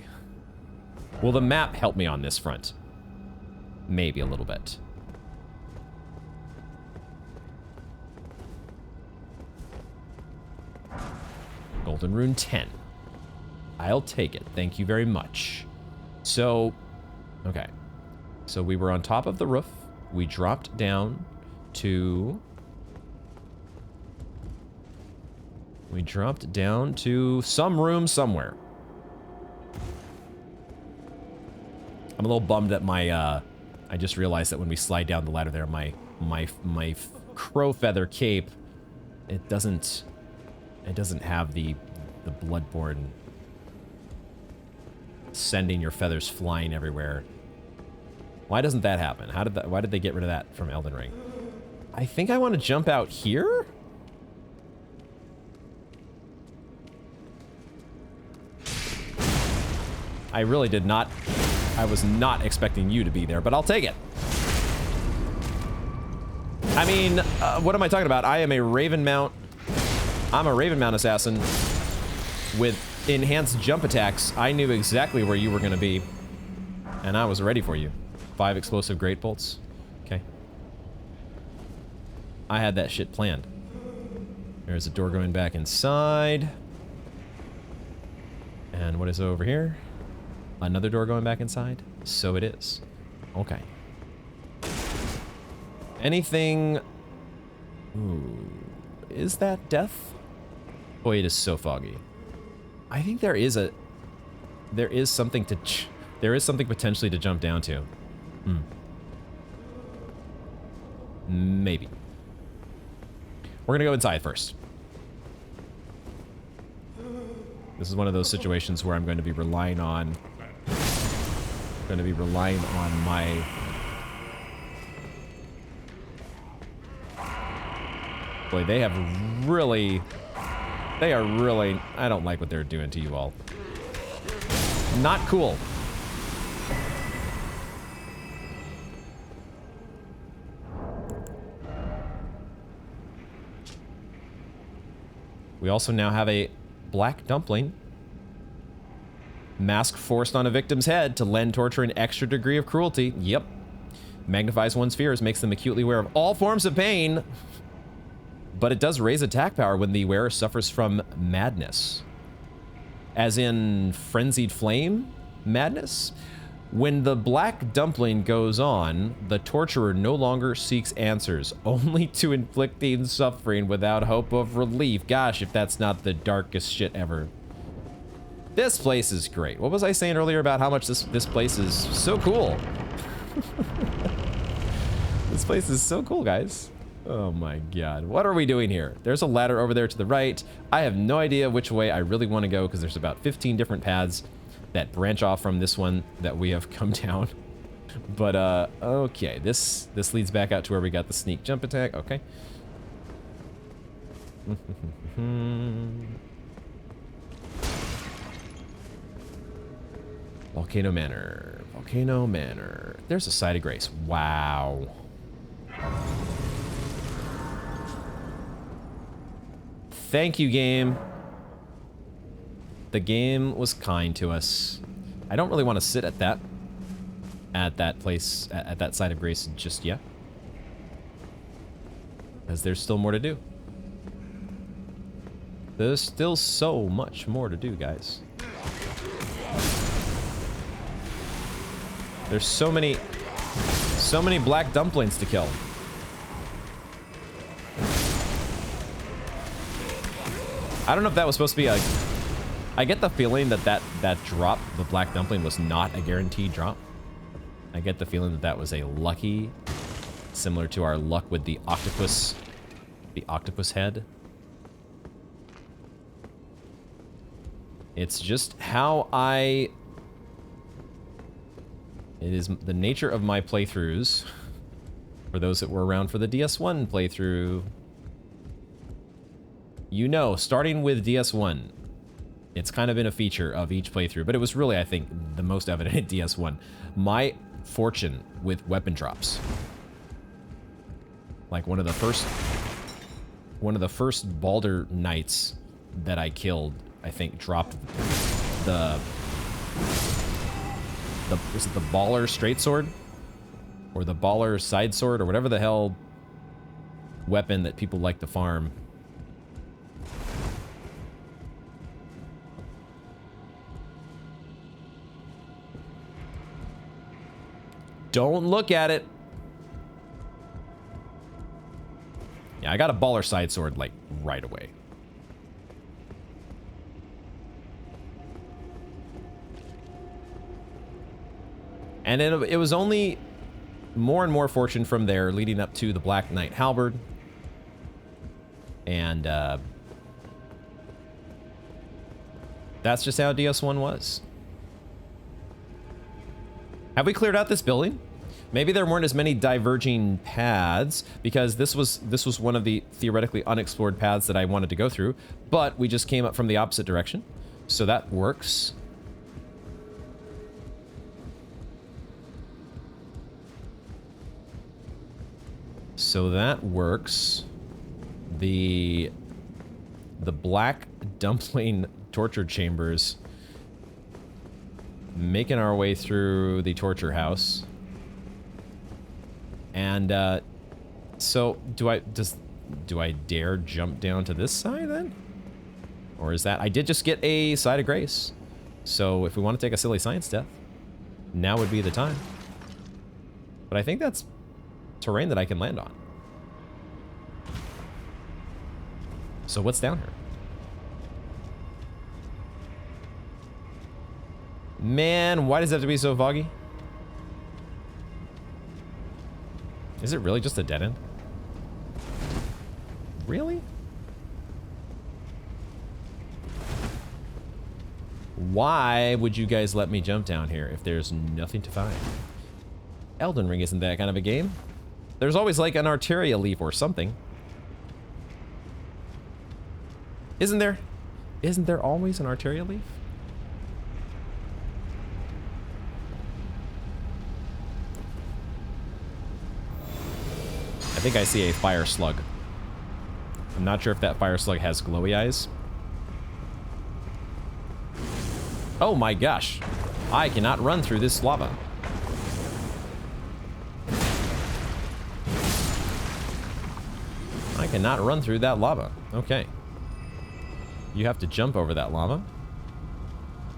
Will the map help me on this front? Maybe a little bit. Golden Rune 10. I'll take it. Thank you very much. So, okay. So we were on top of the roof. We dropped down to... We dropped down to some room somewhere. I'm a little bummed that my, I just realized that when we slide down the ladder there, my crow feather cape, it doesn't have the bloodborne sending your feathers flying everywhere. Why doesn't that happen? Why did they get rid of that from Elden Ring? I think I want to jump out here? I really did not. I was not expecting you to be there, but I'll take it. I mean, what am I talking about? I am a Raven Mount. I'm a Raven Mount assassin with enhanced jump attacks. I knew exactly where you were going to be, and I was ready for you. 5 explosive great bolts. Okay. I had that shit planned. There's a door going back inside. And what is over here? Another door going back inside? So it is. Okay. Anything... Ooh. Is that death? Boy, it is so foggy. I think there is a... There is something to... There is something potentially to jump down to. Maybe. We're gonna go inside first. This is one of those situations where I'm going to be relying on... my... Boy, they have really... They are really... I don't like what they're doing to you all. Not cool. We also now have a black dumpling. Mask forced on a victim's head to lend torture an extra degree of cruelty. Yep. Magnifies one's fears, makes them acutely aware of all forms of pain. But it does raise attack power when the wearer suffers from madness. As in frenzied flame madness? When the black dumpling goes on, the torturer no longer seeks answers, only to inflicting suffering without hope of relief. Gosh, if that's not the darkest shit ever. This place is great. What was I saying earlier about how much this place is so cool? This place is so cool, guys. Oh my god. What are we doing here? There's a ladder over there to the right. I have no idea which way I really want to go because there's about 15 different paths that branch off from this one that we have come down. But, okay. This leads back out to where we got the sneak jump attack. Okay. Volcano Manor. Volcano Manor. There's a site of grace. Wow. Thank you, game. The game was kind to us. I don't really want to sit at that place, at that side of grace just yet. Because there's still more to do. There's still so much more to do, guys. There's so many black dumplings to kill. I don't know if that was supposed to be a... I get the feeling that drop, the black dumpling, was not a guaranteed drop. I get the feeling that was a lucky, similar to our luck with the octopus head. It's just how it is the nature of my playthroughs. For those that were around for the DS1 playthrough, you know, starting with DS1, it's kind of been a feature of each playthrough, but it was really, I think, the most evident at DS1. My fortune with weapon drops. Like one of the first Baldur Knights that I killed, I think, dropped was it the Baller Straight Sword? Or the Baller Side Sword, or whatever the hell weapon that people like to farm. Don't look at it. Yeah, I got a Baller Side Sword, like, right away. And it was only more and more fortune from there, leading up to the Black Knight Halberd. And, that's just how DS1 was. Have we cleared out this building? Maybe there weren't as many diverging paths, because this was one of the theoretically unexplored paths that I wanted to go through, but we just came up from the opposite direction, so that works. So that works. The black dumpling torture chambers. Making our way through the torture house. And so do I dare jump down to this side then? Or is that... I did just get a side of grace. So if we want to take a silly science death, now would be the time. But I think that's terrain that I can land on. So what's down here? Man, why does it have to be so foggy? Is it really just a dead end? Really? Why would you guys let me jump down here if there's nothing to find? Elden Ring isn't that kind of a game. There's always like an arteria leaf or something. Isn't there? Isn't there always an arteria leaf? I think I see a fire slug. I'm not sure if that fire slug has glowy eyes. Oh my gosh. I cannot run through this lava. I cannot run through that lava. Okay. You have to jump over that lava.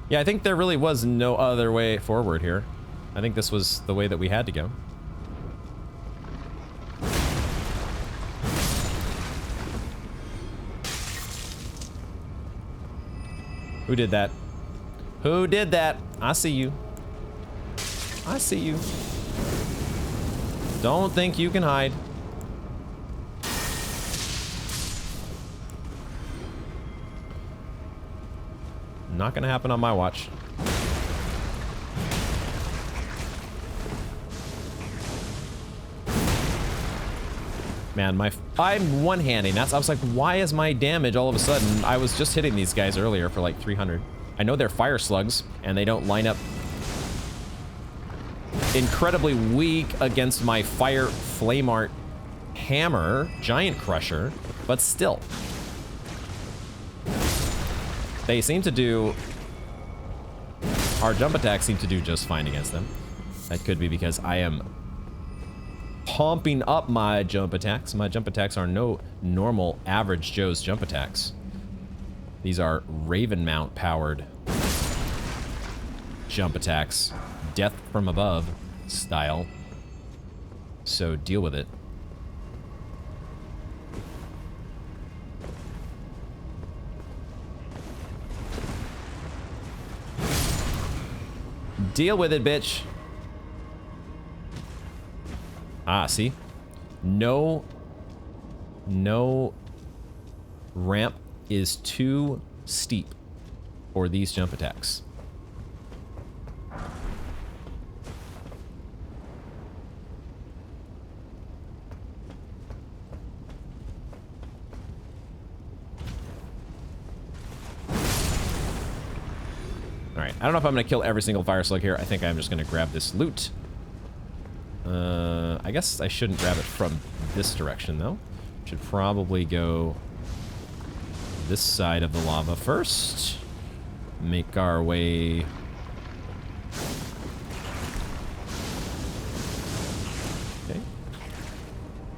Yeah, I think there really was no other way forward here. I think this was the way that we had to go. Who did that? Who did that? I see you. I see you. Don't think you can hide. Not gonna happen on my watch. Man, I'm one-handing. I was like, why is my damage all of a sudden? I was just hitting these guys earlier for like 300. I know they're fire slugs, and they don't line up incredibly weak against my fire flame art hammer, giant crusher, but still. They seem to do... Our jump attacks seem to do just fine against them. That could be because I am pumping up my jump attacks. My jump attacks are no normal average Joe's jump attacks. These are Raven Mount powered jump attacks. Death from above style. So deal with it. Deal with it, bitch. Ah, see? No ramp is too steep for these jump attacks. Alright, I don't know if I'm going to kill every single fire slug here. I think I'm just going to grab this loot. I guess I shouldn't grab it from this direction, though. Should probably go this side of the lava first. Make our way... Okay.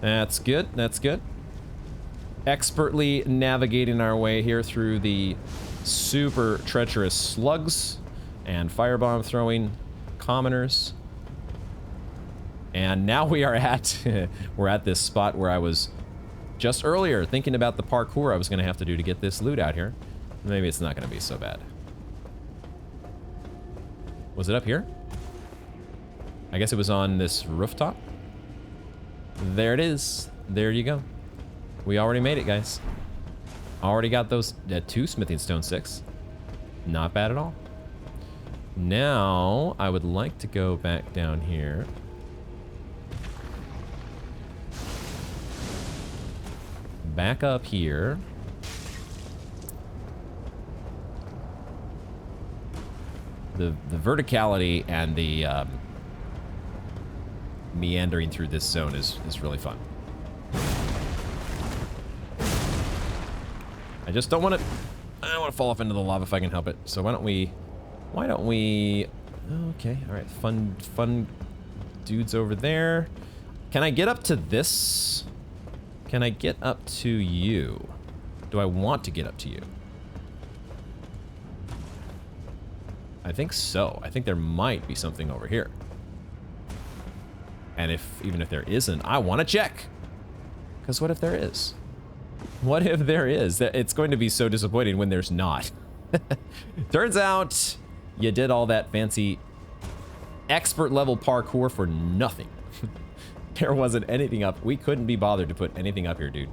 That's good, that's good. Expertly navigating our way here through the super treacherous slugs and firebomb throwing commoners. And now we are at we're at this spot where I was just earlier thinking about the parkour I was going to have to do to get this loot out here. Maybe it's not going to be so bad. Was it up here? I guess it was on this rooftop. There it is. There you go. We already made it, guys. Already got those 2 smithing stone 6. Not bad at all. Now, I would like to go back down here. Back up here. The verticality and the meandering through this zone is really fun. I just don't want to... I don't want to fall off into the lava if I can help it. So why don't we... Okay, alright. Fun dudes over there. Can I get up to this? Can I get up to you? Do I want to get up to you? I think so. I think there might be something over here. And even if there isn't, I want to check. Because what if there is? What if there is? It's going to be so disappointing when there's not. Turns out you did all that fancy expert level parkour for nothing. There wasn't anything up. We couldn't be bothered to put anything up here, dude.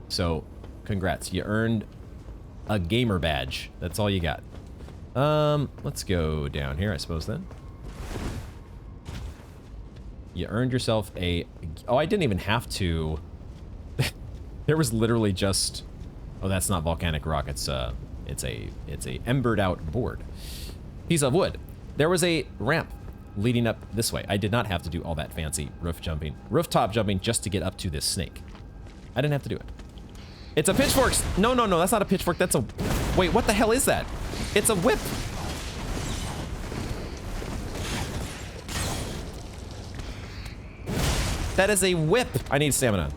So, congrats. You earned a gamer badge. That's all you got. Let's go down here, I suppose, then. You earned yourself a... Oh, I didn't even have to... There was literally just... Oh, that's not volcanic rock. It's a embered out board. Piece of wood. There was a ramp leading up this way. I did not have to do all that fancy rooftop jumping just to get up to this snake. I didn't have to do it. It's a pitchfork. No, that's not a pitchfork. That's a... Wait, what the hell is that? It's a whip. That is a whip. I need stamina.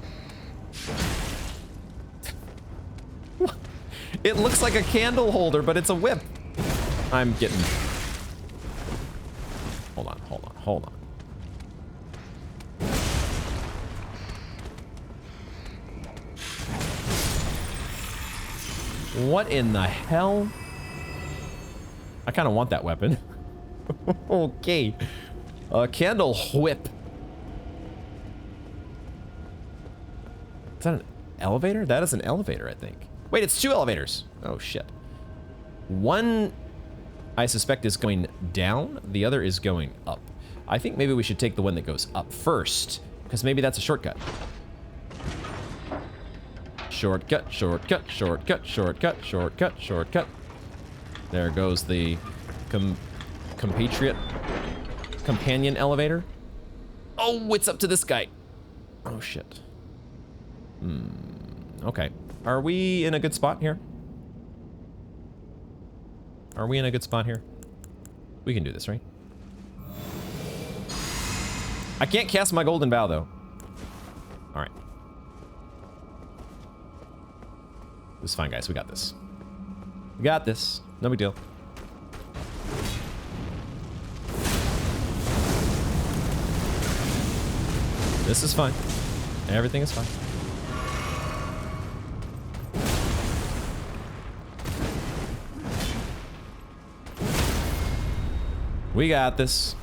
It looks like a candle holder, but it's a whip. I'm getting... Hold on. What in the hell? I kind of want that weapon. Okay. A candle whip. Is that an elevator? That is an elevator, I think. Wait, it's 2 elevators. Oh, shit. One, I suspect, is going down. The other is going up. I think maybe we should take the one that goes up first, because maybe that's a shortcut. Shortcut. There goes the companion elevator. Oh, it's up to this guy. Oh, shit. Okay. Are we in a good spot here? We can do this, right? I can't cast my golden bow, though. All right. This is fine, guys. We got this. No big deal. This is fine. Everything is fine. We got this.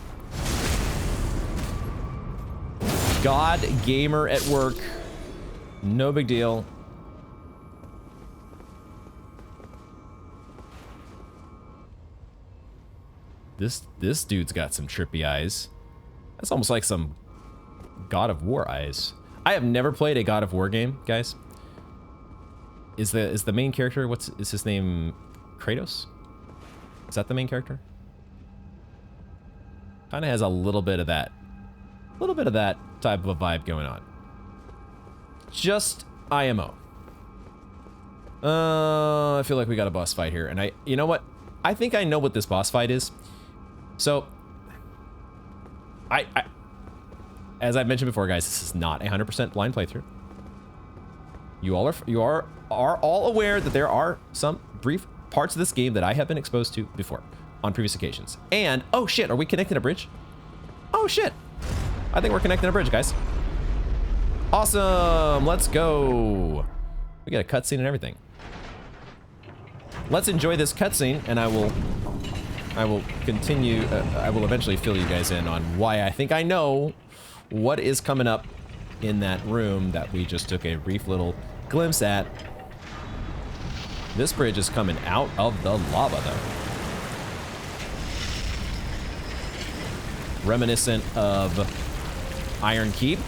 God gamer at work. No big deal. This dude's got some trippy eyes. That's almost like some God of War eyes. I have never played a God of War game, guys. Is the main character, is his name Kratos? Is that the main character? Kind of has a little bit of that type of a vibe going on. Just IMO. I feel like we got a boss fight here, and you know what? I think I know what this boss fight is. So, as I've mentioned before, guys, this is not a 100% blind playthrough. You are all aware that there are some brief parts of this game that I have been exposed to before on previous occasions. And, oh shit, are we connecting a bridge? Oh shit. I think we're connecting a bridge, guys. Awesome, let's go. We got a cutscene and everything. Let's enjoy this cutscene, and I will continue, I will eventually fill you guys in on why I think I know what is coming up in that room that we just took a brief little glimpse at. This bridge is coming out of the lava, though. Reminiscent of Iron Keep.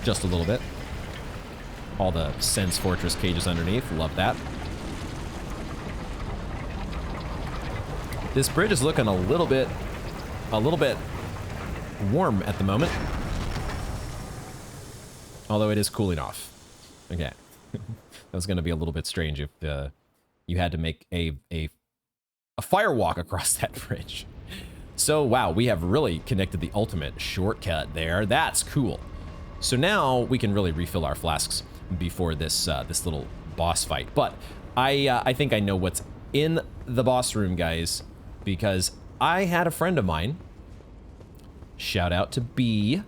Just a little bit. All the Sense Fortress cages underneath. Love that. This bridge is looking a little bit warm at the moment. Although it is cooling off. Okay. was going to be a little bit strange if you had to make a fire walk across that bridge. So, wow, we have really connected the ultimate shortcut there. That's cool. So now we can really refill our flasks before this this little boss fight. But I think I know what's in the boss room, guys, because I had a friend of mine. Shout out to B.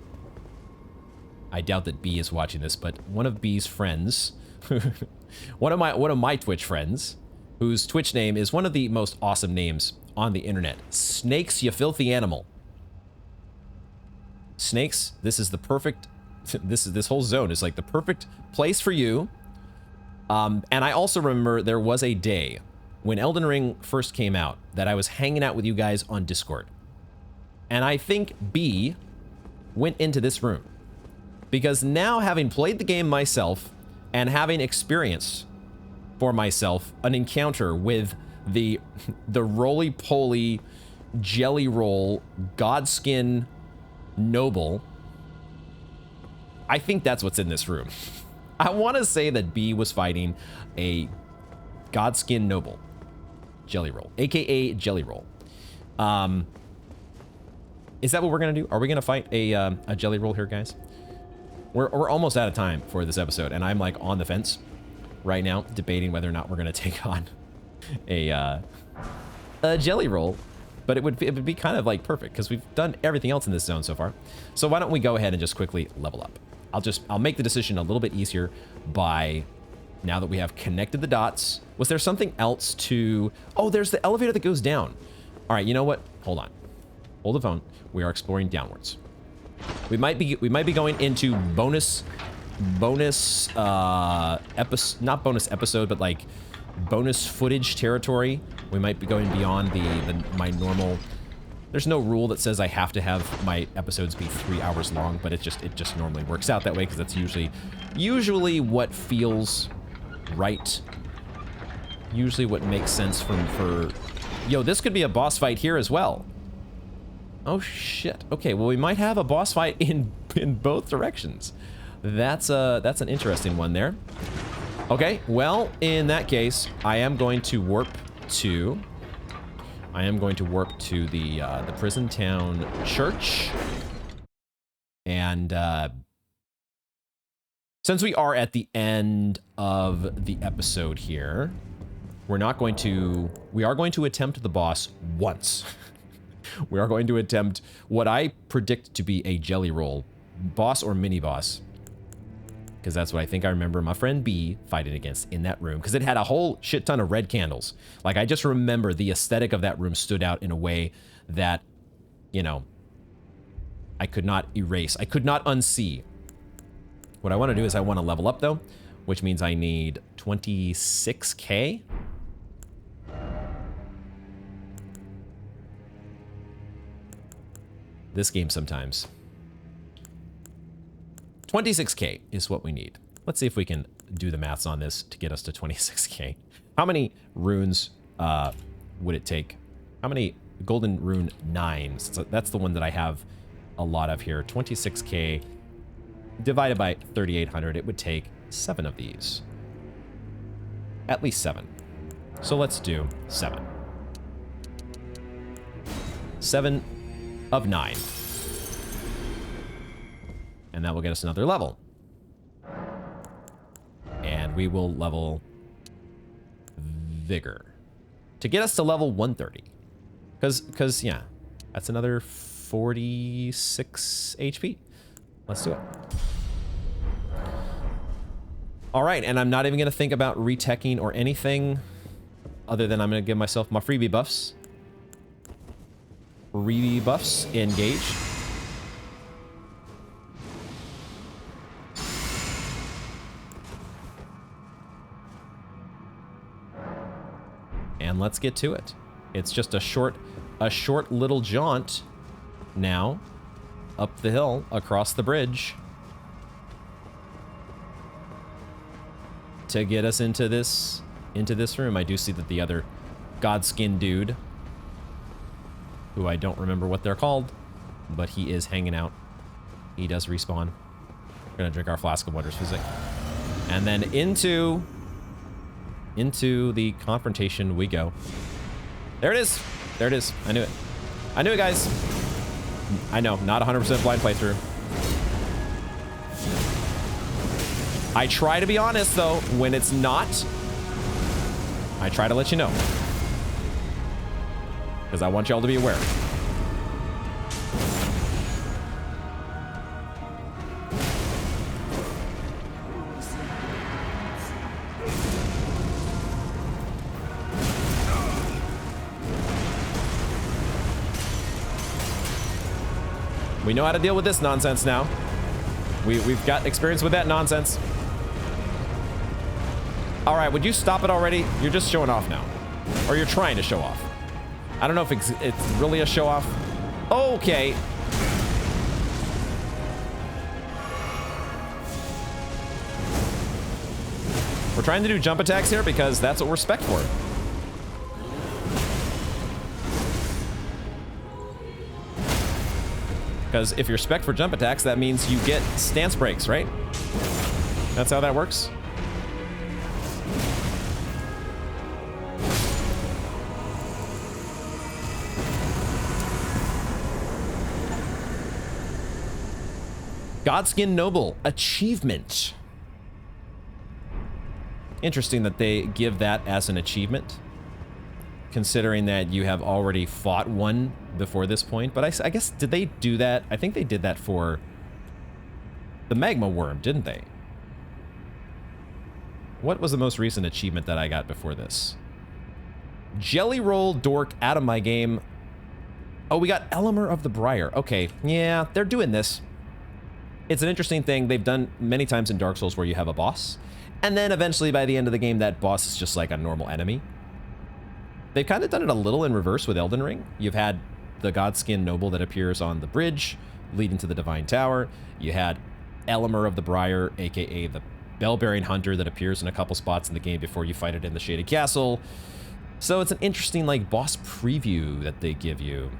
I doubt that B is watching this, but one of B's friends, one of my Twitch friends, whose Twitch name is one of the most awesome names on the internet. Snakes, you filthy animal. Snakes, this is the perfect, this whole zone is like the perfect place for you. And I also remember there was a day when Elden Ring first came out that I was hanging out with you guys on Discord. And I think B went into this room. Because now, having played the game myself and having experienced for myself an encounter with the roly-poly jelly roll godskin noble, I think that's what's in this room. I want to say that B was fighting a godskin noble jelly roll, aka jelly roll. Is that what we're gonna do? Are we gonna fight a jelly roll here, guys? We're almost out of time for this episode, and I'm like on the fence right now, debating whether or not we're gonna take on a jelly roll. But it would be kind of like perfect because we've done everything else in this zone so far. So why don't we go ahead and just quickly level up? I'll make the decision a little bit easier by now that we have connected the dots. Was there something else to? Oh, there's the elevator that goes down. All right, you know what? Hold on. Hold the phone. We are exploring downwards. We might be going into bonus episode, not bonus episode, but like bonus footage territory. We might be going beyond my normal. There's no rule that says I have to have my episodes be 3 hours long, but it just normally works out that way because that's usually what feels right. Usually what makes sense for. Yo, this could be a boss fight here as well. Oh shit. Okay, well we might have a boss fight in both directions. That's an interesting one there. Okay, well in that case, I am going to warp to the prison town church. And since we are at the end of the episode here, we are going to attempt the boss once. We are going to attempt what I predict to be a jelly roll boss or mini boss, because that's what I think I remember my friend B fighting against in that room, because it had a whole shit ton of red candles. Like, I just remember the aesthetic of that room stood out in a way that, you know, I could not erase. I could not unsee. What I want to do is I want to level up, though, which means I need 26K. This game sometimes. 26K is what we need. Let's see if we can do the maths on this to get us to 26K. How many runes would it take? How many golden rune 9s? So that's the one that I have a lot of here. 26K divided by 3,800. It would take 7 of these. At least 7. So let's do 7. 7 of 9. And that will get us another level. And we will level Vigor to get us to level 130. Because yeah, that's another 46 HP. Let's do it. All right, and I'm not even going to think about reteching or anything other than I'm going to give myself my freebie buffs. Freebie buffs engage. And let's get to it. It's just a short little jaunt now up the hill across the bridge to get us into this room. I do see that the other Godskin dude, who I don't remember what they're called, but he is hanging out. He does respawn. We're gonna drink our flask of Wondrous Physic. And then into into the confrontation we go. There it is. There it is. I knew it. I knew it, guys. I know, not 100% blind playthrough. I try to be honest, though. When it's not, I try to let you know. Because I want y'all to be aware. We know how to deal with this nonsense now. We've got experience with that nonsense. All right, would you stop it already? You're just showing off now. Or you're trying to show off. I don't know if it's really a show off. Okay. We're trying to do jump attacks here because that's what we're spec'd for. Because if you're spec'd for jump attacks, that means you get stance breaks, right? That's how that works. Godskin Noble achievement. Interesting that they give that as an achievement, considering that you have already fought one before this point. But I guess, did they do that? I think they did that for the magma worm, didn't they? What was the most recent achievement that I got before this? Jelly roll dork out of my game. Oh, we got Gelmir of the Briar. Okay, yeah, they're doing this. It's an interesting thing they've done many times in Dark Souls where you have a boss, and then eventually by the end of the game, that boss is just like a normal enemy. They've kind of done it a little in reverse with Elden Ring. You've had the Godskin Noble that appears on the bridge leading to the Divine Tower. You had Gelmir of the Briar, aka the Bell-bearing Hunter, that appears in a couple spots in the game before you fight it in the Shaded Castle. So it's an interesting like boss preview that they give you.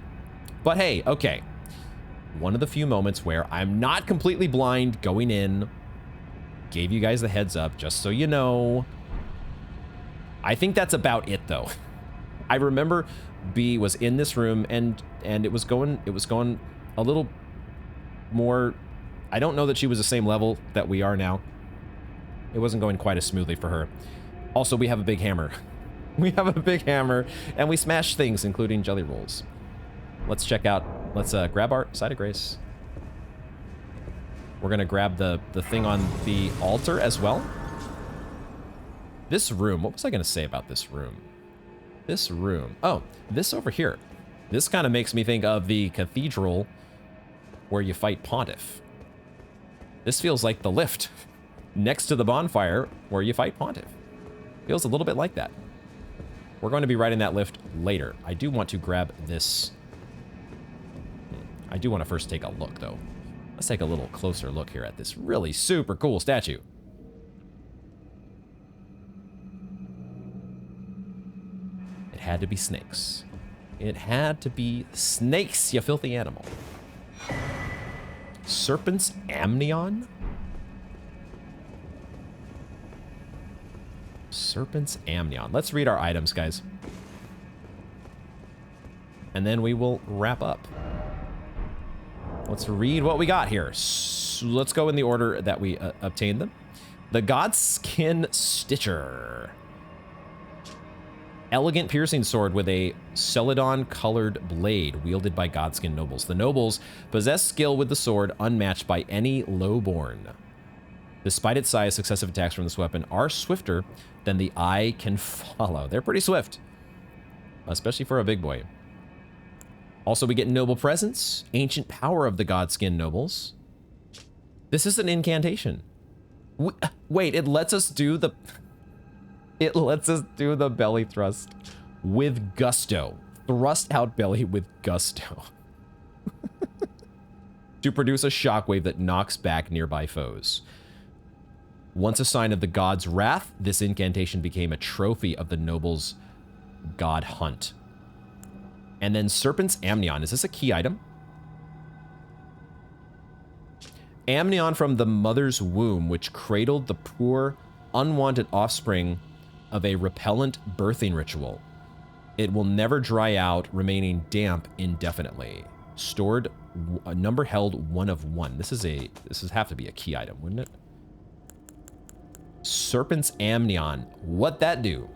But hey, okay. One of the few moments where I'm not completely blind going in. Gave you guys the heads up, just so you know. I think that's about it, though. I remember B was in this room and it was going a little more. I don't know that she was the same level that we are now. It wasn't going quite as smoothly for her. Also, we have a big hammer. We have a big hammer and we smash things, including jelly rolls. Let's check out. Let's grab our side of grace. We're gonna grab the thing on the altar as well. This room, what was I gonna say about this room? This room, oh, this over here. This kind of makes me think of the cathedral where you fight Pontiff. This feels like the lift next to the bonfire where you fight Pontiff. Feels a little bit like that. We're going to be riding that lift later. I do want to grab this. I do want to first take a look, though. Let's take a little closer look here at this really super cool statue. It had to be snakes. It had to be snakes, you filthy animal. Serpent's Amnion? Serpent's Amnion. Let's read our items, guys. And then we will wrap up. Let's read what we got here. So let's go in the order that we obtained them. The Godskin Stitcher. Elegant piercing sword with a celadon-colored blade wielded by Godskin nobles. The nobles possess skill with the sword unmatched by any lowborn. Despite its size, successive attacks from this weapon are swifter than the eye can follow. They're pretty swift, especially for a big boy. Also, we get Noble Presence, Ancient Power of the Godskin Nobles. This is an incantation. Wait, it lets us do the... It lets us do the belly thrust with gusto. Thrust out belly with gusto. To produce a shockwave that knocks back nearby foes. Once a sign of the god's wrath, this incantation became a trophy of the noble's god hunt. And then Serpent's Amnion. Is this a key item? Amnion from the mother's womb, which cradled the poor, unwanted offspring of a repellent birthing ritual. It will never dry out, remaining damp indefinitely. Stored, a number held 1 of 1. This is have to be a key item, wouldn't it? Serpent's Amnion. What that do?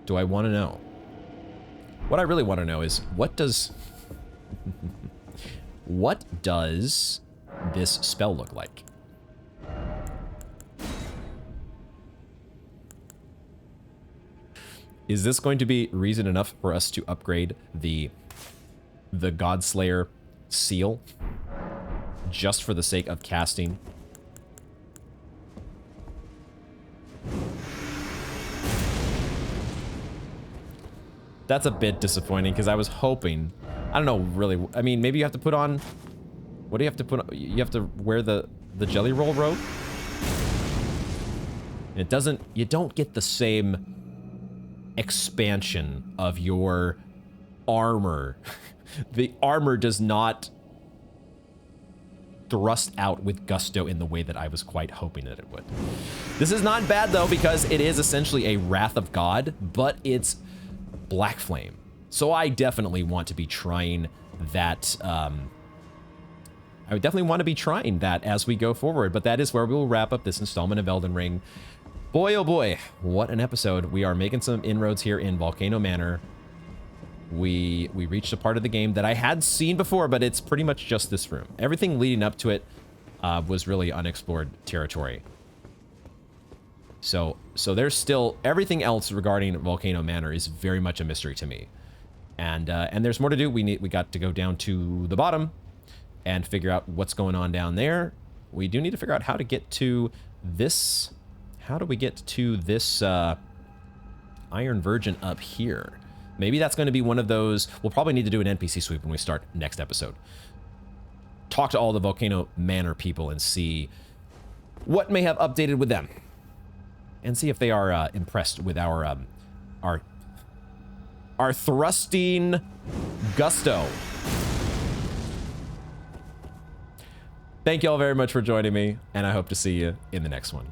Do I want to know? What I really want to know is what does what does this spell look like? Is this going to be reason enough for us to upgrade the Godslayer seal just for the sake of casting? That's a bit disappointing because I was hoping, I don't know, really, I mean, maybe you have to put on, what do you have to put on? You have to wear the jelly roll robe? It doesn't, you don't get the same expansion of your armor. The armor does not thrust out with gusto in the way that I was quite hoping that it would. This is not bad though, because it is essentially a Wrath of God, but it's Black Flame. So I definitely want to be trying that. I would definitely want to be trying that as we go forward, but that is where we will wrap up this installment of Elden Ring. Boy, oh boy, what an episode. We are making some inroads here in Volcano Manor. We reached a part of the game that I had seen before, but it's pretty much just this room. Everything leading up to it was really unexplored territory. So there's still everything else regarding Volcano Manor is very much a mystery to me. And there's more to do. We got to go down to the bottom and figure out what's going on down there. We do need to figure out how to get to this. How do we get to this Iron Virgin up here? Maybe that's going to be one of those. We'll probably need to do an NPC sweep when we start next episode. Talk to all the Volcano Manor people and see what may have updated with them. And see if they are impressed with our thrusting gusto. Thank you all very much for joining me, and I hope to see you in the next one.